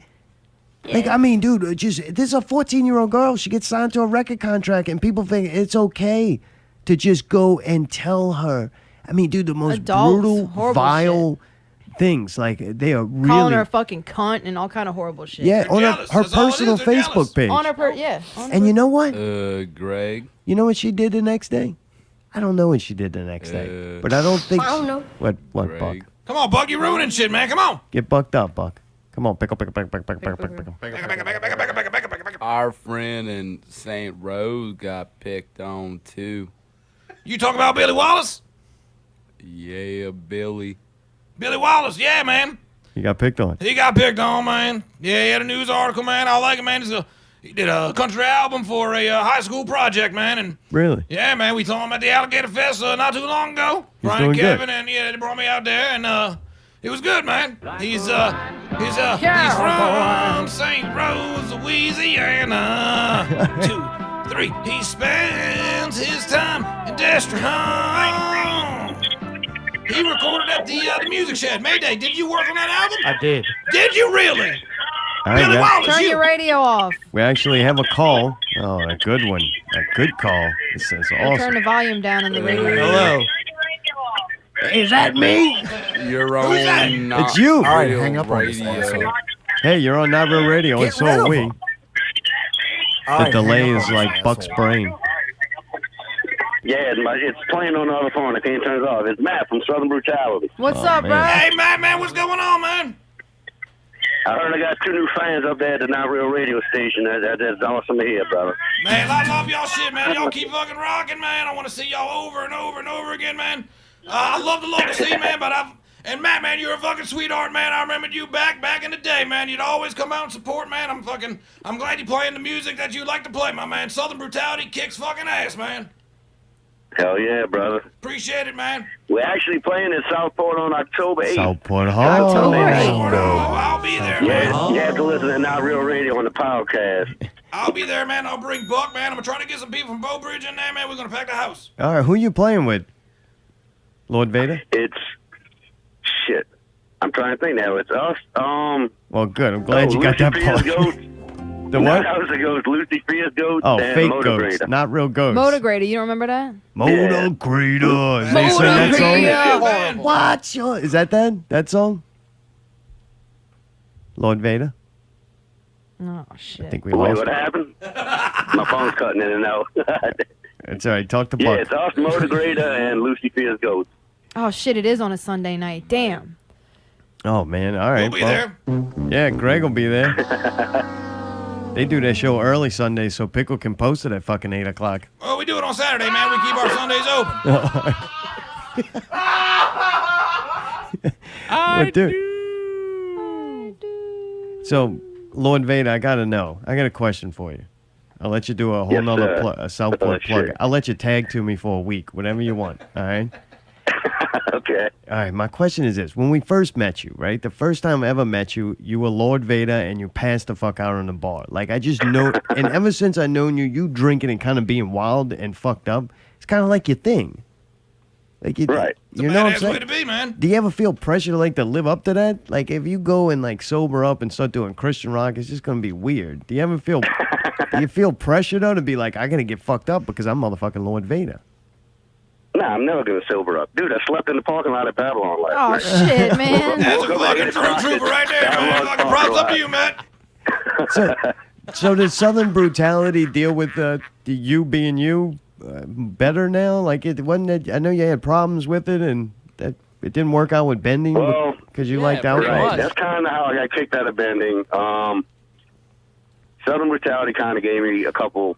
Yeah. Like, dude, this is a 14-year-old girl. She gets signed to a record contract, and people think it's okay to just go and tell her. Dude, the most brutal, vile things. Like, they are really... Calling her a fucking cunt and all kind of horrible shit. Yeah, on her personal Facebook page. On her, and you know what? Greg. You know what she did the next day? I don't know what she did the next day. But I don't think... I don't know. What, Buck? Come on, Buck, you ruining shit, man. Come on. Get bucked up, Buck. Come on, pickle. Our friend in St. Rose got picked on, too. You talking about Billy Wallace? Yeah, Billy. Billy Wallace, yeah, man. He got picked on. He got picked on, man. Yeah, he had a news article, man. I like it, man. He did a country album for a high school project, man. And really? Yeah, man. We saw him at the Alligator Fest not too long ago. He's Brian doing Kevin, good. And they brought me out there, and it was good, man. He's from St. Rose, Louisiana. 2, 3. He spends his time in Destrehan. He recorded at the Music Shed. Mayday, did you work on that album? I did. Did you really? All right, Billy Wallace, Turn your radio off. We actually have a call. Oh, a good one. A good call. This is awesome. Turn the volume down on the radio. Hello. Is that me? You're on. It's you. All right, hang up on this. Hey, you're on Not Real Radio, and so are we. The delay is like Buck's brain. Yeah, it's playing on the other phone. I can't turn it off. It's Matt from Southern Brutality. What's up, bro? Hey, Matt, man, what's going on, man? I heard I got 2 new fans up there at the Not Real Radio station. That's awesome to hear, brother. Man, I love y'all shit, man. Y'all keep fucking rocking, man. I want to see y'all over and over and over again, man. I love the local scene, man, and Matt, man, you're a fucking sweetheart, man. I remember you back in the day, man. You'd always come out and support, man. I'm glad you're playing the music that you like to play, my man. Southern Brutality kicks fucking ass, man. Hell yeah, brother. Appreciate it, man. We're actually playing in Southport on October 8th. Southport Hall. I'll be there, man. You have to listen to Not Real Radio on the podcast. I'll be there, man. I'll bring Buck, man. I'm going to try to get some people from Breaux Bridge in there, man. We're going to pack the house. All right, who you playing with? Lord Vader? It's... Shit. I'm trying to think now. It's us. Well, good. I'm glad you got that part. The what? That was the ghost. Lucy Fierce Ghost. Oh, and fake Motograder. ghosts, not real ghosts. Motograder, you don't remember that? Motograder. Is they sing that song? What's your... Is that that song? Lord Vader? Oh, shit. I think we Wait, lost what happened? My phone's cutting in and out. It's all right. Talk to Buck. Yeah, it's us, Motograder, and Lucy Fierce Ghost. Oh, shit, it is on a Sunday night. Damn. Oh, man. All right. We'll be there. Yeah, Greg will be there. They do their show early Sundays so Pickle can post it at fucking 8 o'clock. Oh, we do it on Saturday, man. We keep our Sundays open. I do. So, Lord Vader, I got to know. I got a question for you. I'll let you do a whole nother a Southport plug. Sure. I'll let you tag to me for a week, whatever you want. All right? Okay. All right, my question is this. When we first met you, right? The first time I ever met you, you were Lord Vader and you passed the fuck out on the bar. Like, I just know, and ever since I known you, you drinking and kind of being wild and fucked up, it's kind of like your thing. Like, right. You know what I'm saying? Way to be, man. Do you ever feel pressure to live up to that? Like, if you go and like sober up and start doing Christian rock, it's just gonna be weird. Do you ever feel? Do you feel pressure though to be like, I gotta get fucked up because I'm motherfucking Lord Vader? Nah, I'm never gonna sober up, dude. I slept in the parking lot at Babylon last night. Oh shit, man! That's a fucking trooper right there, man. Fucking props up to you, Matt. So does Southern Brutality deal with you being you better now? Like, it wasn't. I know you had problems with it, and that it didn't work out with bending because you liked alcohol. Right. That's kind of how I got kicked out of bending. Southern Brutality kind of gave me a couple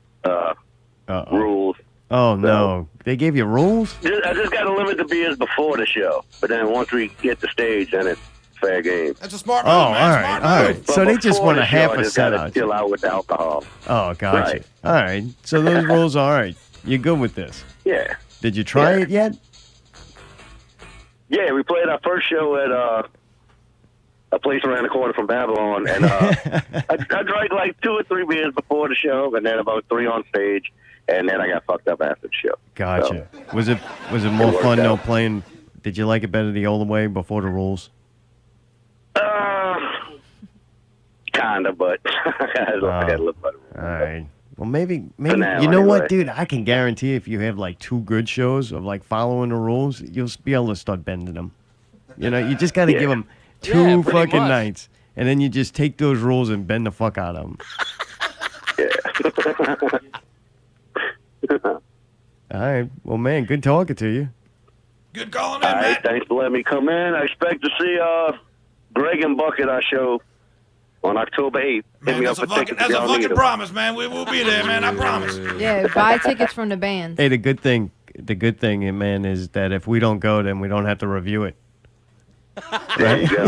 rules. Oh, no. They gave you rules? I just got to limit the beers before the show. But then once we get the stage, then it's fair game. That's a smart Oh, move, all man. right, Smart all move. right. So they just before want the a half show, I a just set gotta out. chill out with the alcohol. Oh, gotcha. Right. All right. So those rules are all right. You're good with this. Yeah. Did you try it yet? Yeah, we played our first show at a place around the corner from Babylon, and I drank like 2 or 3 beers before the show, and then about 3 on stage, and then I got fucked up after the show. Gotcha. So, Was it more worked fun though out. playing? Did you like it better the old way before the rules? kinda, but I got a little better. All right. Well, maybe now, you know what, anyway. dude? I can guarantee if you have like 2 good shows of like following the rules, you'll be able to start bending them. You know, you just got to give them 2 Yeah, pretty fucking much. nights, and then you just take those rules and bend the fuck out of them. All right. Well, man, good talking to you. Good calling in, All right, Matt. thanks for letting me come in. I expect to see Greg and Buck at our show on October 8th. Hit Man, me up that's a for tickets fucking, if y'all need them. promise, man. We will be there, man. I promise. Yeah, buy tickets from the band. Hey, the good thing, man, is that if we don't go, then we don't have to review it. There you go.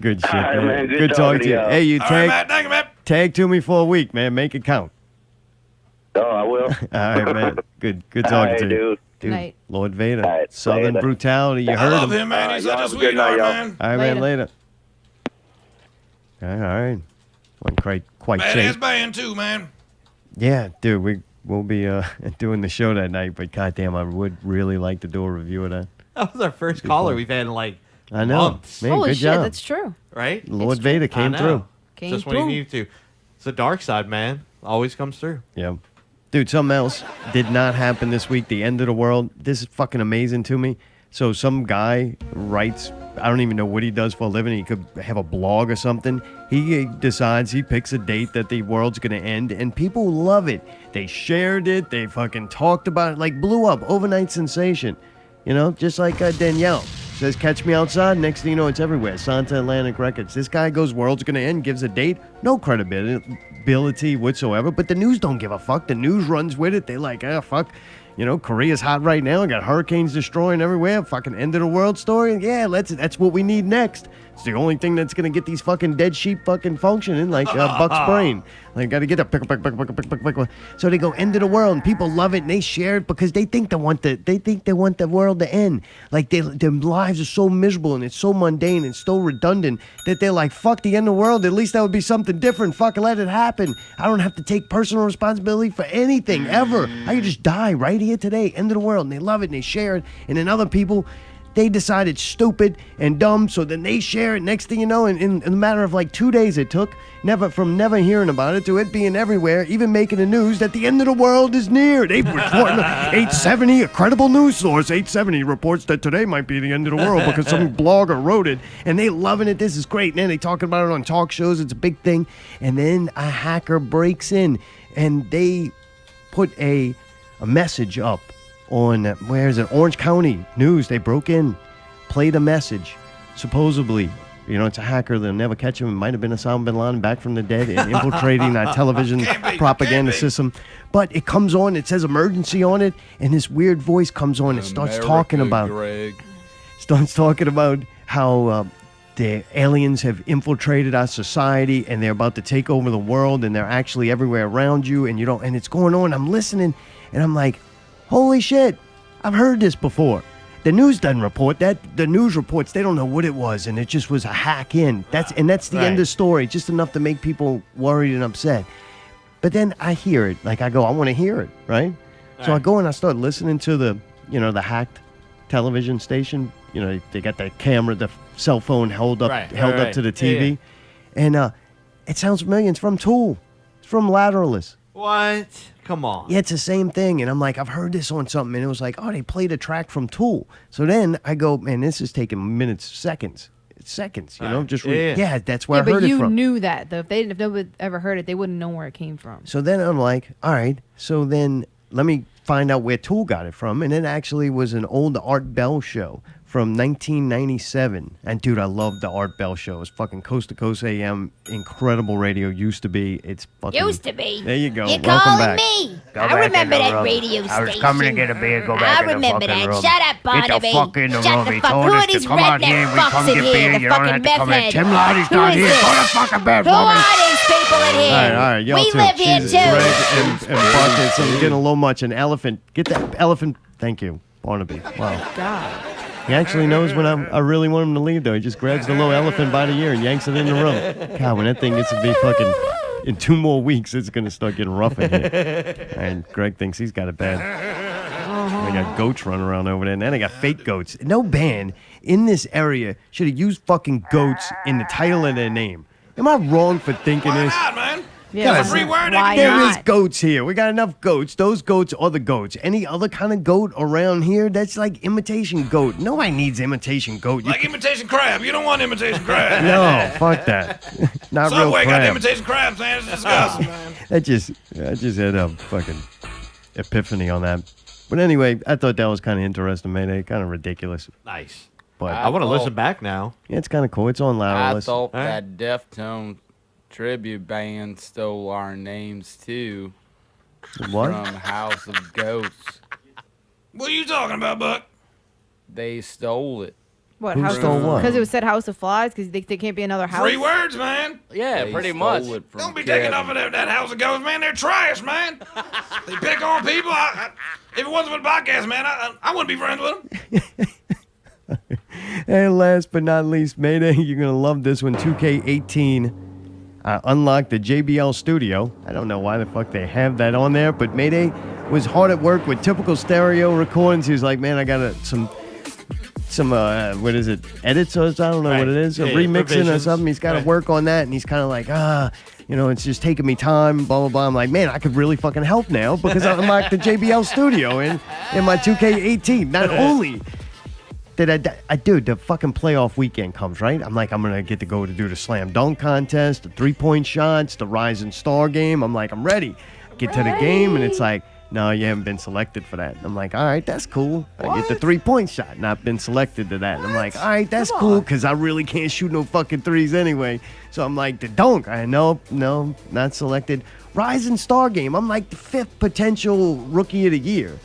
Good shit, All right, man. man. Good talking to you. y'all. Hey, you All right, tag Matt. Thank you, Matt. tag to me for a week, man. Make it count. Oh, I will. All right, man. Good All talking right, to you. dude. Dude, Night. Lord Vader. All right, Southern later. brutality. You I heard love him. him, man. He's y'all such a have a good sweetheart, night, y'all. man. All right, man. Later. All right. Went quite Badass safe. band, too, man. Yeah, dude. We'll be doing the show that night, but goddamn, I would really like to do a review of that. That was our first Be caller fun. we've had in like I know. months. Man, Holy good shit, job. that's true. Right? Lord Vader I came know. through. Came Just when you through. needed to. It's the dark side, man. Always comes through. Yeah. Dude, something else did not happen this week. The end of the world. This is fucking amazing to me. So some guy writes, I don't even know what he does for a living. He could have a blog or something. He decides, he picks a date that the world's going to end, and people love it. They shared it. They fucking talked about it. Like blew up. Overnight sensation. You know, just like Danielle. Says, catch me outside. Next thing you know, it's everywhere. Santa Atlantic Records. This guy goes, world's going to end, gives a date. No credibility whatsoever. But the news don't give a fuck. The news runs with it. They like, fuck. You know, Korea's hot right now. Got hurricanes destroying everywhere. Fucking end of the world story. Yeah, that's what we need next. It's the only thing that's going to get these fucking dead sheep fucking functioning like Buck's brain. Like, got to get a pickle. So they go end of the world, and people love it, and they share it because they think they want the world to end. Like, their lives are so miserable, and it's so mundane and so redundant that they're like, fuck the end of the world. At least that would be something different. Fucking let it happen. I don't have to take personal responsibility for anything ever. I could just die right here today. End of the world. And they love it, and they share it. And then other people, they decide it's stupid and dumb, so then they share it. Next thing you know, in a matter of like 2 days it took, from never hearing about it to it being everywhere, even making the news that the end of the world is near. They report 870, a credible news source, 870 reports that today might be the end of the world because some blogger wrote it, and they loving it. This is great. And then they talking about it on talk shows. It's a big thing. And then a hacker breaks in, and they put a message up on, where is it, Orange County News. They broke in, played a message, supposedly. You know, it's a hacker. They'll never catch him. It might have been Osama bin Laden back from the dead and infiltrating our television propaganda system. But it comes on, it says emergency on it, and this weird voice comes on and starts talking about how the aliens have infiltrated our society and they're about to take over the world and they're actually everywhere around you and you don't, and it's going on. I'm listening and I'm like, holy shit, I've heard this before. The news doesn't report that. The news reports, they don't know what it was, and it just was a hack in. That's the end of the story, just enough to make people worried and upset. But then I hear it, like I go, I want to hear it, right? So I go and I start listening to the hacked television station. You know, they got the camera, the cell phone held up to the TV. Yeah. And it sounds familiar. It's from Tool. It's from Lateralus. What? Come on. Yeah, it's the same thing. And I'm like, I've heard this on something. And it was like, oh, they played a track from Tool. So then I go, man, this is taking minutes, seconds. It's seconds, you know? Just that's where I heard it from. But you knew that, though. If nobody ever heard it, they wouldn't know where it came from. So then I'm like, all right, so then let me find out where Tool got it from. And it actually was an old Art Bell show from 1997. And dude, I love the Art Bell show. It's fucking Coast to Coast AM. Incredible radio used to be. It's fucking... Used to be. There you go. You're Welcome calling back. me. Go I back remember in the that room. radio station. I was coming to get a beer. Go back I in the remember fucking that. room. Shut up, Get the Barnaby. fuck in the Shut room. the He fuck. told Who us are to these come out redneck here and we fucks come in get here? beer. The You don't fucking have to come in. meth Tim head. Lottie's Who not is here. this? Go to fucking bed, Who woman. are these people in here? All right, y'all We too. live here Jesus, too. Greg and Buckets. I'm getting a little much. An elephant. Get that elephant. Thank you, Barnaby. Wow. God. He actually knows when I really want him to leave, though. He just grabs the little elephant by the ear and yanks it in the room. God, when that thing gets to be fucking... In 2 more weeks, it's going to start getting rough in here. And Greg thinks he's got it bad. They got goats running around over there, and then they got fake goats. No band in this area should have used fucking goats in the title of their name. Am I wrong for thinking Why this? not, man? Yeah, It's a free word. why There not? is goats here. We got enough goats. Those goats are the goats. Any other kind of goat around here, that's like imitation goat. Nobody needs imitation goat. You Like imitation crab. You don't want imitation crab. no, fuck that. Not real Subway got crab. imitation crabs, man. It's disgusting, man. I just had a fucking epiphany on that. But anyway, I thought that was kind of interesting, Mayday. Kind of ridiculous. Nice. But I want to listen back now. yeah, it's kind of cool. It's on I Lateralus. thought that Deftone tribute band stole our names too What? from House of Ghosts. What are you talking about, Buck? They stole it. What? Who stole what? Because it was said House of Flies. Because they can't be another house. 3 words, man. Yeah, pretty stole much. it from Don't be Kevin. taking off of that house of ghosts, man. They're trash, man. They pick on people. If it wasn't for the podcast, man, I wouldn't be friends with them. And last but not least, Mayday, you're going to love this one. 2K18 unlocked the JBL studio. I don't know why the fuck they have that on there, but Mayday was hard at work with typical stereo recordings. He was like, man, I got some what is it, edits or I don't know what it is, remixing revisions. or something. He's got to work on that, and he's kind of like, it's just taking me time, blah, blah, blah. I'm like, man, I could really fucking help now because I unlocked the JBL studio in my 2K18. Not only did I dude, the fucking playoff weekend comes, right? I'm like, I'm going to get to go to do the slam dunk contest, the 3-point shots, the Rising Star game. I'm like, I'm ready. Get to the game, and it's like, no, you haven't been selected for that. I'm like, all right, that's cool. I get the 3-point shot, not been selected to that. And I'm like, all right, that's cool, because I really can't shoot no fucking threes anyway. So I'm like, the dunk, no, not selected. Rising Star game, I'm like the 5th potential rookie of the year.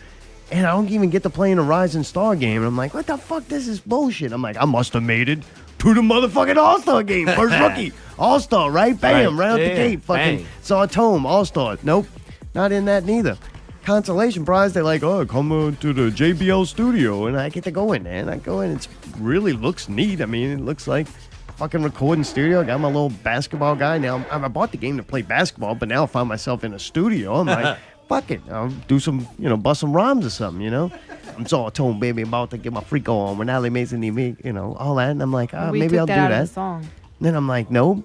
And I don't even get to play in a Rising Star game. And I'm like, what the fuck? This is bullshit. I'm like, I must have made it to the motherfucking All-Star game. First rookie. All-Star, right? Bam, right out the gate. Fucking Sartome, All-Star. Nope, not in that neither. Consolation prize, they're like, oh, come to the JBL studio. And I get to go in there. And I go in. It really looks neat. I mean, it looks like a fucking recording studio. I got my little basketball guy. Now, I bought the game to play basketball, but now I find myself in a studio. I'm like... Fuck it. I'll do some, bust some rhymes or something, I'm so tone, baby, about to get my freak on when Ali Mason need me, all that. And I'm like, maybe I'll do Out of that. the song. And then I'm like, nope.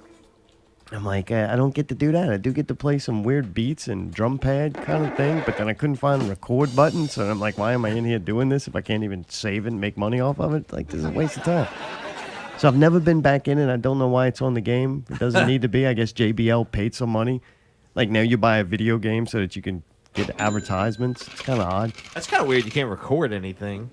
I'm like, I don't get to do that. I do get to play some weird beats and drum pad kind of thing, but then I couldn't find a record button. So I'm like, why am I in here doing this if I can't even save it and make money off of it? Like, this is a waste of time. So I've never been back in it. I don't know why it's on the game. It doesn't need to be. I guess JBL paid some money. Like, now you buy a video game so that you can get advertisements. It's kind of odd. That's kind of weird. You can't record anything.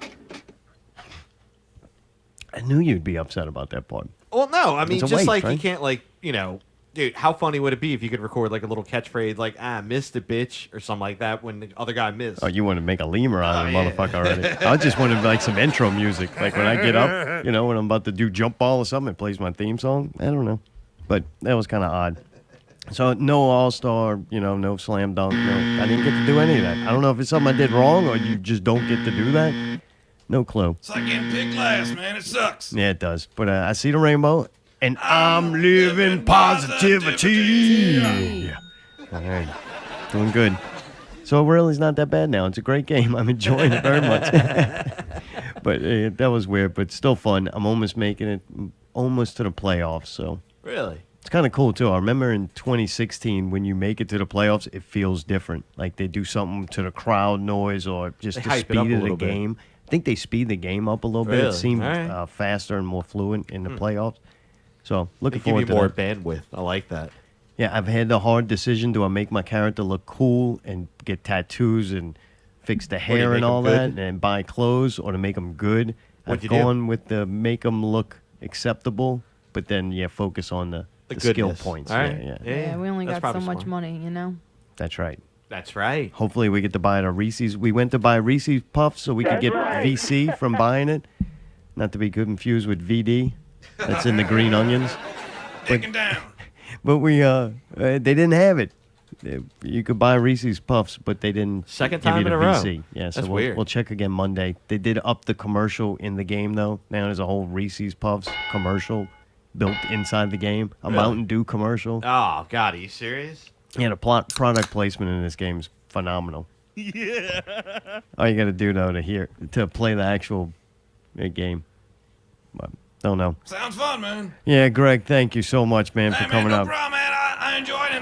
I knew you'd be upset about that part. Well, no. I mean, It's a just waste, like right? you can't, dude, how funny would it be if you could record like a little catchphrase like, missed it, bitch, or something like that when the other guy missed. Oh, you want to make a lemur out of the motherfucker already. I just wanted like some intro music. Like when I get up, when I'm about to do jump ball or something, it plays my theme song. I don't know. But that was kind of odd. So no All-Star, no slam dunk. No, I didn't get to do any of that. I don't know if it's something I did wrong or you just don't get to do that. No clue. It's like getting picked last, man. It sucks. Yeah, it does. But I see the rainbow, and I'm living positivity. Yeah. All right. Doing good. So it really is not that bad now. It's a great game. I'm enjoying it very much. But that was weird, but still fun. I'm almost making it almost to the playoffs. So Really? It's kind of cool, too. I remember in 2016, when you make it to the playoffs, it feels different. Like they do something to the crowd noise or just the hype it up speed a of the little bit. game. I think they speed the game up a little bit. Really? It seemed All right. faster and more fluent in the playoffs. So looking They give you forward to more that. bandwidth. I like that. Yeah, I've had the hard decision. Do I make my character look cool and get tattoos and fix the do you hair make and him all good? that and buy clothes, or to make them good? What'd you I've do? gone with the make them look acceptable, but then focus on the skill goodness. points. All right. Yeah. Yeah, we only That's got so probably much smart. money, you know. That's right. That's right. Hopefully we get to buy it at Reese's. We went to buy Reese's Puffs so we could get VC from buying it. Not to be confused with VD. That's in the green onions. Taking down. But we they didn't have it. You could buy Reese's Puffs, but they didn't Second give time you the in a row. VC. Yeah, so That's we'll, weird. we'll check again Monday. They did up the commercial in the game, though. Now there's a whole Reese's Puffs commercial built inside the game. A Really? Mountain Dew commercial. Oh, God, are you serious? Yeah, the product placement in this game is phenomenal. Yeah. All you got to do, though, to play the actual game. But don't know. Sounds fun, man. Yeah, Greg, thank you so much, man, Hey, for man, coming no up. problem, man. I enjoyed it.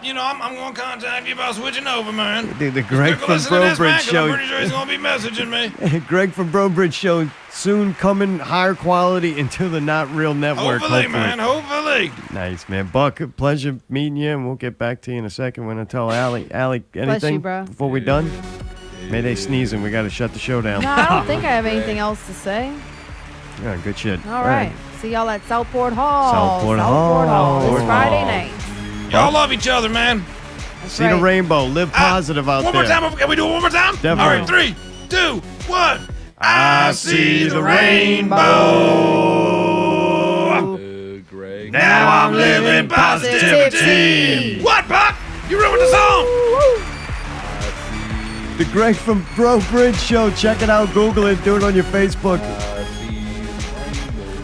I'm going to contact you about switching over, man. Dude, the Greg from Listen to Breaux this, Bridge man, 'cause Show. I'm pretty sure he's going to be messaging me. Greg from Breaux Bridge Show soon coming higher quality into the Not Real Network. Hopefully, man. Hopefully. Nice, man. Buck, pleasure meeting you, and we'll get back to you in a second when I tell Allie. Allie, anything bro. before we're done? Mayday sneezing. We got to shut the show down. No, I don't think I have anything else to say. Yeah, good shit. All right. See y'all at Southport Hall. Southport Hall. This Friday night. Y'all love each other, man. See the rainbow. Live positive out One there. more time. Can we do it one more time? Definitely. All right, 3, 2, 1. I see the rainbow. Greg. Now I'm living positivity. What, Buck? You ruined the song. The Greg from Breaux Bridge Show. Check it out. Google it. Do it on your Facebook.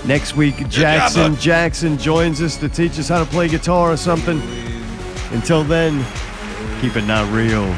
Next week, Jackson joins us to teach us how to play guitar or something. Until then, keep it not real.